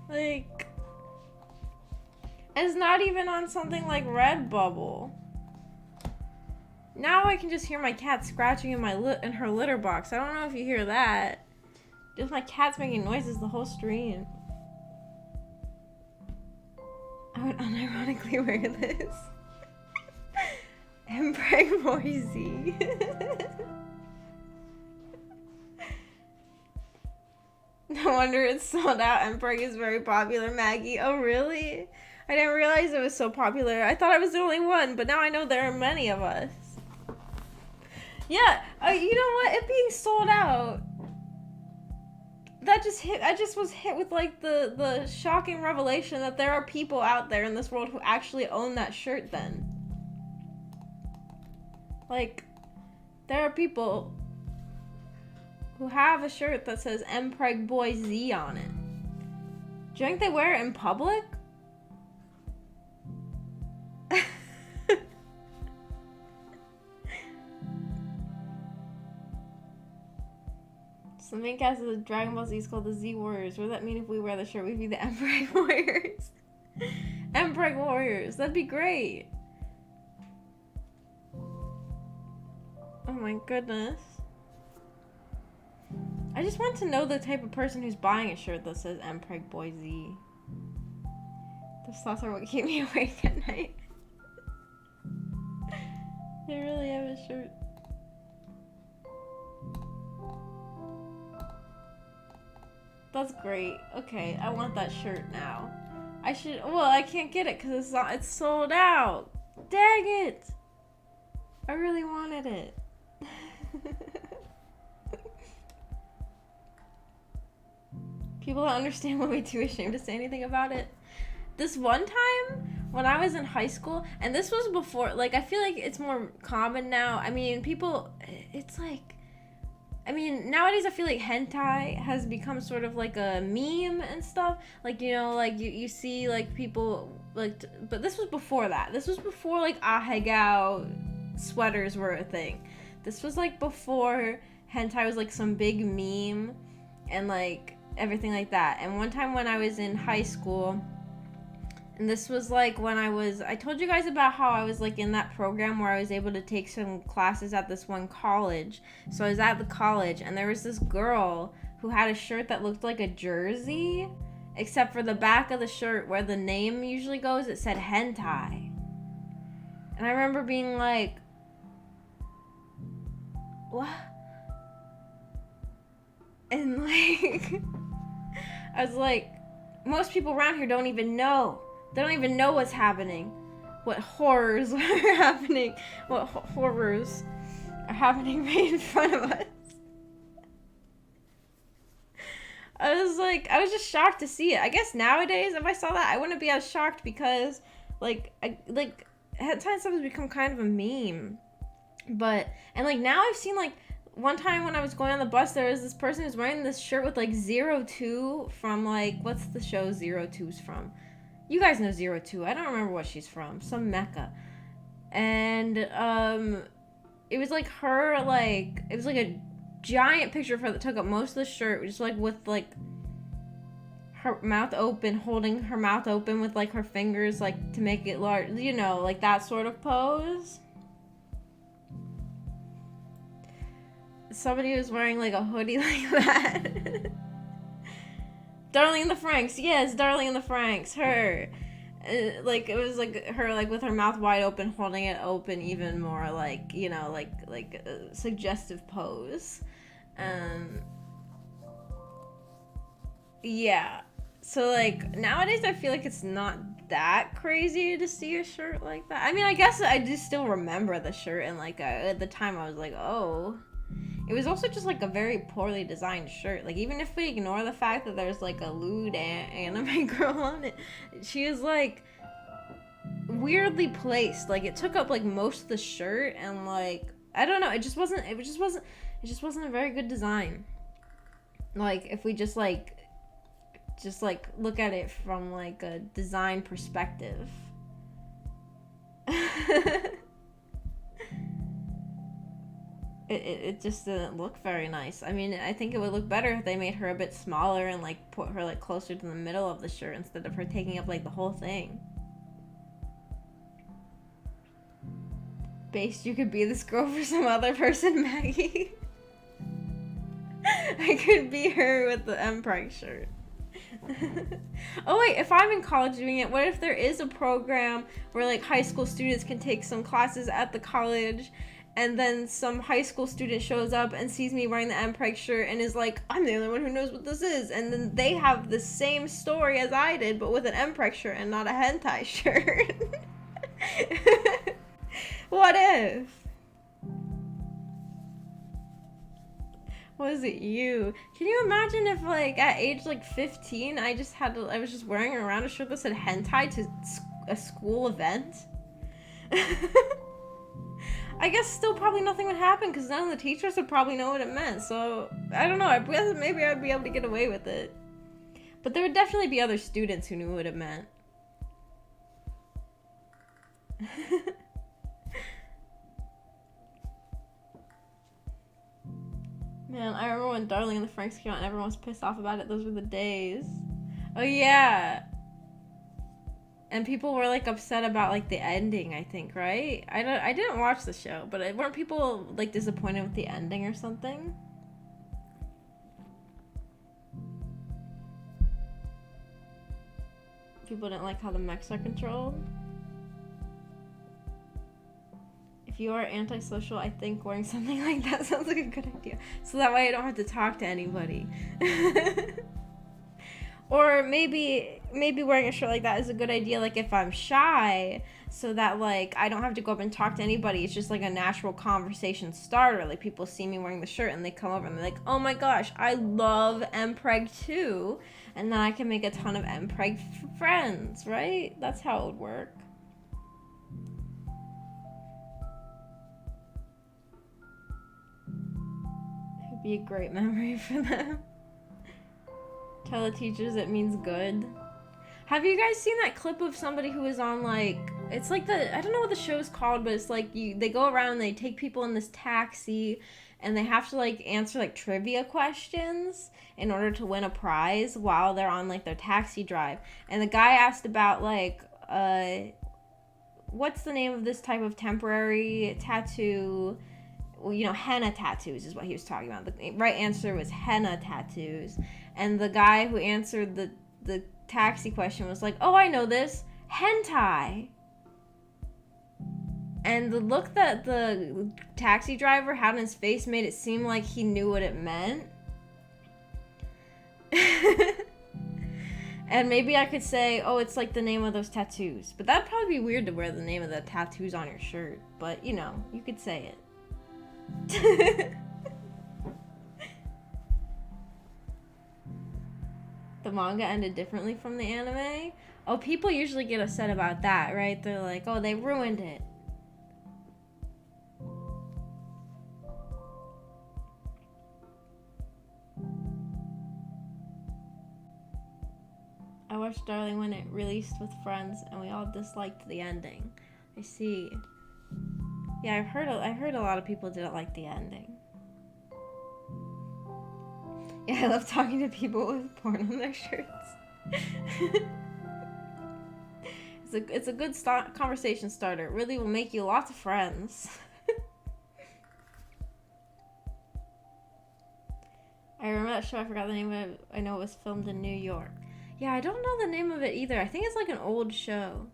Like, it's not even on something like Redbubble. Now I can just hear my cat scratching in in her litter box. I don't know if you hear that. Just my cat's making noises the whole stream. I would unironically wear this. Mpreg Boy Z. No wonder it's sold out. Mpreg is very popular, Maggie. Oh, really? I didn't realize it was so popular. I thought I was the only one, but now I know there are many of us. Yeah, you know what? It being sold out. That just hit. I just was hit with like the shocking revelation that there are people out there in this world who actually own that shirt. Then, like, there are people who have a shirt that says Mpreg Boy Z on it. Do you think they wear it in public? So the main cast of the Dragon Ball Z is called the Z Warriors. What does that mean if we wear the shirt? We'd be the Mpreg Warriors. Mpreg Warriors. That'd be great. Oh my goodness. I just want to know the type of person who's buying a shirt that says Mpreg Boy Z. Those thoughts are what keep me awake at night. They really have a shirt. That's great. Okay, I want that shirt now. Well, I can't get it because it's sold out. Dang it! I really wanted it. People don't understand why we're too ashamed to say anything about it. This one time, when I was in high school, and this was before, like, I feel like it's more common now. I mean, people, it's like, I mean, nowadays I feel like hentai has become sort of like a meme and stuff. Like, you know, like you see like people like, but this was before that. This was before like ahegao sweaters were a thing. This was like before hentai was like some big meme and like everything like that. And one time when I was in high school, and this was like when I told you guys about how I was like in that program where I was able to take some classes at this one college. So I was at the college and there was this girl who had a shirt that looked like a jersey, except for the back of the shirt where the name usually goes, it said hentai. And I remember being like, what? And like, I was like, most people around here don't even know. They don't even know what's happening. What horrors are happening. What horrors are happening right in front of us. I was just shocked to see it. I guess nowadays, if I saw that, I wouldn't be as shocked because, hentai stuff has become kind of a meme. But, and like now I've seen like, one time when I was going on the bus, there was this person who's wearing this shirt with like 02 from like, what's the show 02's from? You guys know 02. I don't remember what she's from. Some mecha. And it was like her, like, it was like a giant picture of her that took up most of the shirt, just like with like her mouth open, holding her mouth open with like her fingers like to make it large, you know, like that sort of pose. Somebody was wearing like a hoodie like that. Darling in the Franxx, yes, Darling in the Franxx, her. Like, it was like her, like, with her mouth wide open, holding it open even more, like, you know, like a suggestive pose. Yeah. So, like, nowadays I feel like it's not that crazy to see a shirt like that. I mean, I guess I do still remember the shirt, and, like, at the time I was like, oh. It was also just, like, a very poorly designed shirt. Like, even if we ignore the fact that there's, like, a lewd anime girl on it, she was, like, weirdly placed. Like, it took up, like, most of the shirt, and, like, I don't know. It just wasn't a very good design. Like, if we just look at it from, like, a design perspective. It just didn't look very nice. I mean, I think it would look better if they made her a bit smaller and, like, put her, like, closer to the middle of the shirt instead of her taking up, like, the whole thing. Based, you could be this girl for some other person, Maggie. I could be her with the Empreg shirt. Oh wait, if I'm in college doing it, what if there is a program where, like, high school students can take some classes at the college, and then some high school student shows up and sees me wearing the Empreg shirt and is like, I'm the only one who knows what this is. And then they have the same story as I did, but with an Empreg shirt and not a hentai shirt. What if? Was it you? Can you imagine if, like, at age, like, 15, I was just wearing around a shirt that said hentai to a school event? I guess still probably nothing would happen because none of the teachers would probably know what it meant. So, I don't know. I guess maybe I'd be able to get away with it. But there would definitely be other students who knew what it meant. Man, I remember when Darling in the Franxx came out and everyone was pissed off about it. Those were the days. Oh, yeah. And people were, like, upset about, like, the ending, I think, right? I didn't watch the show, but weren't people, like, disappointed with the ending or something? People didn't like how the mechs are controlled? If you are antisocial, I think wearing something like that sounds like a good idea. So that way I don't have to talk to anybody. Or maybe wearing a shirt like that is a good idea, like, if I'm shy, so that, like, I don't have to go up and talk to anybody. It's just, like, a natural conversation starter. Like, people see me wearing the shirt, and they come over, and they're like, oh my gosh, I love Empreg too. And then I can make a ton of Empreg friends, right? That's how it would work. Be a great memory for them. Tell the teachers it means good. Have you guys seen that clip of somebody who was on like, it's like I don't know what the show's called, but it's like they go around and they take people in this taxi and they have to like answer like trivia questions in order to win a prize while they're on like their taxi drive. And the guy asked about like, what's the name of this type of temporary tattoo? Well, you know, henna tattoos is what he was talking about. The right answer was henna tattoos. And the guy who answered the taxi question was like, oh, I know this, hentai. And the look that the taxi driver had on his face made it seem like he knew what it meant. And maybe I could say, oh, it's like the name of those tattoos. But that'd probably be weird to wear the name of the tattoos on your shirt. But, you know, you could say it. The manga ended differently from the anime. Oh, people usually get upset about that, right? They're like, oh, they ruined it. I watched Darling when it released with friends, and we all disliked the ending. I see. Yeah, I've heard a lot of people didn't like the ending. Yeah, I love talking to people with porn on their shirts. It's a good conversation starter. It really will make you lots of friends. I remember that show. I forgot the name of it. I know it was filmed in New York. Yeah, I don't know the name of it either. I think it's like an old show.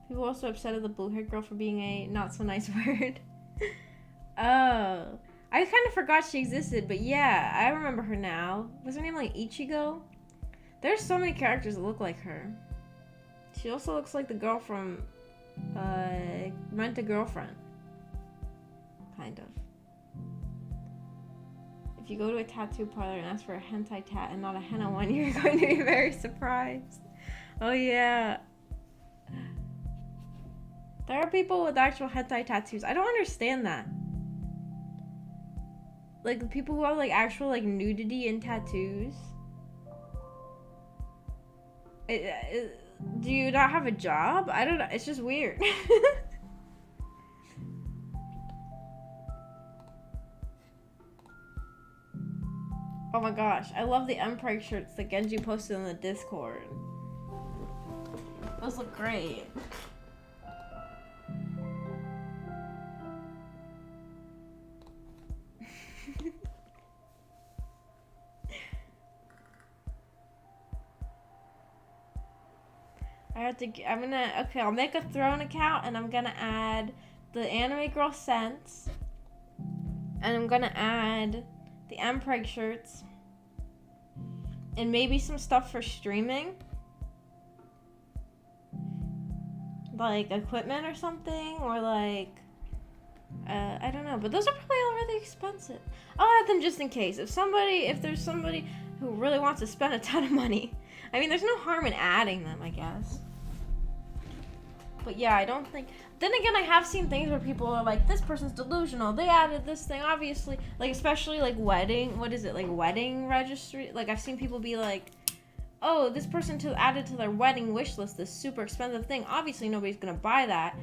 People are also upset at the blue-haired girl for being a not-so-nice word. Oh. I kind of forgot she existed, but yeah, I remember her now. Was her name like Ichigo? There's so many characters that look like her. She also looks like the girl from Rent a Girlfriend. Kind of. If you go to a tattoo parlor and ask for a hentai tat and not a henna one, you're going to be very surprised. Oh yeah. There are people with actual hentai tattoos. I don't understand that. Like, the people who have, like, actual, like, nudity in tattoos. Do you not have a job? I don't know. It's just weird. Oh my gosh. I love the Emperor shirts that Genji posted in the Discord. Those look great. I'll make a Throne account and I'm gonna add the Anime Girl scents. And I'm gonna add the Mpreg shirts. And maybe some stuff for streaming. Like equipment or something, or like, I don't know. But those are probably all really expensive. I'll add them just in case. If there's somebody who really wants to spend a ton of money. I mean, there's no harm in adding them, I guess. But yeah, I don't think... Then again, I have seen things where people are like, this person's delusional. They added this thing, obviously. Like, especially, like, wedding registry. Like, I've seen people be like, oh, this person added to their wedding wish list this super expensive thing. Obviously, nobody's gonna buy that.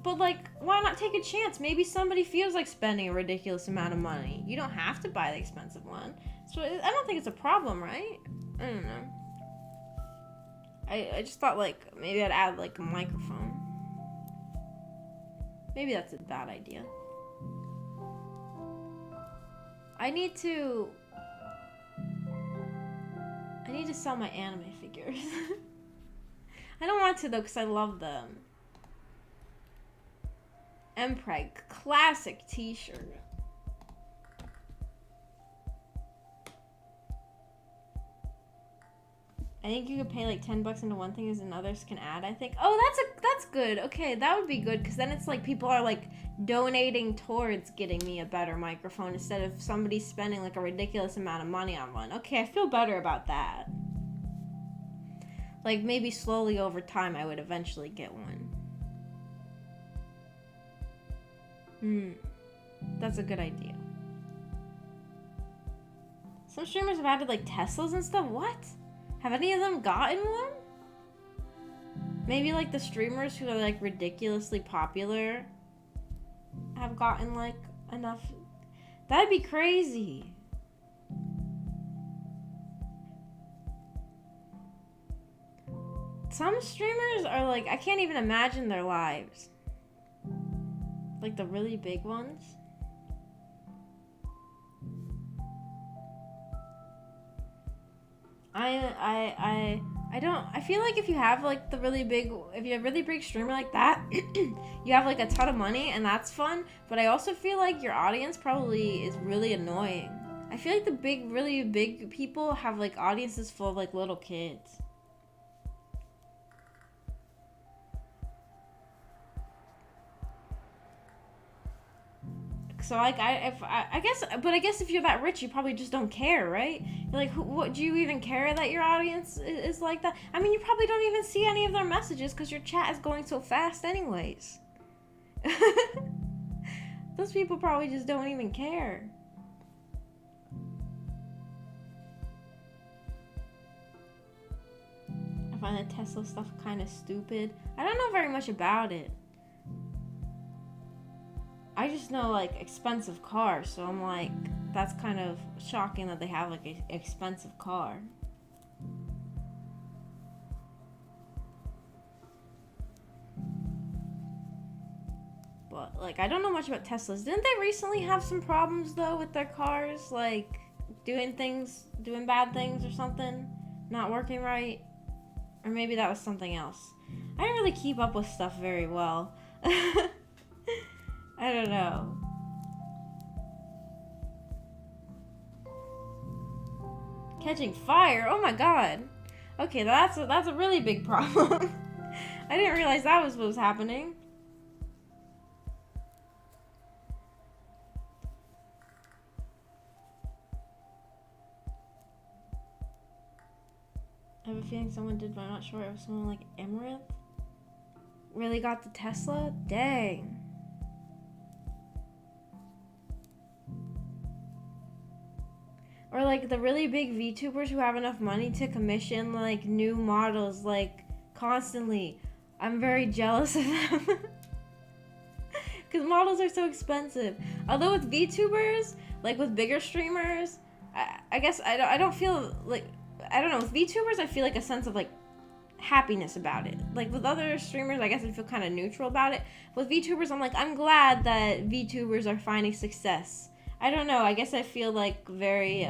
But, like, why not take a chance? Maybe somebody feels like spending a ridiculous amount of money. You don't have to buy the expensive one. So, I don't think it's a problem, right? I don't know. I just thought, like, maybe I'd add, like, a microphone. Maybe that's a bad idea. I need to sell my anime figures. I don't want to, though, because I love them. Mpreg, classic t-shirt. I think you could pay like $10 into one thing and others can add, I think. Oh, that's good. Okay, that would be good, because then it's like people are like donating towards getting me a better microphone instead of somebody spending like a ridiculous amount of money on one. Okay, I feel better about that. Like maybe slowly over time I would eventually get one. That's a good idea. Some streamers have added like Teslas and stuff. What? Have any of them gotten one? Maybe like the streamers who are like ridiculously popular have gotten like enough. That'd be crazy. Some streamers are like, I can't even imagine their lives. Like the really big ones. I feel like if you have like if you're a really big streamer like that, you have like a ton of money and that's fun, but I also feel like your audience probably is really annoying. I feel like the really big people have like audiences full of like little kids. So like I guess if you're that rich, you probably just don't care, right? You're like, what do you even care that your audience is like that? I mean, you probably don't even see any of their messages because your chat is going so fast, anyways. Those people probably just don't even care. I find the Tesla stuff kind of stupid. I don't know very much about it. I just know like expensive cars, so I'm like, that's kind of shocking that they have like an expensive car. But like, I don't know much about Teslas. Didn't they recently have some problems though with their cars, like doing bad things or something, not working right? Or maybe that was something else. I didn't really keep up with stuff very well. I don't know. Catching fire? Oh my god. Okay, that's a really big problem. I didn't realize that was what was happening. I have a feeling someone did, but I'm not sure. It was someone like Emotes. Really got the Tesla? Dang. Or like the really big VTubers who have enough money to commission like new models like constantly. I'm very jealous of them. Because models are so expensive. Although with VTubers, like with bigger streamers, I guess I don't feel like, I don't know, with VTubers I feel like a sense of like happiness about it. Like with other streamers, I guess I feel kind of neutral about it. With VTubers, I'm like, I'm glad that VTubers are finding success. I don't know, I guess I feel like very,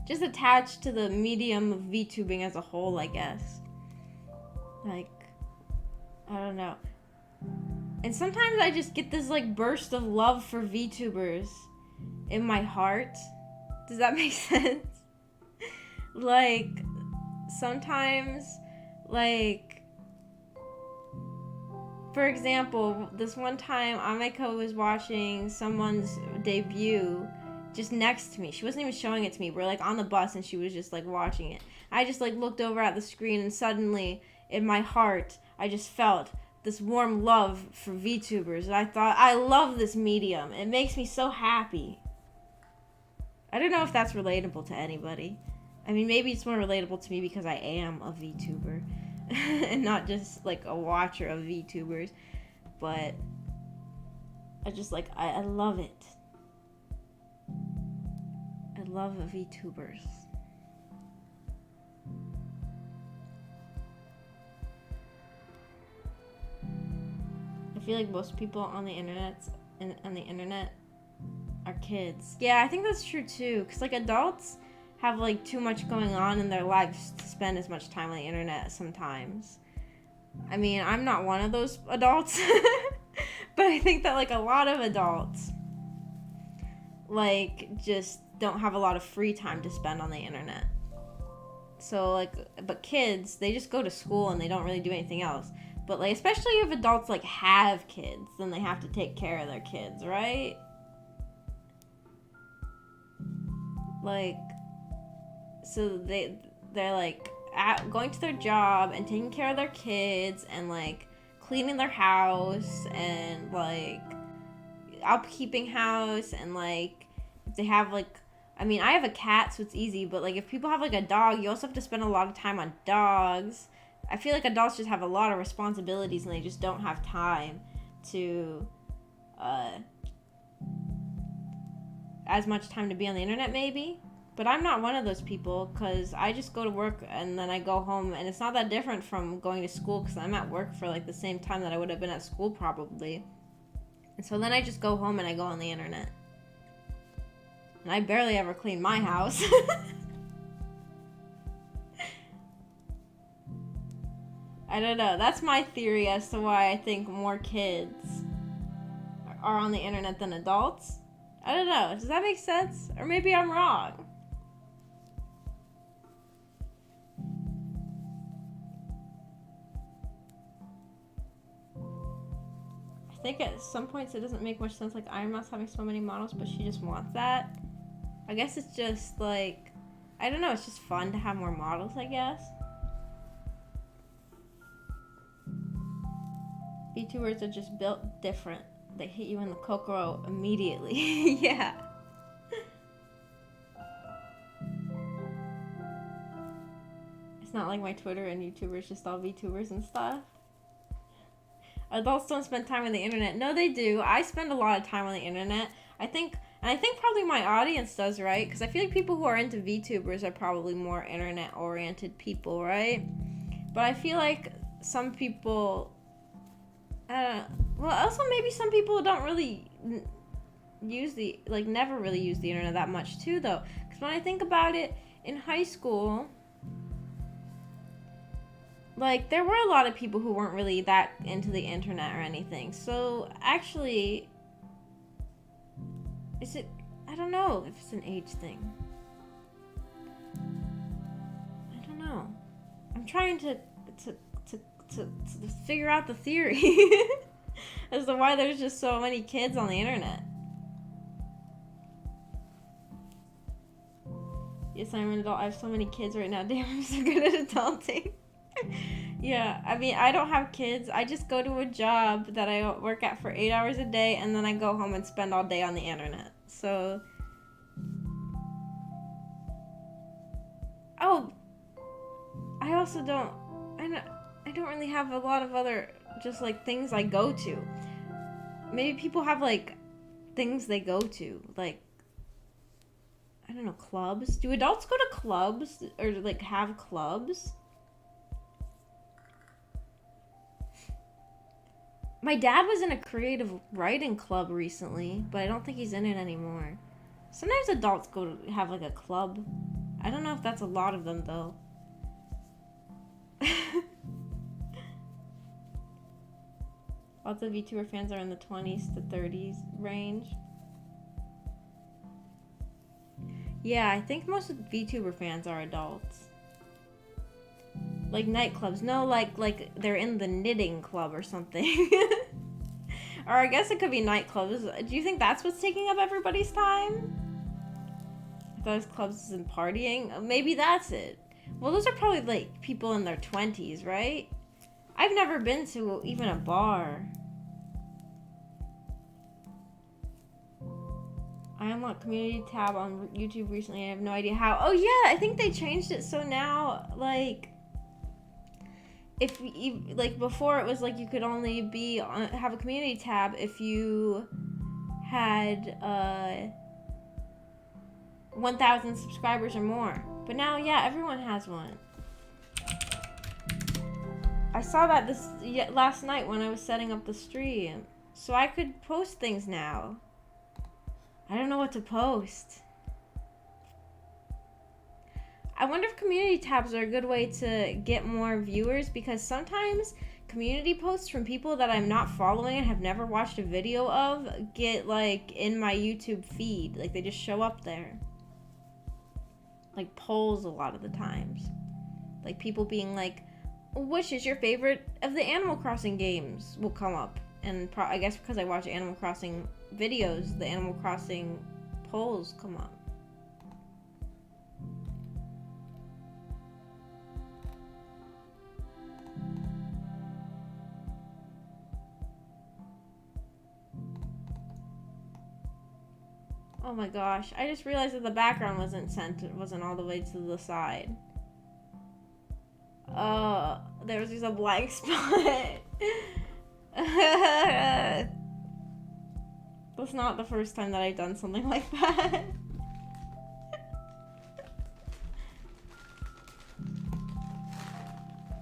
just attached to the medium of VTubing as a whole, I guess. Like, I don't know. And sometimes I just get this, like, burst of love for VTubers in my heart. Does that make sense? Like, sometimes, like, for example, this one time, Ameko was watching someone's debut just next to me. She wasn't even showing it to me. We're like on the bus and she was just like watching it. I just like looked over at the screen and suddenly in my heart, I just felt this warm love for VTubers. And I thought, I love this medium. It makes me so happy. I don't know if that's relatable to anybody. I mean, maybe it's more relatable to me because I am a VTuber. And not just like a watcher of VTubers, but I just like I love it. I love VTubers. I feel like most people on the internet are kids. Yeah, I think that's true too. Cause like adults have like too much going on in their lives to spend as much time on the internet sometimes. I mean, I'm not one of those adults, but I think that like a lot of adults like just don't have a lot of free time to spend on the internet. So like, but kids, they just go to school and they don't really do anything else. But like, especially if adults like have kids, then they have to take care of their kids, right? Like, so they're like going to their job and taking care of their kids and like cleaning their house and like upkeeping house, and like if they have like, I mean, I have a cat, so it's easy, but like if people have like a dog, you also have to spend a lot of time on dogs. I feel like adults just have a lot of responsibilities and they just don't have time to as much time to be on the internet maybe. But I'm not one of those people, because I just go to work and then I go home, and it's not that different from going to school, because I'm at work for like the same time that I would have been at school probably. And so then I just go home and I go on the internet. And I barely ever clean my house. I don't know. That's my theory as to why I think more kids are on the internet than adults. I don't know. Does that make sense? Or maybe I'm wrong. I think at some points it doesn't make much sense, like Iron Mouse having so many models, but she just wants that. I guess it's just like, I don't know, it's just fun to have more models, I guess. VTubers are just built different. They hit you in the kokoro immediately. Yeah. It's not like my Twitter and YouTubers just all VTubers and stuff. Adults don't spend time on the internet. No, they do. I spend a lot of time on the internet. I think probably my audience does, right? Because I feel like people who are into VTubers are probably more internet-oriented people, right? But I feel like some people, well, also maybe some people don't really never really use the internet that much too, though. Because when I think about it, in high school, like, there were a lot of people who weren't really that into the internet or anything. So, actually, I don't know if it's an age thing. I don't know. I'm trying to figure out the theory as to why there's just so many kids on the internet. Yes, I'm an adult. I have so many kids right now. Damn, I'm so good at adulting. Yeah, I mean, I don't have kids. I just go to a job that I work at for 8 hours a day, and then I go home and spend all day on the internet. So, oh, I also don't, I don't really have a lot of other, just like things I go to. Maybe people have like things they go to, like, I don't know, clubs. Do adults go to clubs or like have clubs? My dad was in a creative writing club recently, but I don't think he's in it anymore. Sometimes adults go to have like a club. I don't know if that's a lot of them though. Lots of VTuber fans are in the 20s to 30s range. Yeah, I think most of VTuber fans are adults. Like nightclubs. No, like they're in the knitting club or something. Or I guess it could be nightclubs. Do you think that's what's taking up everybody's time? Those clubs and partying? Maybe that's it. Well, those are probably like people in their 20s, right? I've never been to even a bar. I unlocked community tab on YouTube recently. I have no idea how. Oh yeah, I think they changed it so now, like, if you, like, before it was like you could only be on, have a community tab if you had 1,000 subscribers or more. But now, yeah, everyone has one. I saw that last night when I was setting up the stream. So I could post things now. I don't know what to post. I wonder if community tabs are a good way to get more viewers, because sometimes community posts from people that I'm not following and have never watched a video of get like in my YouTube feed. Like they just show up there. Like polls a lot of the times. Like people being like, which is your favorite of the Animal Crossing games will come up. And I guess because I watch Animal Crossing videos, the Animal Crossing polls come up. Oh my gosh. I just realized that the background wasn't all the way to the side. There was just a blank spot. That's not the first time that I've done something like that.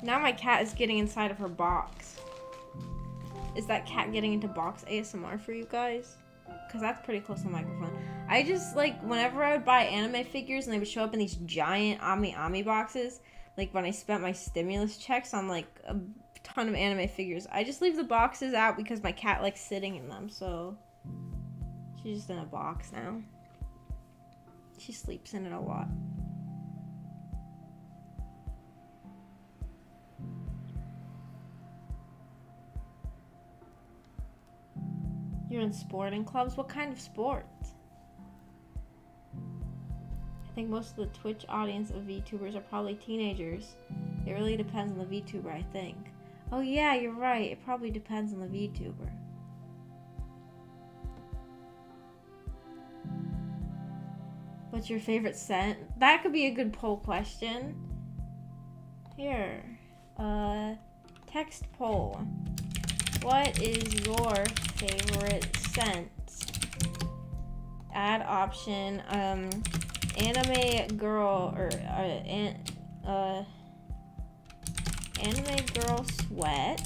Now my cat is getting inside of her box. Is that cat getting into box ASMR for you guys? Because that's pretty close to the microphone. I just, like, whenever I would buy anime figures and they would show up in these giant Ami boxes, like when I spent my stimulus checks on, like, a ton of anime figures, I just leave the boxes out because my cat likes sitting in them, so she's just in a box now. She sleeps in it a lot. You're in sporting clubs? What kind of sport? I think most of the Twitch audience of VTubers are probably teenagers. It really depends on the VTuber, I think. Oh yeah, you're right. It probably depends on the VTuber. What's your favorite scent? That could be a good poll question. Here. Text poll. What is your favorite scent? Add option, anime girl, or, anime girl sweat,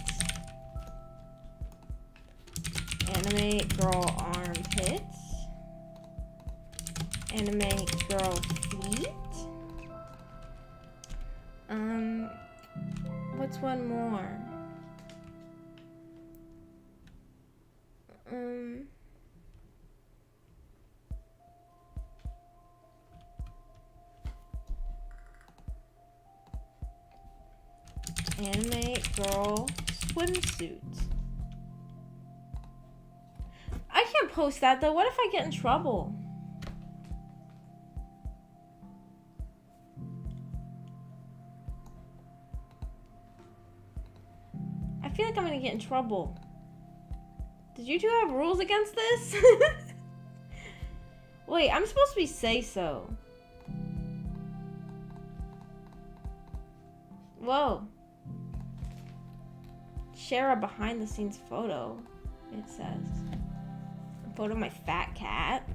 anime girl armpits, anime girl feet, what's one more? Anime girl swimsuit. I can't post that though. What if I get in trouble? I feel like I'm gonna get in trouble. Did you two have rules against this? Wait, I'm supposed to be say so. Whoa. Share a behind the scenes photo, it says. A photo of my fat cat.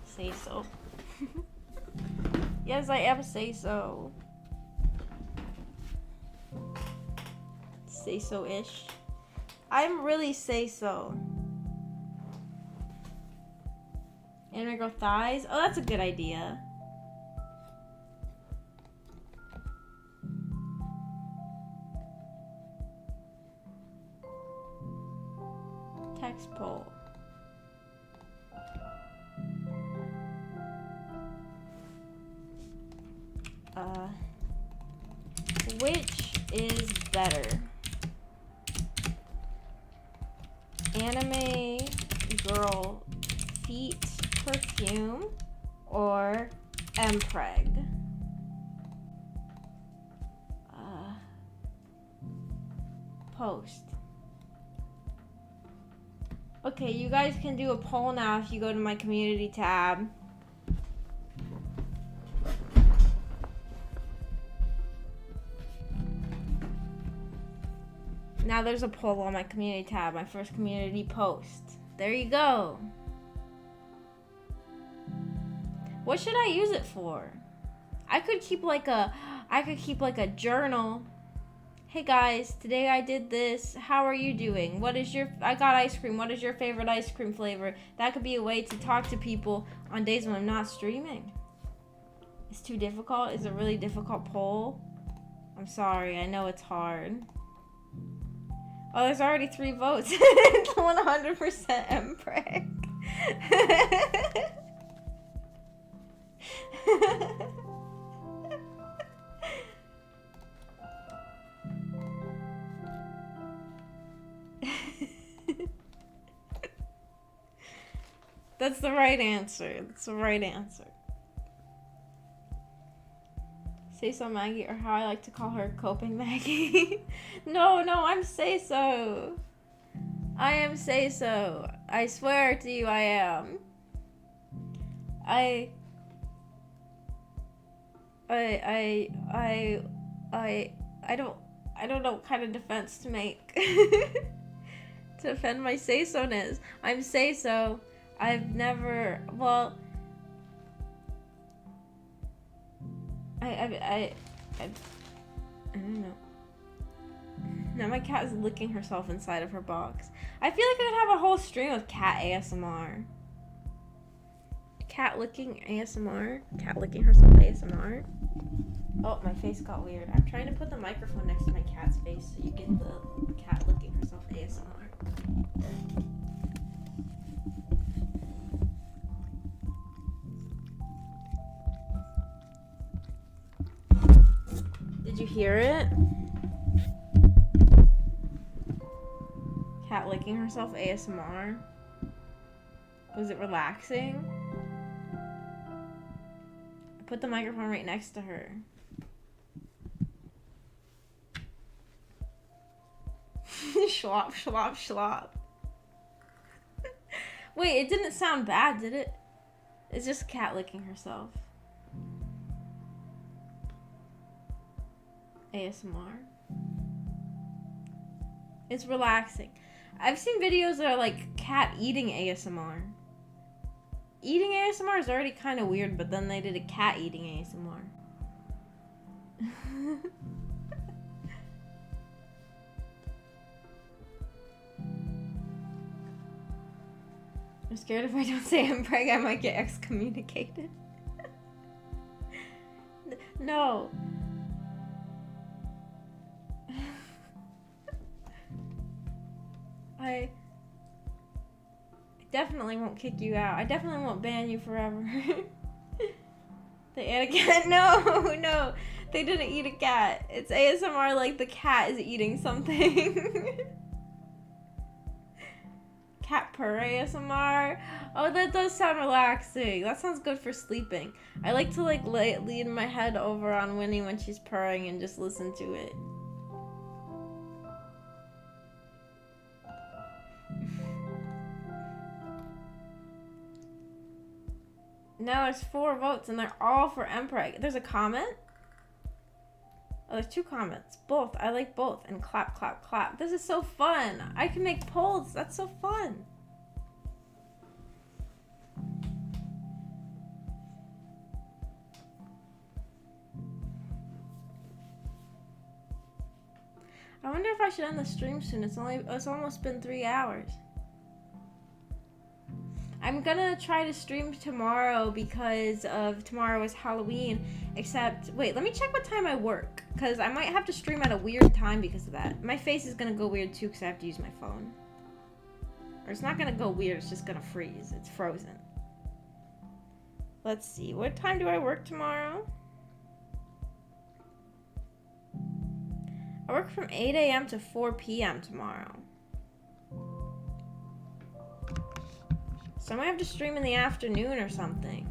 Say so. Yes, I am say so. Say so-ish. I'm really say so. Anime girl thighs? Oh, that's a good idea. Text poll. Which is better? Anime girl feet perfume or Mpreg? Post. Okay, you guys can do a poll now if you go to my community tab. Now there's a poll on my community tab, my first community post. There you go. What should I use it for? I could keep like a journal. Hey guys, today I did this. How are you doing? I got ice cream. What is your favorite ice cream flavor? That could be a way to talk to people on days when I'm not streaming. It's too difficult? Is it a really difficult poll? I'm sorry, I know it's hard. Oh, there's already 3 votes. 100% Mpreg. That's the right answer. That's the right answer. Say so Maggie, or how I like to call her, Coping Maggie. No, I'm Say so. I am say so. I swear to you, I am. I don't know what kind of defense to make to defend my say-so-ness. I'm say-so. I've never, well, I don't know. Now my cat is licking herself inside of her box. I feel like I could have a whole stream of cat ASMR. Cat licking ASMR. Cat licking herself ASMR. Oh, my face got weird. I'm trying to put the microphone next to my cat's face so you get the cat licking herself ASMR. Did you hear it? Cat licking herself ASMR. Was it relaxing? I put the microphone right next to her. Schlop, schlop, schlop. Wait, it didn't sound bad, did it? It's just cat licking herself. ASMR. It's relaxing. I've seen videos that are like cat eating ASMR. Eating ASMR is already kind of weird, but then they did a cat eating ASMR. I'm scared if I don't say I'm pregnant, I might get excommunicated. No. I definitely won't kick you out. I definitely won't ban you forever. They ate a cat? No, no. They didn't eat a cat. It's ASMR like the cat is eating something. Cat purr ASMR. Oh, that does sound relaxing. That sounds good for sleeping. I like to like lean my head over on Winnie when she's purring and just listen to it. Now there's 4 votes and they're all for Mpreg. There's a comment? Oh, there's 2 comments. Both. I like both. And clap, clap, clap. This is so fun. I can make polls. That's so fun. I wonder if I should end the stream soon. It's almost been 3 hours. I'm gonna try to stream tomorrow because of tomorrow is Halloween, except, wait, let me check what time I work, because I might have to stream at a weird time because of that. My face is gonna go weird too because I have to use my phone. Or it's not gonna go weird, it's just gonna freeze. It's frozen. Let's see, what time do I work tomorrow? I work from 8 a.m. to 4 p.m. tomorrow. So I might have to stream in the afternoon or something.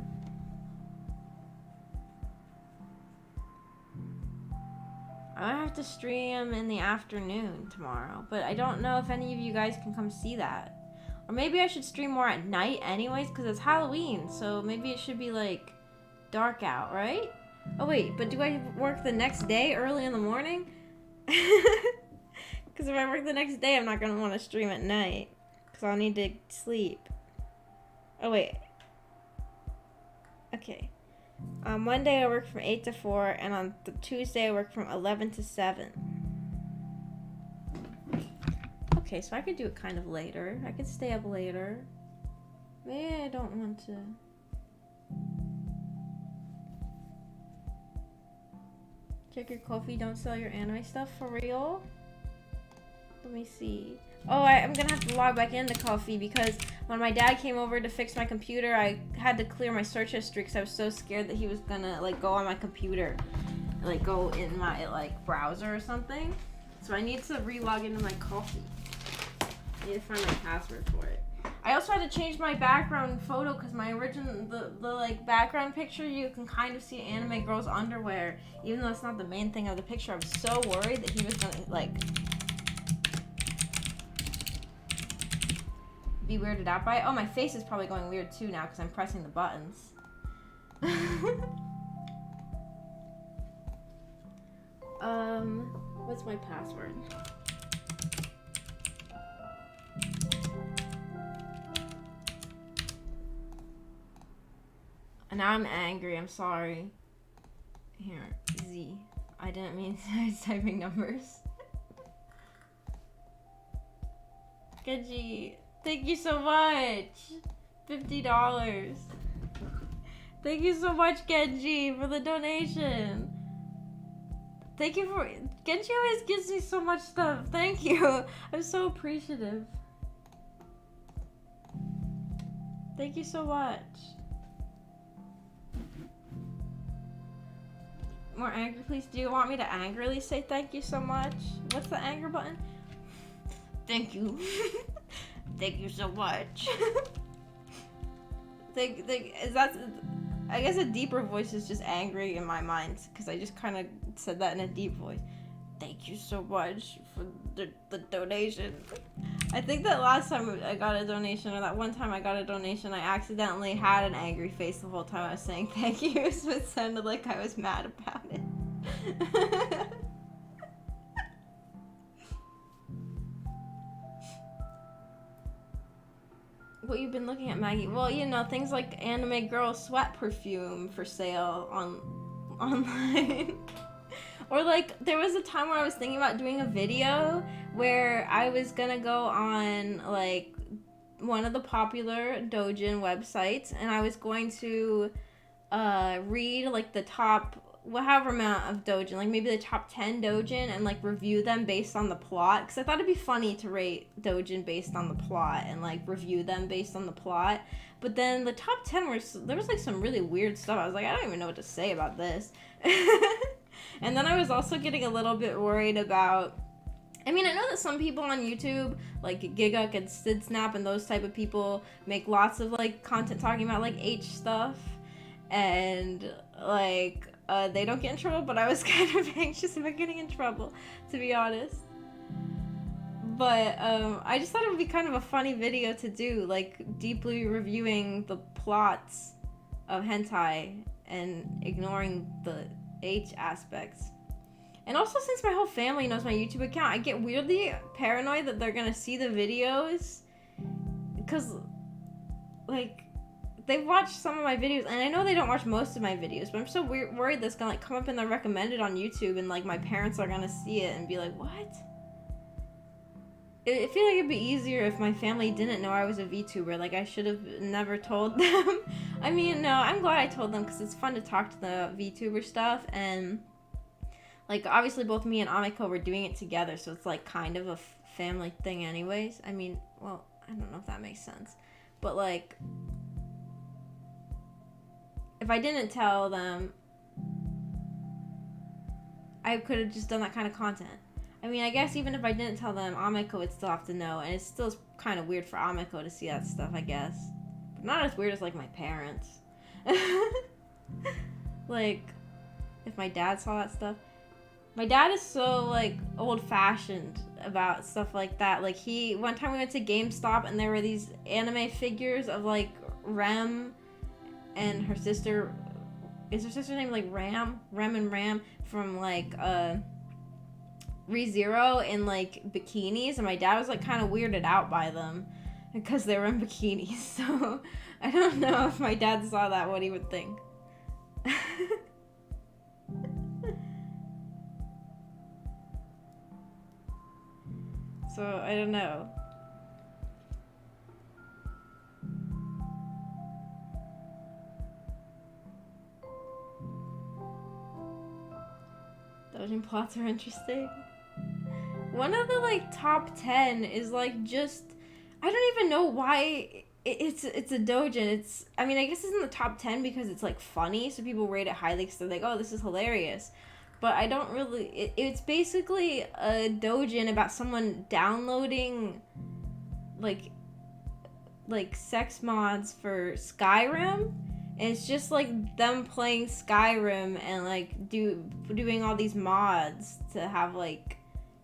I might have to stream in the afternoon tomorrow, but I don't know if any of you guys can come see that. Or maybe I should stream more at night anyways, because it's Halloween, so maybe it should be like dark out, right? Oh wait, but do I work the next day early in the morning? Because if I work the next day, I'm not going to want to stream at night, because I'll need to sleep. Oh, wait. Okay. On Monday, I work from 8 to 4, and on Tuesday, I work from 11 to 7. Okay, so I could do it kind of later. I could stay up later. Maybe I don't want to. Check your Ko-fi, don't sell your anime stuff for real? Let me see. Oh, I'm gonna have to log back into Ko-fi because when my dad came over to fix my computer, I had to clear my search history because I was so scared that he was gonna like go on my computer, like go in my like browser or something. So I need to re-log into my Ko-fi. I need to find my password for it. I also had to change my background photo because my original, the like background picture, you can kind of see anime girl's underwear, even though it's not the main thing of the picture. I was so worried that he was gonna like. be weirded out by it. Oh, my face is probably going weird too now because I'm pressing the buttons. What's my password? And now I'm angry, I'm sorry. Here, Z. I didn't mean I was typing numbers. Genji, thank you so much. $50. Thank you so much, Genji, for the donation. Thank you for... Genji always gives me so much stuff. Thank you. I'm so appreciative. Thank you so much. More angry, please. Do you want me to angrily say thank you so much? What's the anger button? Thank you. Thank you so much. Is that... I guess a deeper voice is just angry in my mind, because I just kind of said that in a deep voice. Thank you so much for the donation. I think that last time I got a donation, or that one time I got a donation, I accidentally had an angry face the whole time I was saying thank you, so it sounded like I was mad about it. What you've been looking at, Maggie? Well, you know, things like anime girl sweat perfume for sale online. Or like, there was a time where I was thinking about doing a video where I was gonna go on like one of the popular doujin websites, and I was going to read like the top however amount of doujin, like maybe the top 10 doujin, and like review them based on the plot, because I thought it'd be funny to rate doujin based on the plot and like review them based on the plot. But then the top 10 there was like some really weird stuff. I was like, I don't even know what to say about this. And then I was also getting a little bit worried about, I mean, I know that some people on YouTube, like Giguk and SidSnap and those type of people, make lots of like content talking about like H stuff, and like they don't get in trouble, but I was kind of anxious about getting in trouble, to be honest. But I just thought it would be kind of a funny video to do, like deeply reviewing the plots of hentai and ignoring the H aspects. And also, since my whole family knows my YouTube account, I get weirdly paranoid that they're gonna see the videos, because like they've watched some of my videos, and I know they don't watch most of my videos, but I'm so worried that's gonna like come up in the recommended on YouTube, and like my parents are gonna see it and be like, what? I feel like it'd be easier if my family didn't know I was a VTuber. Like, I should have never told them. I mean, no, I'm glad I told them, because it's fun to talk to the VTuber stuff, and like obviously both me and Amiko were doing it together, so it's like kind of a family thing anyways. I mean, well, I don't know if that makes sense, but like if I didn't tell them, I could have just done that kind of content. I mean, I guess even if I didn't tell them, Amiko would still have to know, and it's still kind of weird for Amiko to see that stuff, I guess. But not as weird as, like, my parents. Like, if my dad saw that stuff. My dad is so, like, old-fashioned about stuff like that. Like, one time we went to GameStop, and there were these anime figures of, like, Rem and her sister. Is her sister named, like, Ram? Rem and Ram from, like, ReZero in like bikinis, and my dad was like kind of weirded out by them because they were in bikinis. So I don't know if my dad saw that, what he would think. So I don't know. Doujin plots are interesting. One of the like top 10 is like just, I don't even know why it's a doujin. I mean, I guess it's in the top 10 because it's like funny, so people rate it highly because they're like, oh, this is hilarious. But I don't really, it's basically a doujin about someone downloading like sex mods for Skyrim. And it's just like them playing Skyrim and like doing all these mods to have like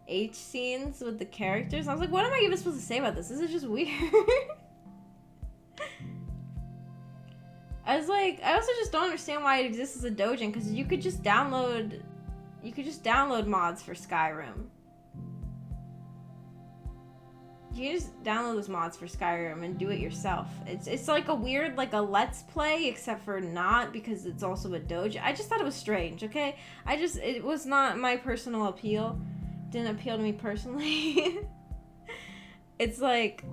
H scenes with the characters. I was like, what am I even supposed to say about this? This is just weird. I was like, I also just don't understand why it exists as a doujin, because you could just download mods for Skyrim. You can just download those mods for Skyrim and do it yourself. It's like a weird, like a let's play, except for not, because it's also a doujin. I just thought it was strange, okay? It was not my personal appeal. Didn't appeal to me personally. It's like,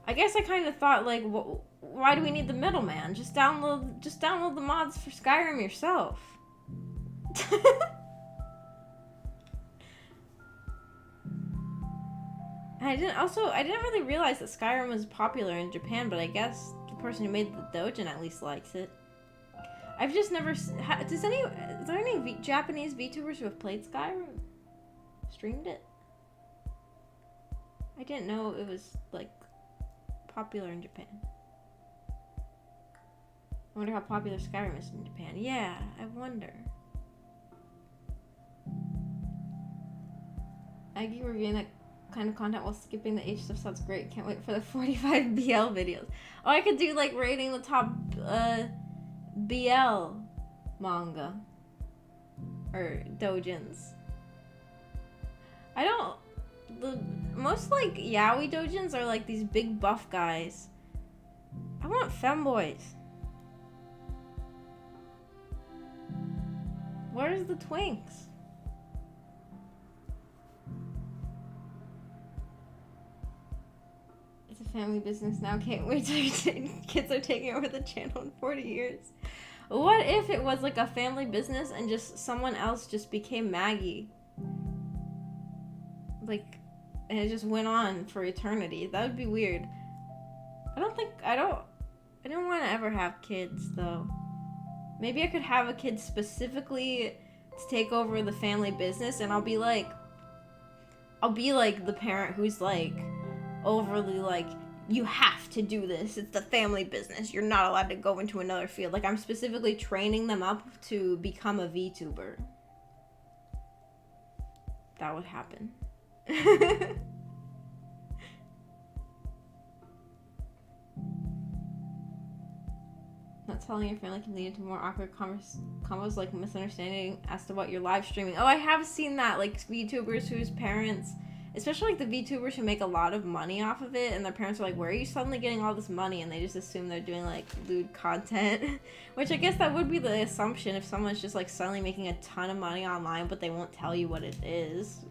I guess I kind of thought, like, why do we need the middleman? Just download the mods for Skyrim yourself. I didn't really realize that Skyrim was popular in Japan, but I guess the person who made the doujin at least likes it. I've just never... Is there any Japanese VTubers who have played Skyrim? Streamed it? I didn't know it was, like, popular in Japan. I wonder how popular Skyrim is in Japan. Yeah, I wonder. Aggie reviewing that kind of content while skipping the H stuff sounds great. Can't wait for the 45 BL videos. Oh, I could do, like, rating the top, BL manga. Or doujins. Most, like, yaoi doujins are, like, these big buff guys. I want femboys. Where's the twinks? It's a family business now. Can't wait till kids are taking over the channel in 40 years. What if it was like a family business and just someone else just became Maggie? Like, and it just went on for eternity. That would be weird. I don't want to ever have kids, though. Maybe I could have a kid specifically to take over the family business, and I'll be like the parent who's like overly like, you have to do this. It's the family business. You're not allowed to go into another field. Like, I'm specifically training them up to become a VTuber. That would happen. Not telling your family can lead into more awkward combos like misunderstanding as to what you're live streaming. Oh, I have seen that, like VTubers whose parents, especially like the VTubers who make a lot of money off of it, and their parents are like, where are you suddenly getting all this money? And they just assume they're doing like lewd content. Which I guess that would be the assumption if someone's just like suddenly making a ton of money online, but they won't tell you what it is.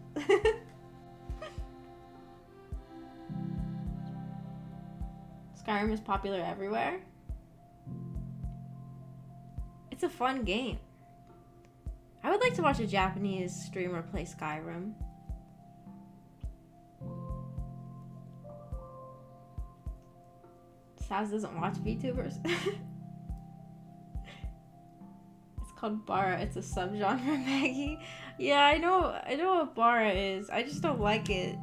Skyrim is popular everywhere. It's a fun game. I would like to watch a Japanese streamer play Skyrim. Saz doesn't watch VTubers. It's called Bara. It's a subgenre Maggie. Yeah, I know what Bara is. I just don't like it.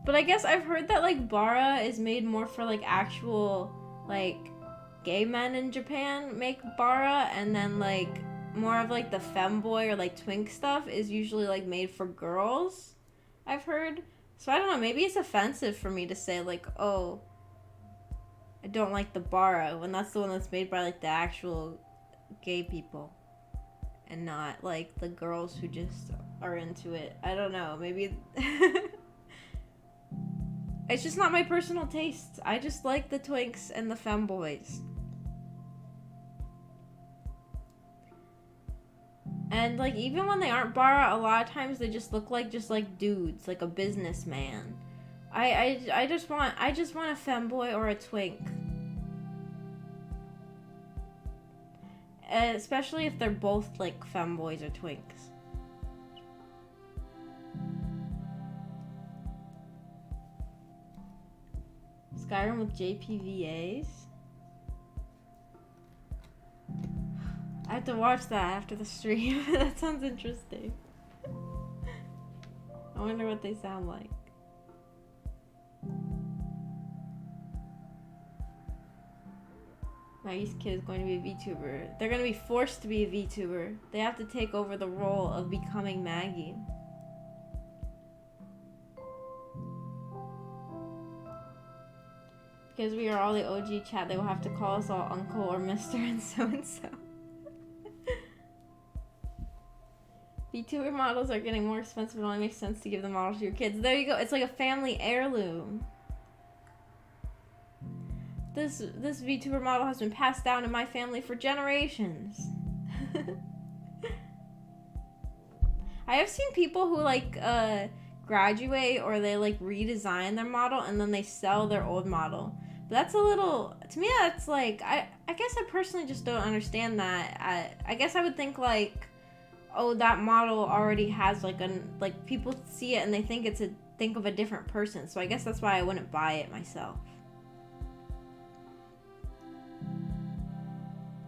But I guess I've heard that like Bara is made more for like actual like gay men in Japan make Bara, and then like more of like the femboy or like twink stuff is usually like made for girls, I've heard. So I don't know, maybe it's offensive for me to say like, oh, I don't like the Bara, when that's the one that's made by like the actual gay people and not like the girls who just are into it. I don't know, maybe it's just not my personal taste. I just like the twinks and the femboys. And like even when they aren't Bara, a lot of times they just look like dudes, like a businessman. I just want a femboy or a twink. Especially if they're both like femboys or twinks. Skyrim with JPVAs? I have to watch that after the stream. That sounds interesting. I wonder what they sound like. Maggie's kid is going to be a VTuber. They're going to be forced to be a VTuber. They have to take over the role of becoming Maggie. Because we are all the OG chat, they will have to call us all uncle or Mr. and so. VTuber models are getting more expensive. It only makes sense to give the models to your kids. There you go. It's like a family heirloom. This VTuber model has been passed down in my family for generations. I have seen people who like graduate or they like redesign their model and then they sell their old model. But that's a little, to me that's like, I guess I personally just don't understand that. I guess I would think like, oh, that model already has like people see it and they think think of a different person. So I guess that's why I wouldn't buy it myself.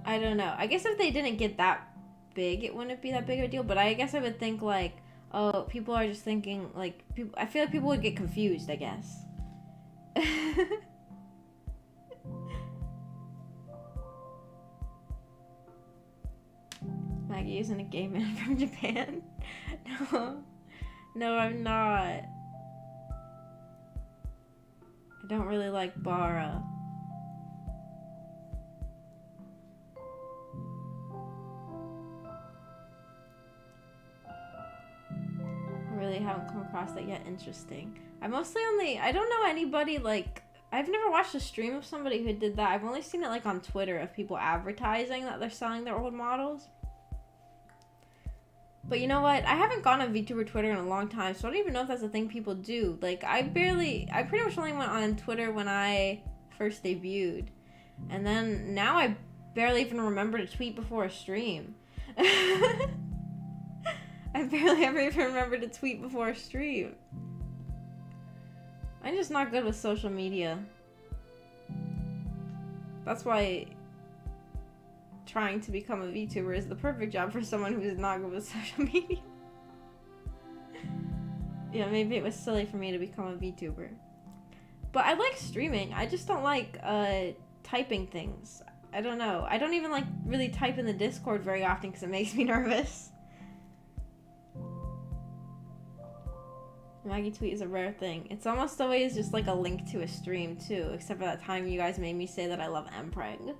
I don't know. I guess if they didn't get that big, it wouldn't be that big of a deal. But I guess I would think like, oh, people are just thinking like, I feel like people would get confused, I guess. Maggie isn't a gay man from Japan. No, I'm not. I don't really like Bara. I really haven't come across that yet. Interesting. I don't know anybody like, I've never watched a stream of somebody who did that. I've only seen it like on Twitter of people advertising that they're selling their old models. But you know what? I haven't gone on VTuber Twitter in a long time, so I don't even know if that's a thing people do. Like, I pretty much only went on Twitter when I first debuted. And then, now I barely even remember to tweet before a stream. I barely ever even remember to tweet before a stream. I'm just not good with social media. That's why trying to become a VTuber is the perfect job for someone who is not good with social media. Yeah, maybe it was silly for me to become a VTuber. But I like streaming. I just don't like typing things. I don't know. I don't even like really type in the Discord very often because it makes me nervous. Maggie tweet is a rare thing. It's almost always just like a link to a stream too, except for that time you guys made me say that I love Mpreg.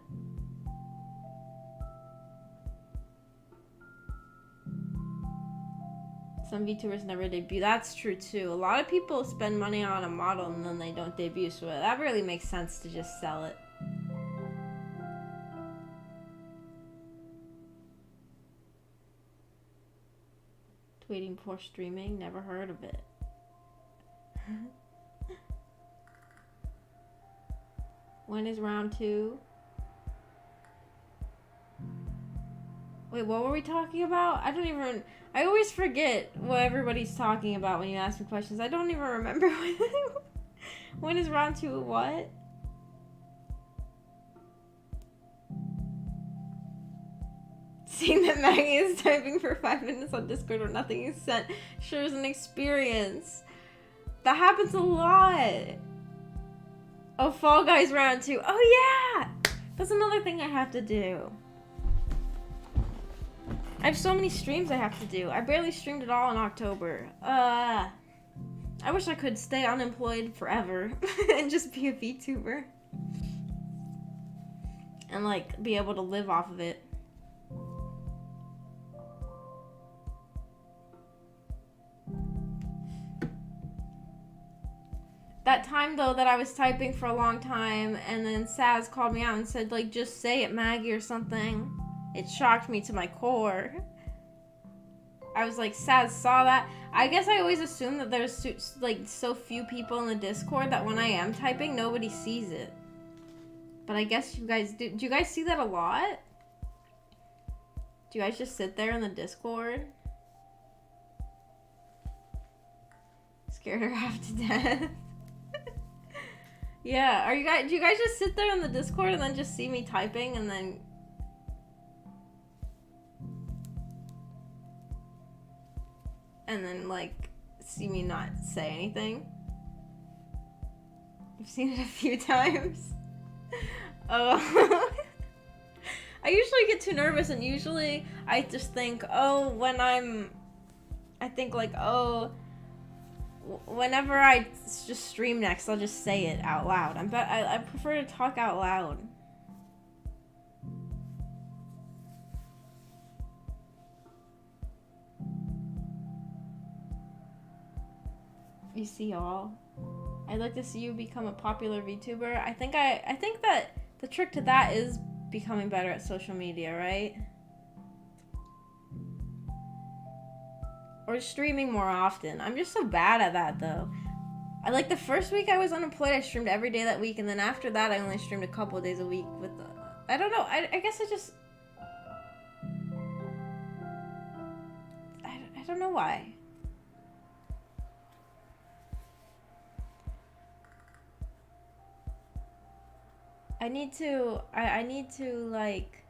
Some VTubers never debut. That's true too. A lot of people spend money on a model and then they don't debut, so that really makes sense to just sell it. Tweeting before streaming? Never heard of it. When is round 2? Wait, what were we talking about? I always forget what everybody's talking about when you ask me questions. I don't even remember when is round 2 what? Seeing that Maggie is typing for 5 minutes on Discord or nothing is sent sure is an experience. That happens a lot. Oh, Fall Guys round 2. Oh yeah! That's another thing I have to do. I have so many streams I have to do. I barely streamed at all in October. I wish I could stay unemployed forever and just be a VTuber. And like be able to live off of it. That time though that I was typing for a long time and then Saz called me out and said like just say it Maggie or something. It shocked me to my core. I was like, Saz saw that. I guess I always assume that there's like so few people in the Discord that when I am typing, nobody sees it. But I guess you guys do. Do you guys see that a lot? Do you guys just sit there in the Discord? Scared her half to death. Yeah, do you guys just sit there in the Discord and then just see me typing and then like see me not say anything? I've seen it a few times. Oh. I usually get too nervous and usually I just think, oh, when whenever I just stream next, I'll just say it out loud. I prefer to talk out loud. You see all. I'd like to see you become a popular VTuber. I think that the trick to that is becoming better at social media, right? Or streaming more often. I'm just so bad at that though. I like the first week I was unemployed, I streamed every day that week, and then after that I only streamed a couple of days a week with the, I don't know, I guess I don't know why. I need to like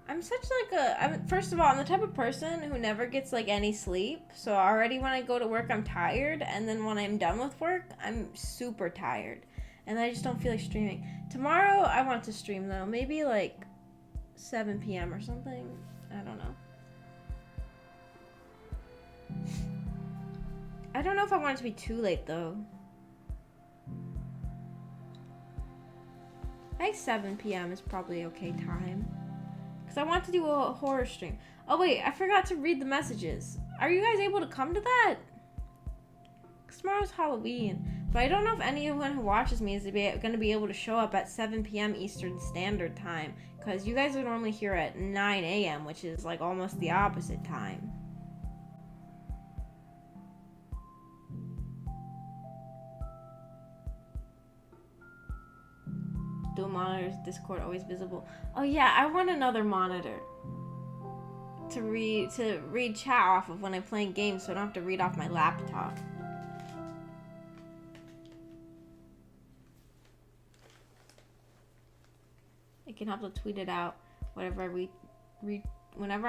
I'm such like first of all, I'm the type of person who never gets like any sleep. So already when I go to work, I'm tired. And then when I'm done with work, I'm super tired. And I just don't feel like streaming. Tomorrow, I want to stream though. Maybe like 7 p.m. or something. I don't know. I don't know if I want it to be too late though. I think 7 p.m. is probably okay time. Because I want to do a horror stream. Oh wait, I forgot to read the messages. Are you guys able to come to that? Because tomorrow's Halloween. But I don't know if anyone who watches me is going to be able to show up at 7 p.m. Eastern Standard Time. Because you guys are normally here at 9 a.m., which is like almost the opposite time. Dual monitors, Discord always visible. Oh yeah, I want another monitor to read chat off of when I'm playing games, so I don't have to read off my laptop. It can help to tweet it out. Whenever I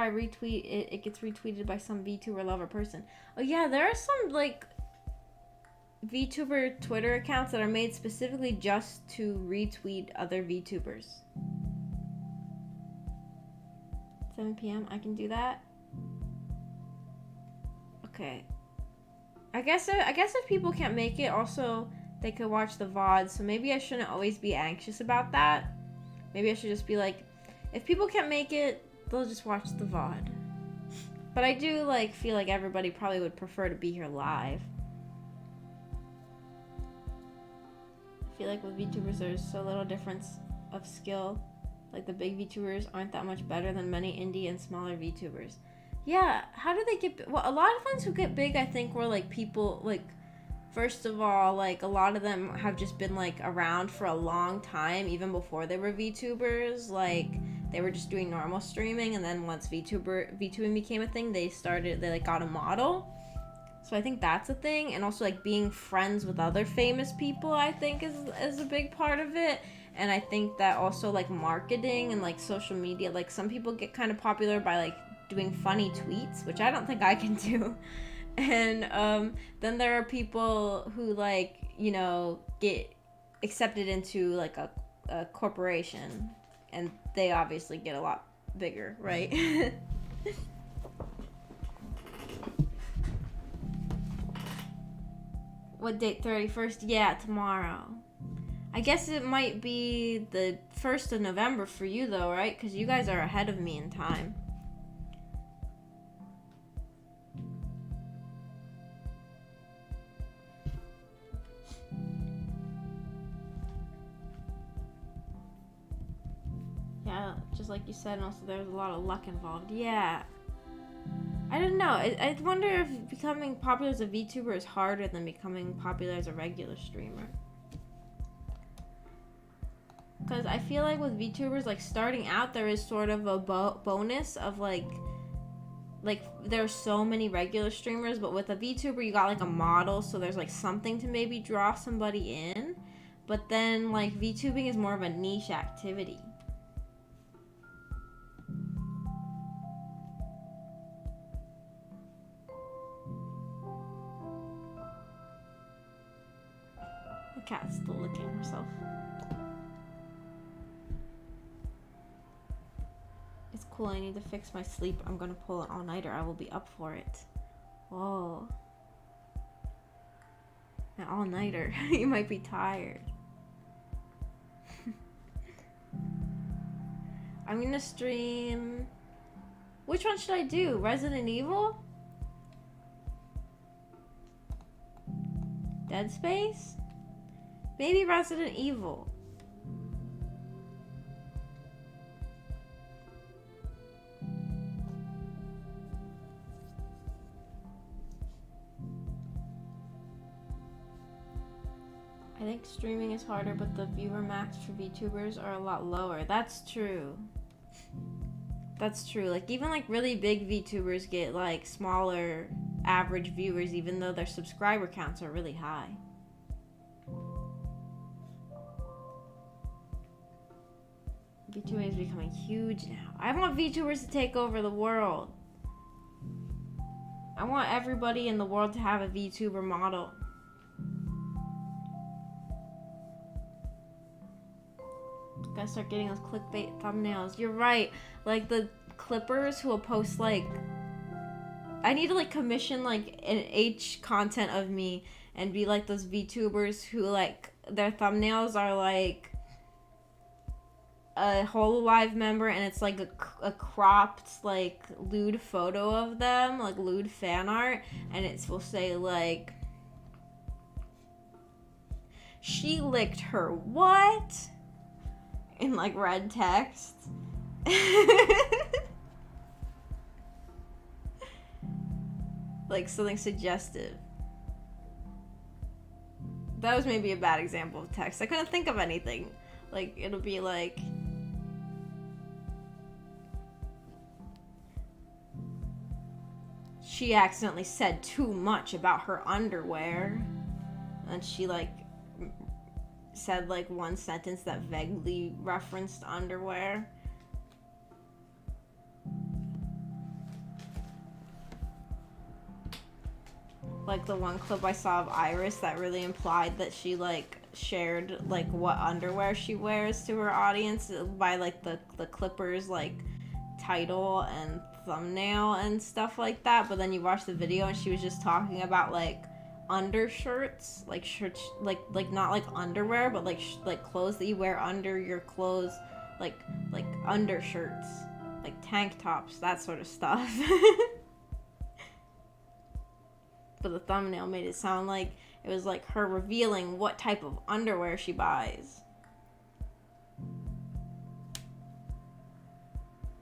retweet it, it gets retweeted by some VTuber lover person. Oh yeah, there are some like VTuber Twitter accounts that are made specifically just to retweet other VTubers. 7 p.m. I can do that. Okay. I guess if people can't make it, also they could watch the VOD. So maybe I shouldn't always be anxious about that. Maybe I should just be like, if people can't make it, they'll just watch the VOD. But I do like feel like everybody probably would prefer to be here live. I feel like with VTubers there's so little difference of skill. Like the big VTubers aren't that much better than many indie and smaller VTubers. Yeah, how do they get... Well, a lot of ones who get big, I think, were like people, like, first of all, like a lot of them have just been like around for a long time, even before they were VTubers. Like they were just doing normal streaming, and then once VTubing became a thing, they like got a model. So I think that's a thing. And also like being friends with other famous people, I think is a big part of it. And I think that also like marketing and like social media, like some people get kind of popular by like doing funny tweets, which I don't think I can do. And then there are people who like, you know, get accepted into like a corporation, and they obviously get a lot bigger, right? What date? 31st? Yeah, tomorrow. I guess it might be the 1st of November for you though, right? Because you guys are ahead of me in time. Yeah, just like you said, and also there's a lot of luck involved. Yeah. I don't know. I wonder if becoming popular as a VTuber is harder than becoming popular as a regular streamer. Because I feel like with VTubers, like starting out, there is sort of a bonus of like there's so many regular streamers, but with a VTuber, you got like a model, so there's like something to maybe draw somebody in. But then like VTubing is more of a niche activity. The cat's still licking herself. It's cool. I need to fix my sleep. I'm gonna pull an all-nighter. I will be up for it. Whoa. An all-nighter. You might be tired. I'm gonna stream... Which one should I do? Resident Evil? Dead Space? Maybe Resident Evil. I think streaming is harder, but the viewer max for VTubers are a lot lower. That's true. That's true. Like, even like really big VTubers get like smaller average viewers, even though their subscriber counts are really high. VTubing is becoming huge now. I want VTubers to take over the world. I want everybody in the world to have a VTuber model. Gotta start getting those clickbait thumbnails. You're right. Like the clippers who will post like... I need to like commission like an H content of me and be like those VTubers who like their thumbnails are like a Hololive member and it's like a cropped like lewd photo of them, like lewd fan art, and it will say like, she licked her what? In like red text. Like something suggestive. That was maybe a bad example of text. I couldn't think of anything. Like, it'll be like... She accidentally said too much about her underwear. And she like... said like one sentence that vaguely referenced underwear. Like the one clip I saw of Iris that really implied that she like shared like what underwear she wears to her audience by like the clippers like title and thumbnail and stuff like that. But then you watch the video and she was just talking about like undershirts, like shirts, like not like underwear, but like clothes that you wear under your clothes, like undershirts, like tank tops, that sort of stuff. But the thumbnail made it sound like it was like her revealing what type of underwear she buys.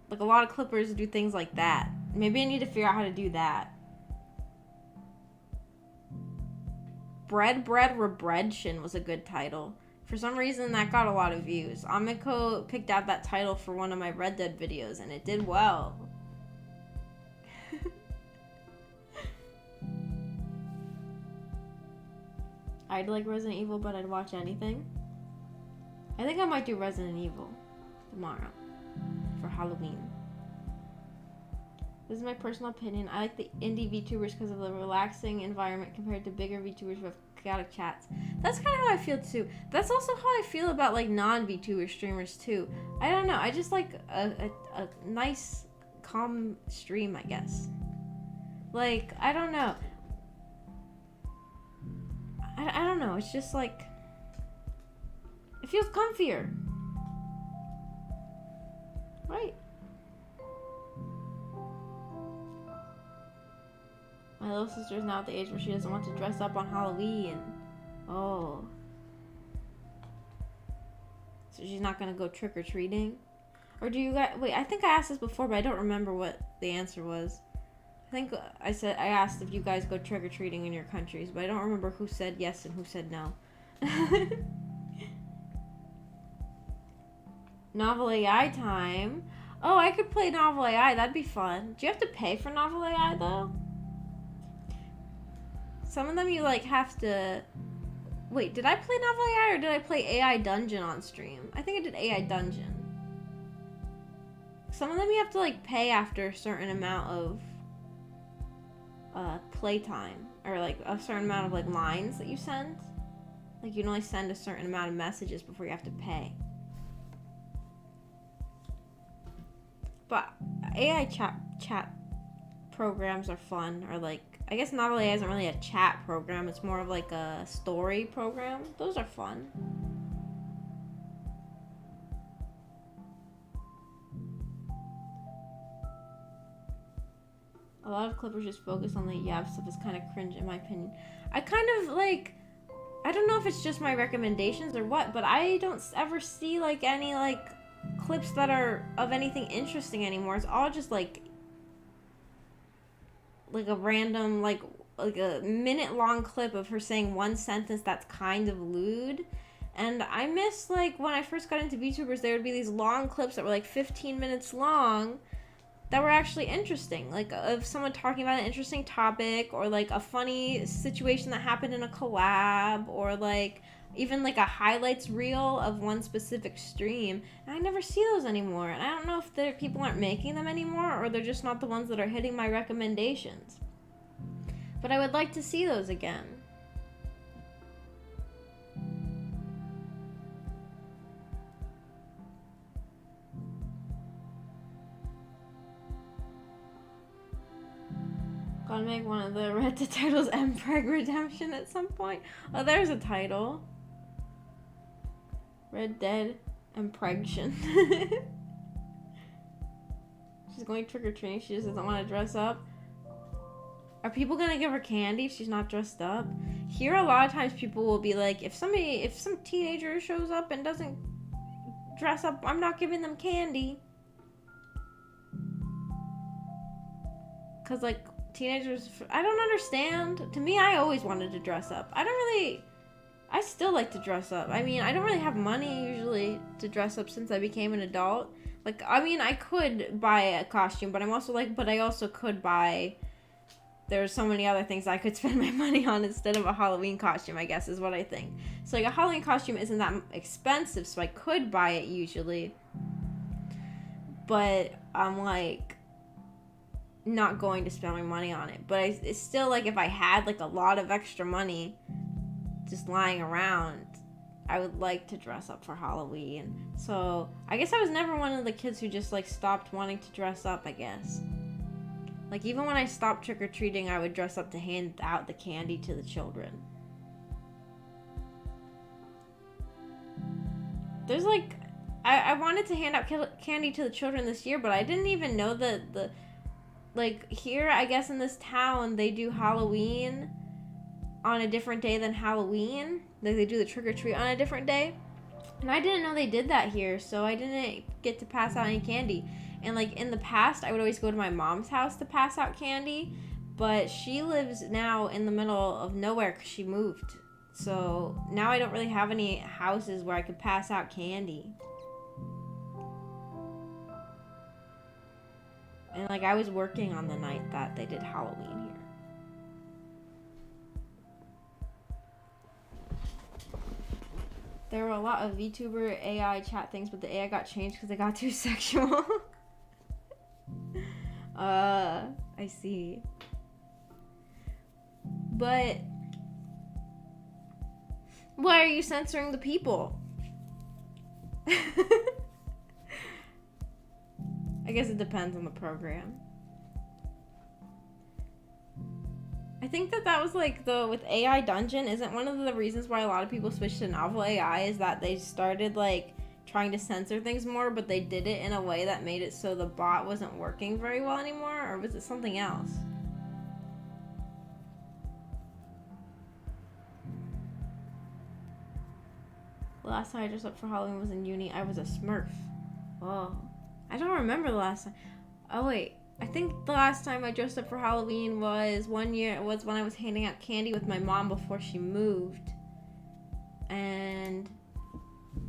Like a lot of clippers do things like that. Maybe I need to figure out how to do that. Bread Redemption was a good title. For some reason that got a lot of views. Amiko picked out that title for one of my Red Dead videos and it did well. I'd like Resident Evil, but I'd watch anything. I think I might do Resident Evil tomorrow for Halloween. This is my personal opinion. I like the indie VTubers because of the relaxing environment compared to bigger VTubers with chaotic chats. That's kind of how I feel too. That's also how I feel about like non-VTuber streamers too. I don't know. I just like a nice, calm stream, I guess. Like, I don't know. I don't know. It's just like... It feels comfier. Right. My little sister's now at the age where she doesn't want to dress up on Halloween. Oh. So she's not gonna go trick-or-treating? Or do you guys... Wait, I think I asked this before, but I don't remember what the answer was. I think I asked if you guys go trick-or-treating in your countries, but I don't remember who said yes and who said no. Novel AI time. Oh, I could play Novel AI. That'd be fun. Do you have to pay for Novel AI, though? Some of them you, like, have to... Wait, did I play Novel AI or did I play AI Dungeon on stream? I think I did AI Dungeon. Some of them you have to, like, pay after a certain amount of... playtime, or like a certain amount of like lines that you send. Like you can only send a certain amount of messages before you have to pay. But AI chat programs are fun, or like, I guess not really isn't really a chat program, it's more of like a story program. Those are fun. A lot of clippers just focus on the Yab stuff. Is kind of cringe in my opinion. I kind of like, I don't know if it's just my recommendations or what, but I don't ever see like any like clips that are of anything interesting anymore. It's all just like a random like a minute long clip of her saying one sentence that's kind of lewd. And I miss like when I first got into VTubers, there would be these long clips that were like 15 minutes long that were actually interesting, like of someone talking about an interesting topic, or like a funny situation that happened in a collab, or like even like a highlights reel of one specific stream. And I never see those anymore, and I don't know if people aren't making them anymore, or they're just not the ones that are hitting my recommendations. But I would like to see those again. Gotta make one of the Red Dead titles Mpreg Redemption at some point. Oh, there's a title. Red Dead Mprection. She's going trick-or-treating. She just doesn't want to dress up. Are people gonna give her candy if she's not dressed up? Here, a lot of times people will be like, if some teenager shows up and doesn't dress up, I'm not giving them candy. Cause like, teenagers, I don't understand. To me, I always wanted to dress up. I still like to dress up. I mean, I don't really have money usually to dress up since I became an adult. Like, I mean, I could buy a costume, but I also could buy, there's so many other things I could spend my money on instead of a Halloween costume, I guess is what I think. So like a Halloween costume isn't that expensive, so I could buy it usually. But I'm like, not going to spend my money on it. But it's still like, if I had like a lot of extra money just lying around, I would like to dress up for Halloween. So I guess I was never one of the kids who just like stopped wanting to dress up, I guess. Like even when I stopped trick-or-treating, I would dress up to hand out the candy to the children. There's like, I wanted to hand out candy to the children this year, but I didn't even know that like here, I guess in this town, they do Halloween on a different day than Halloween. Like they do the trick-or-treat on a different day. And I didn't know they did that here, so I didn't get to pass out any candy. And like in the past, I would always go to my mom's house to pass out candy. But she lives now in the middle of nowhere because she moved. So now I don't really have any houses where I could pass out candy. And like I was working on the night that they did Halloween here. There were a lot of VTuber AI chat things, but the AI got changed because they got too sexual. I see. But why are you censoring the people? I guess it depends on the program. I think that was like with AI Dungeon, isn't one of the reasons why a lot of people switched to novel AI is that they started like trying to censor things more, but they did it in a way that made it so the bot wasn't working very well anymore, or was it something else? The last time I dressed up for Halloween was in uni. I was a Smurf. Oh. I don't remember the last time. Oh, wait. I think the last time I dressed up for Halloween was one year. It was when I was handing out candy with my mom before she moved. And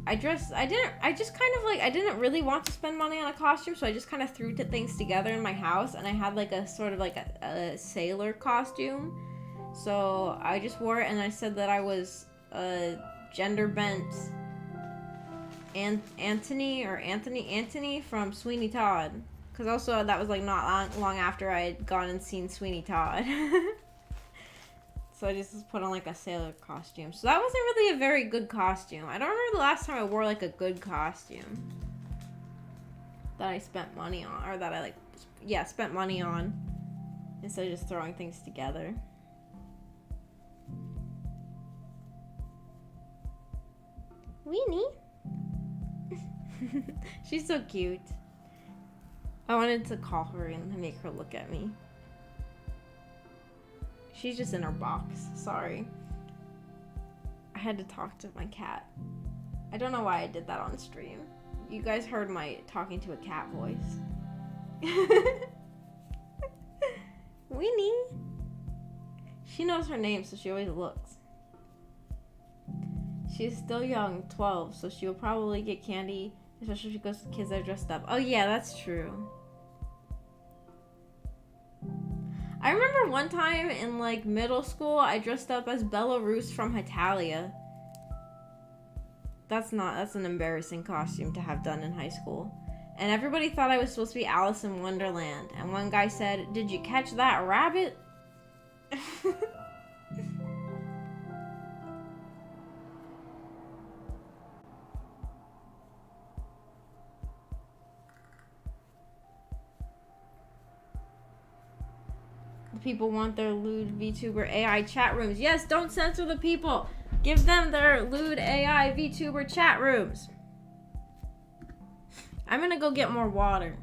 I just kind of like, I didn't really want to spend money on a costume, so I just kind of threw things together in my house, and I had like a sort of like a sailor costume. So I just wore it, and I said that I was a gender bent Anthony from Sweeney Todd, because also that was like not long after I had gone and seen Sweeney Todd. So I just put on like a sailor costume. So that wasn't really a very good costume. I don't remember the last time I wore like a good costume. that I spent money on, or that I spent money on instead of just throwing things together. Weenie. She's so cute. I wanted to call her and make her look at me. She's just in her box. Sorry. I had to talk to my cat. I don't know why I did that on stream. You guys heard my talking to a cat voice. Winnie. She knows her name, so she always looks. She's still young, 12, so she will probably get candy, especially if she goes to kids that are dressed up. Oh yeah, that's true. I remember one time in like middle school, I dressed up as Belarus from Hetalia. That's an embarrassing costume to have done in high school. And everybody thought I was supposed to be Alice in Wonderland. And one guy said, "Did you catch that rabbit?" People want their lewd VTuber AI chat rooms. Yes, don't censor the people. Give them their lewd AI VTuber chat rooms. I'm gonna go get more water.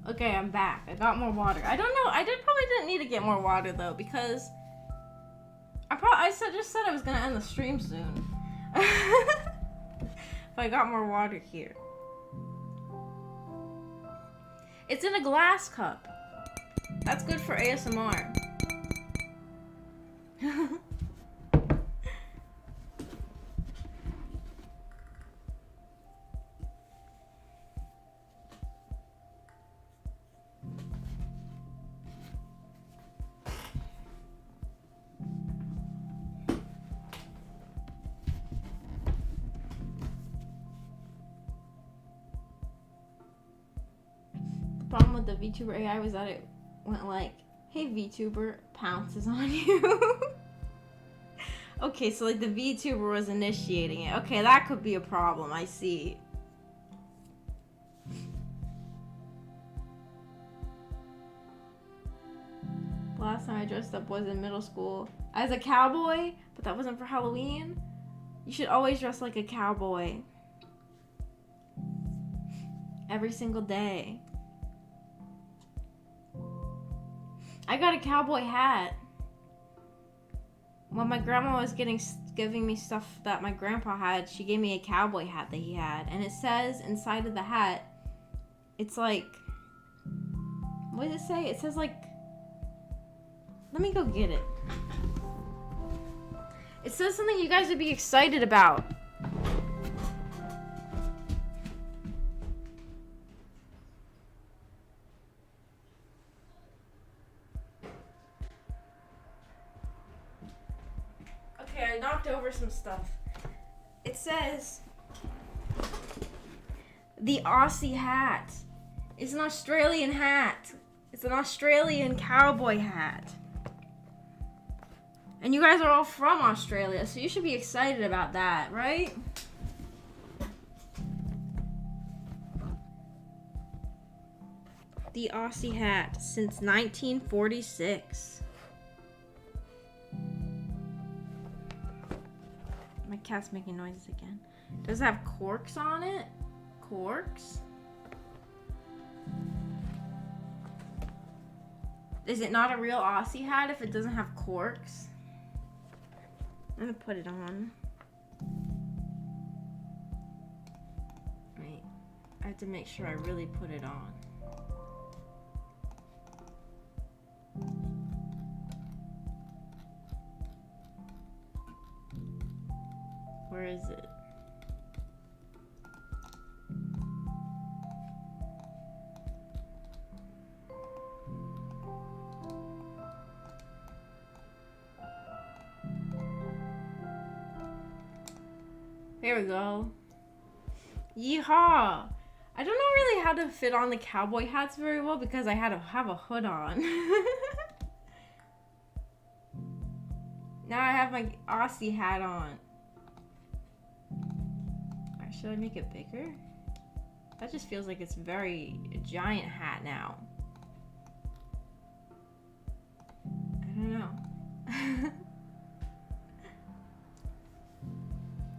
Okay, I'm back. I got more water. I don't know. I probably didn't need to get more water though, because I just said I was gonna end the stream soon. But I got more water here. It's in a glass cup. That's good for ASMR. The problem with the VTuber AI was that it went like, "Hey VTuber," pounces on you. Okay, so like the VTuber was initiating it. Okay, that could be a problem. I see. The last time I dressed up was in middle school as a cowboy, but that wasn't for Halloween. You should always dress like a cowboy. Every single day. I got a cowboy hat. When my grandma was giving me stuff that my grandpa had, she gave me a cowboy hat that he had. And it says inside of the hat, it's like, what does it say? It says like, let me go get it. It says something you guys would be excited about. Okay, I knocked over some stuff. It says, the Aussie hat. It's an Australian hat. It's an Australian cowboy hat. And you guys are all from Australia, so you should be excited about that, right? The Aussie hat since 1946. My cat's making noises again. Does it have corks on it? Corks? Is it not a real Aussie hat if it doesn't have corks? I'm gonna put it on. Wait, I have to make sure I really put it on. is it? Here we go. Yeehaw! I don't know really how to fit on the cowboy hats very well because I had to have a hood on. Now I have my Aussie hat on. Should I make it bigger? That just feels like it's very a giant hat now. I don't know.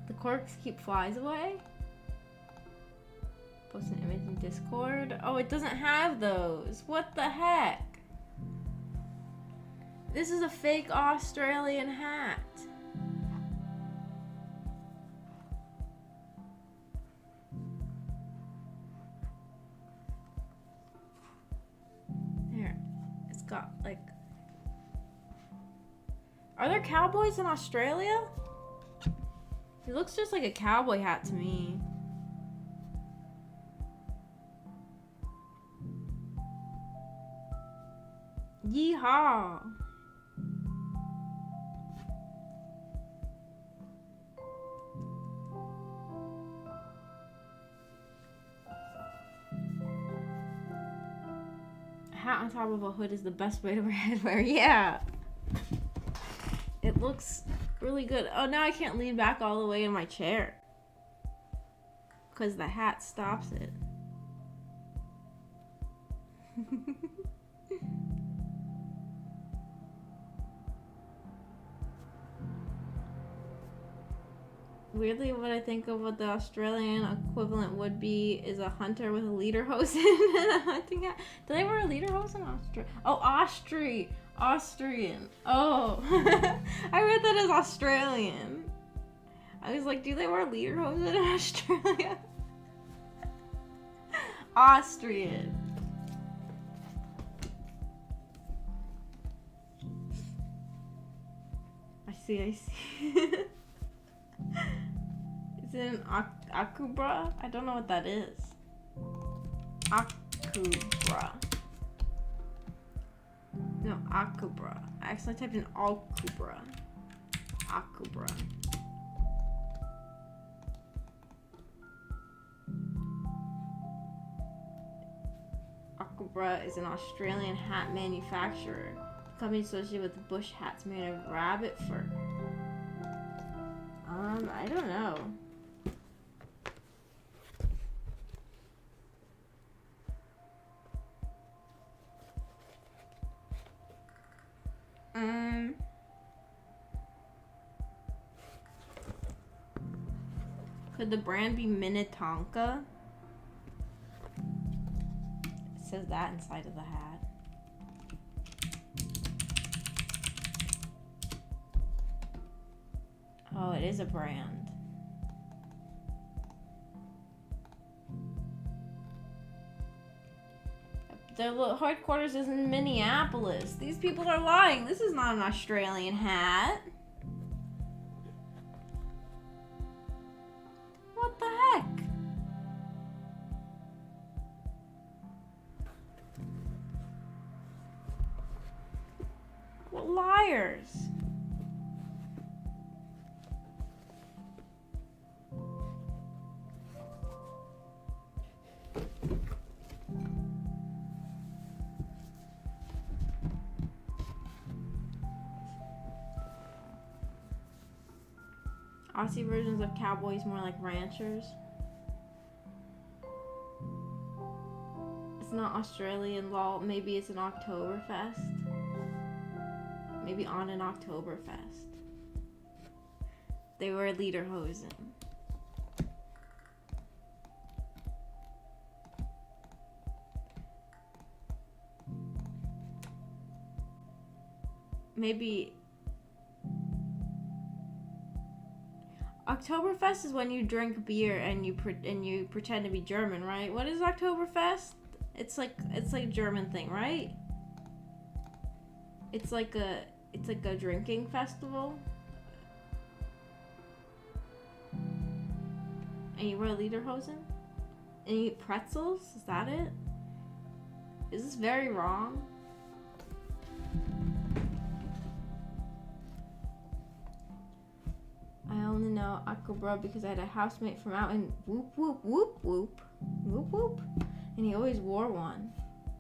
The corks keep flies away? Post an image in Discord. Oh, it doesn't have those. What the heck? This is a fake Australian hat. There. It's got like... Are there cowboys in Australia? It looks just like a cowboy hat to me. Yeehaw! A hat on top of a hood is the best way to wear headwear. Yeah! It looks really good. Oh, now I can't lean back all the way in my chair. Because the hat stops it. Weirdly, what I think of what the Australian equivalent would be is a hunter with a lederhosen and a hunting hat. Do they wear a lederhosen in Australia? Oh, Austrian. Oh, I read that as Australian. I was like, do they wear lederhosen in Australia? Austrian. I see. Is it an akubra? I don't know what that is. Akubra. No, akubra. I actually typed in alcubra. Akubra. Akubra is an Australian hat manufacturer. A company associated with bush hats made of rabbit fur. I don't know. Could the brand be Minnetonka? It says that inside of the hat. Oh, it is a brand. Their headquarters is in Minneapolis. These people are lying. This is not an Australian hat. What the heck? What liars? Aussie versions of cowboys more like ranchers. It's not Australian law. Maybe it's an Oktoberfest. Maybe on an Oktoberfest. They wear lederhosen. Maybe Oktoberfest is when you drink beer and you pretend to be German, right? What is Oktoberfest? It's like a German thing, right? It's like a drinking festival. And you wear lederhosen? And you eat pretzels? Is that it? Is this very wrong? I only know Akabra because I had a housemate from out in whoop whoop whoop whoop whoop whoop, and he always wore one.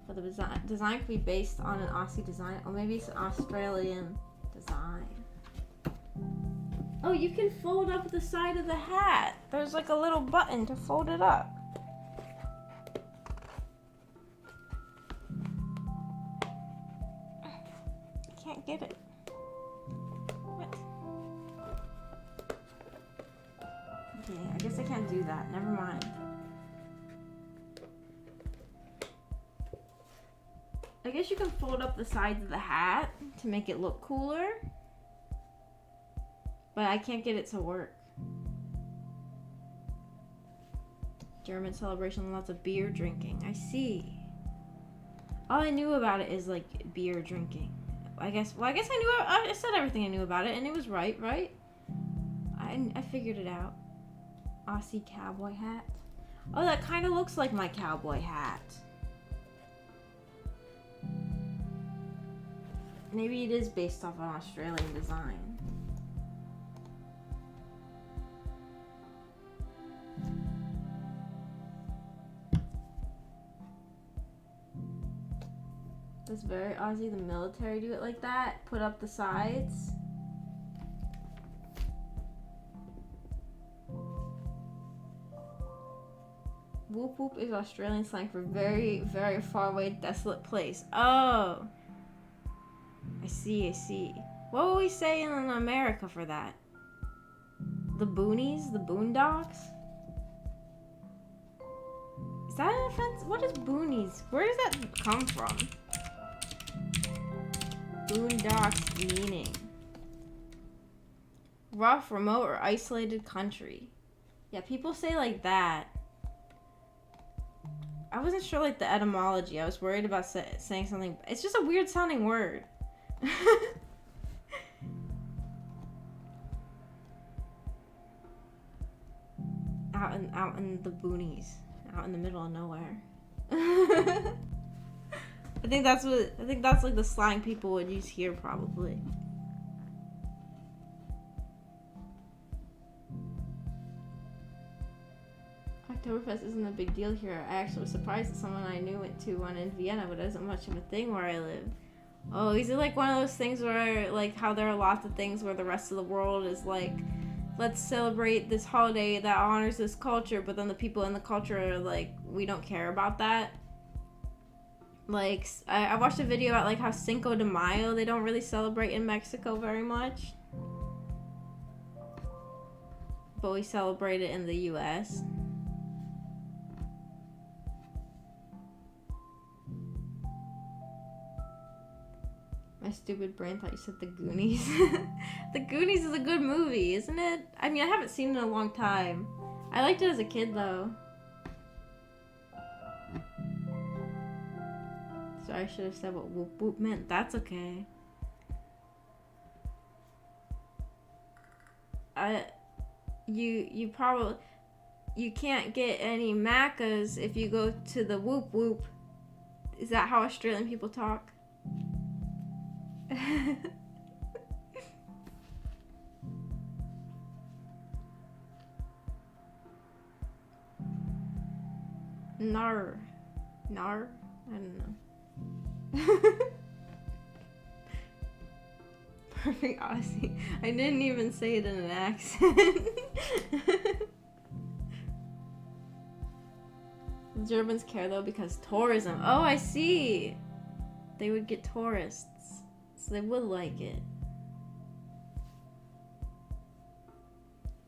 But the design could be based on an Aussie design, or maybe it's an Australian design. Oh, you can fold up the side of the hat. There's like a little button to fold it up. I can't get it. What? Okay, I guess I can't do that. Never mind. I guess you can fold up the sides of the hat to make it look cooler. But I can't get it to work. German celebration, lots of beer drinking. I see. All I knew about it is like beer drinking. I guess I knew. I said everything I knew about it, and it was right? I figured it out. Aussie cowboy hat. Oh, that kind of looks like my cowboy hat. Maybe it is based off an Australian design. That's very Aussie. The military do it like that. Put up the sides. Whoop whoop is Australian slang for very, very far away, desolate place. Oh. I see. What would we say in America for that? The boonies? The boondocks? Is that an offense? What is boonies? Where does that come from? Boondocks meaning rough, remote, or isolated country. Yeah, people say like that. I wasn't sure like the etymology. I was worried about saying something. It's just a weird sounding word. out in the boonies, out in the middle of nowhere. I think that's like the slang people would use here probably. Oktoberfest isn't a big deal here. I actually was surprised that someone I knew went to one in Vienna, but it isn't much of a thing where I live. Oh, is it like one of those things where, like, how there are lots of things where the rest of the world is like, let's celebrate this holiday that honors this culture, but then the people in the culture are like, we don't care about that? Like, I watched a video about, like, how Cinco de Mayo, they don't really celebrate in Mexico very much. But we celebrate it in the U.S. My stupid brain thought you said The Goonies. The Goonies is a good movie, isn't it? I mean, I haven't seen it in a long time. I liked it as a kid, though. Sorry, I should have said what whoop whoop meant. That's okay. You probably... You can't get any macas if you go to the whoop whoop. Is that how Australian people talk? Nar. I don't know. Perfect Aussie. I didn't even say it in an accent. The Germans care though because tourism. Oh, I see. They would get tourists. So they would like it.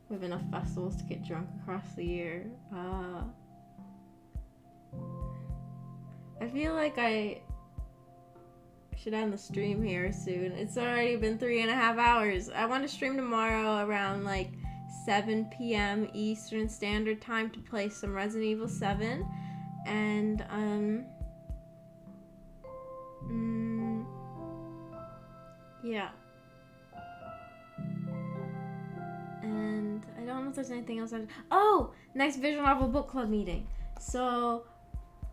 We have enough festivals to get drunk across the year. I feel like I should end the stream here soon. It's already been 3.5 hours. I want to stream tomorrow around like 7 p.m. Eastern Standard Time to play some Resident Evil 7. And, yeah. And I don't if there's anything else. Oh, next visual novel book club meeting. So,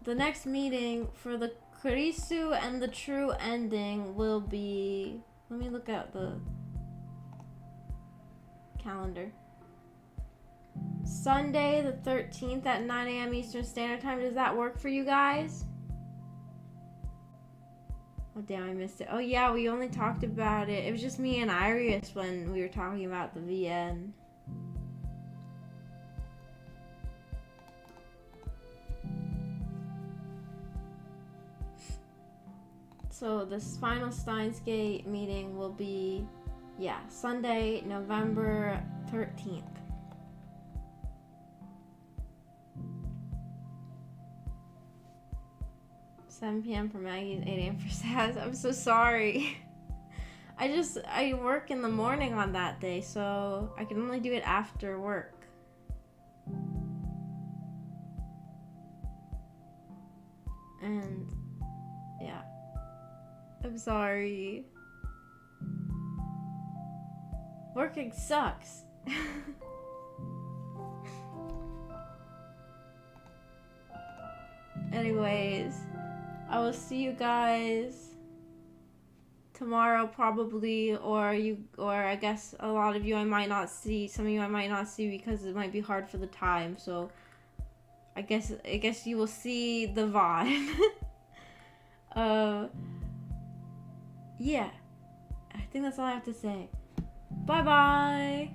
the next meeting for the Kurisu and the True Ending will be. Let me look at the calendar. Sunday the 13th at 9 a.m. Eastern Standard Time. Does that work for you guys? Oh damn, I missed it. Oh yeah, we only talked about it. It was just me and Iris when we were talking about the VN. So this final Steins Gate meeting will be, yeah, Sunday, November 13th. 7 p.m. for Maggie and 8 a.m. for Saz. I'm so sorry. I work in the morning on that day, so I can only do it after work. And yeah, I'm sorry. Working sucks. Anyways, I will see you guys tomorrow probably, or I guess a lot of you I might not see. Some of you I might not see because it might be hard for the time. So I guess you will see the VOD. Yeah, I think that's all I have to say. Bye bye.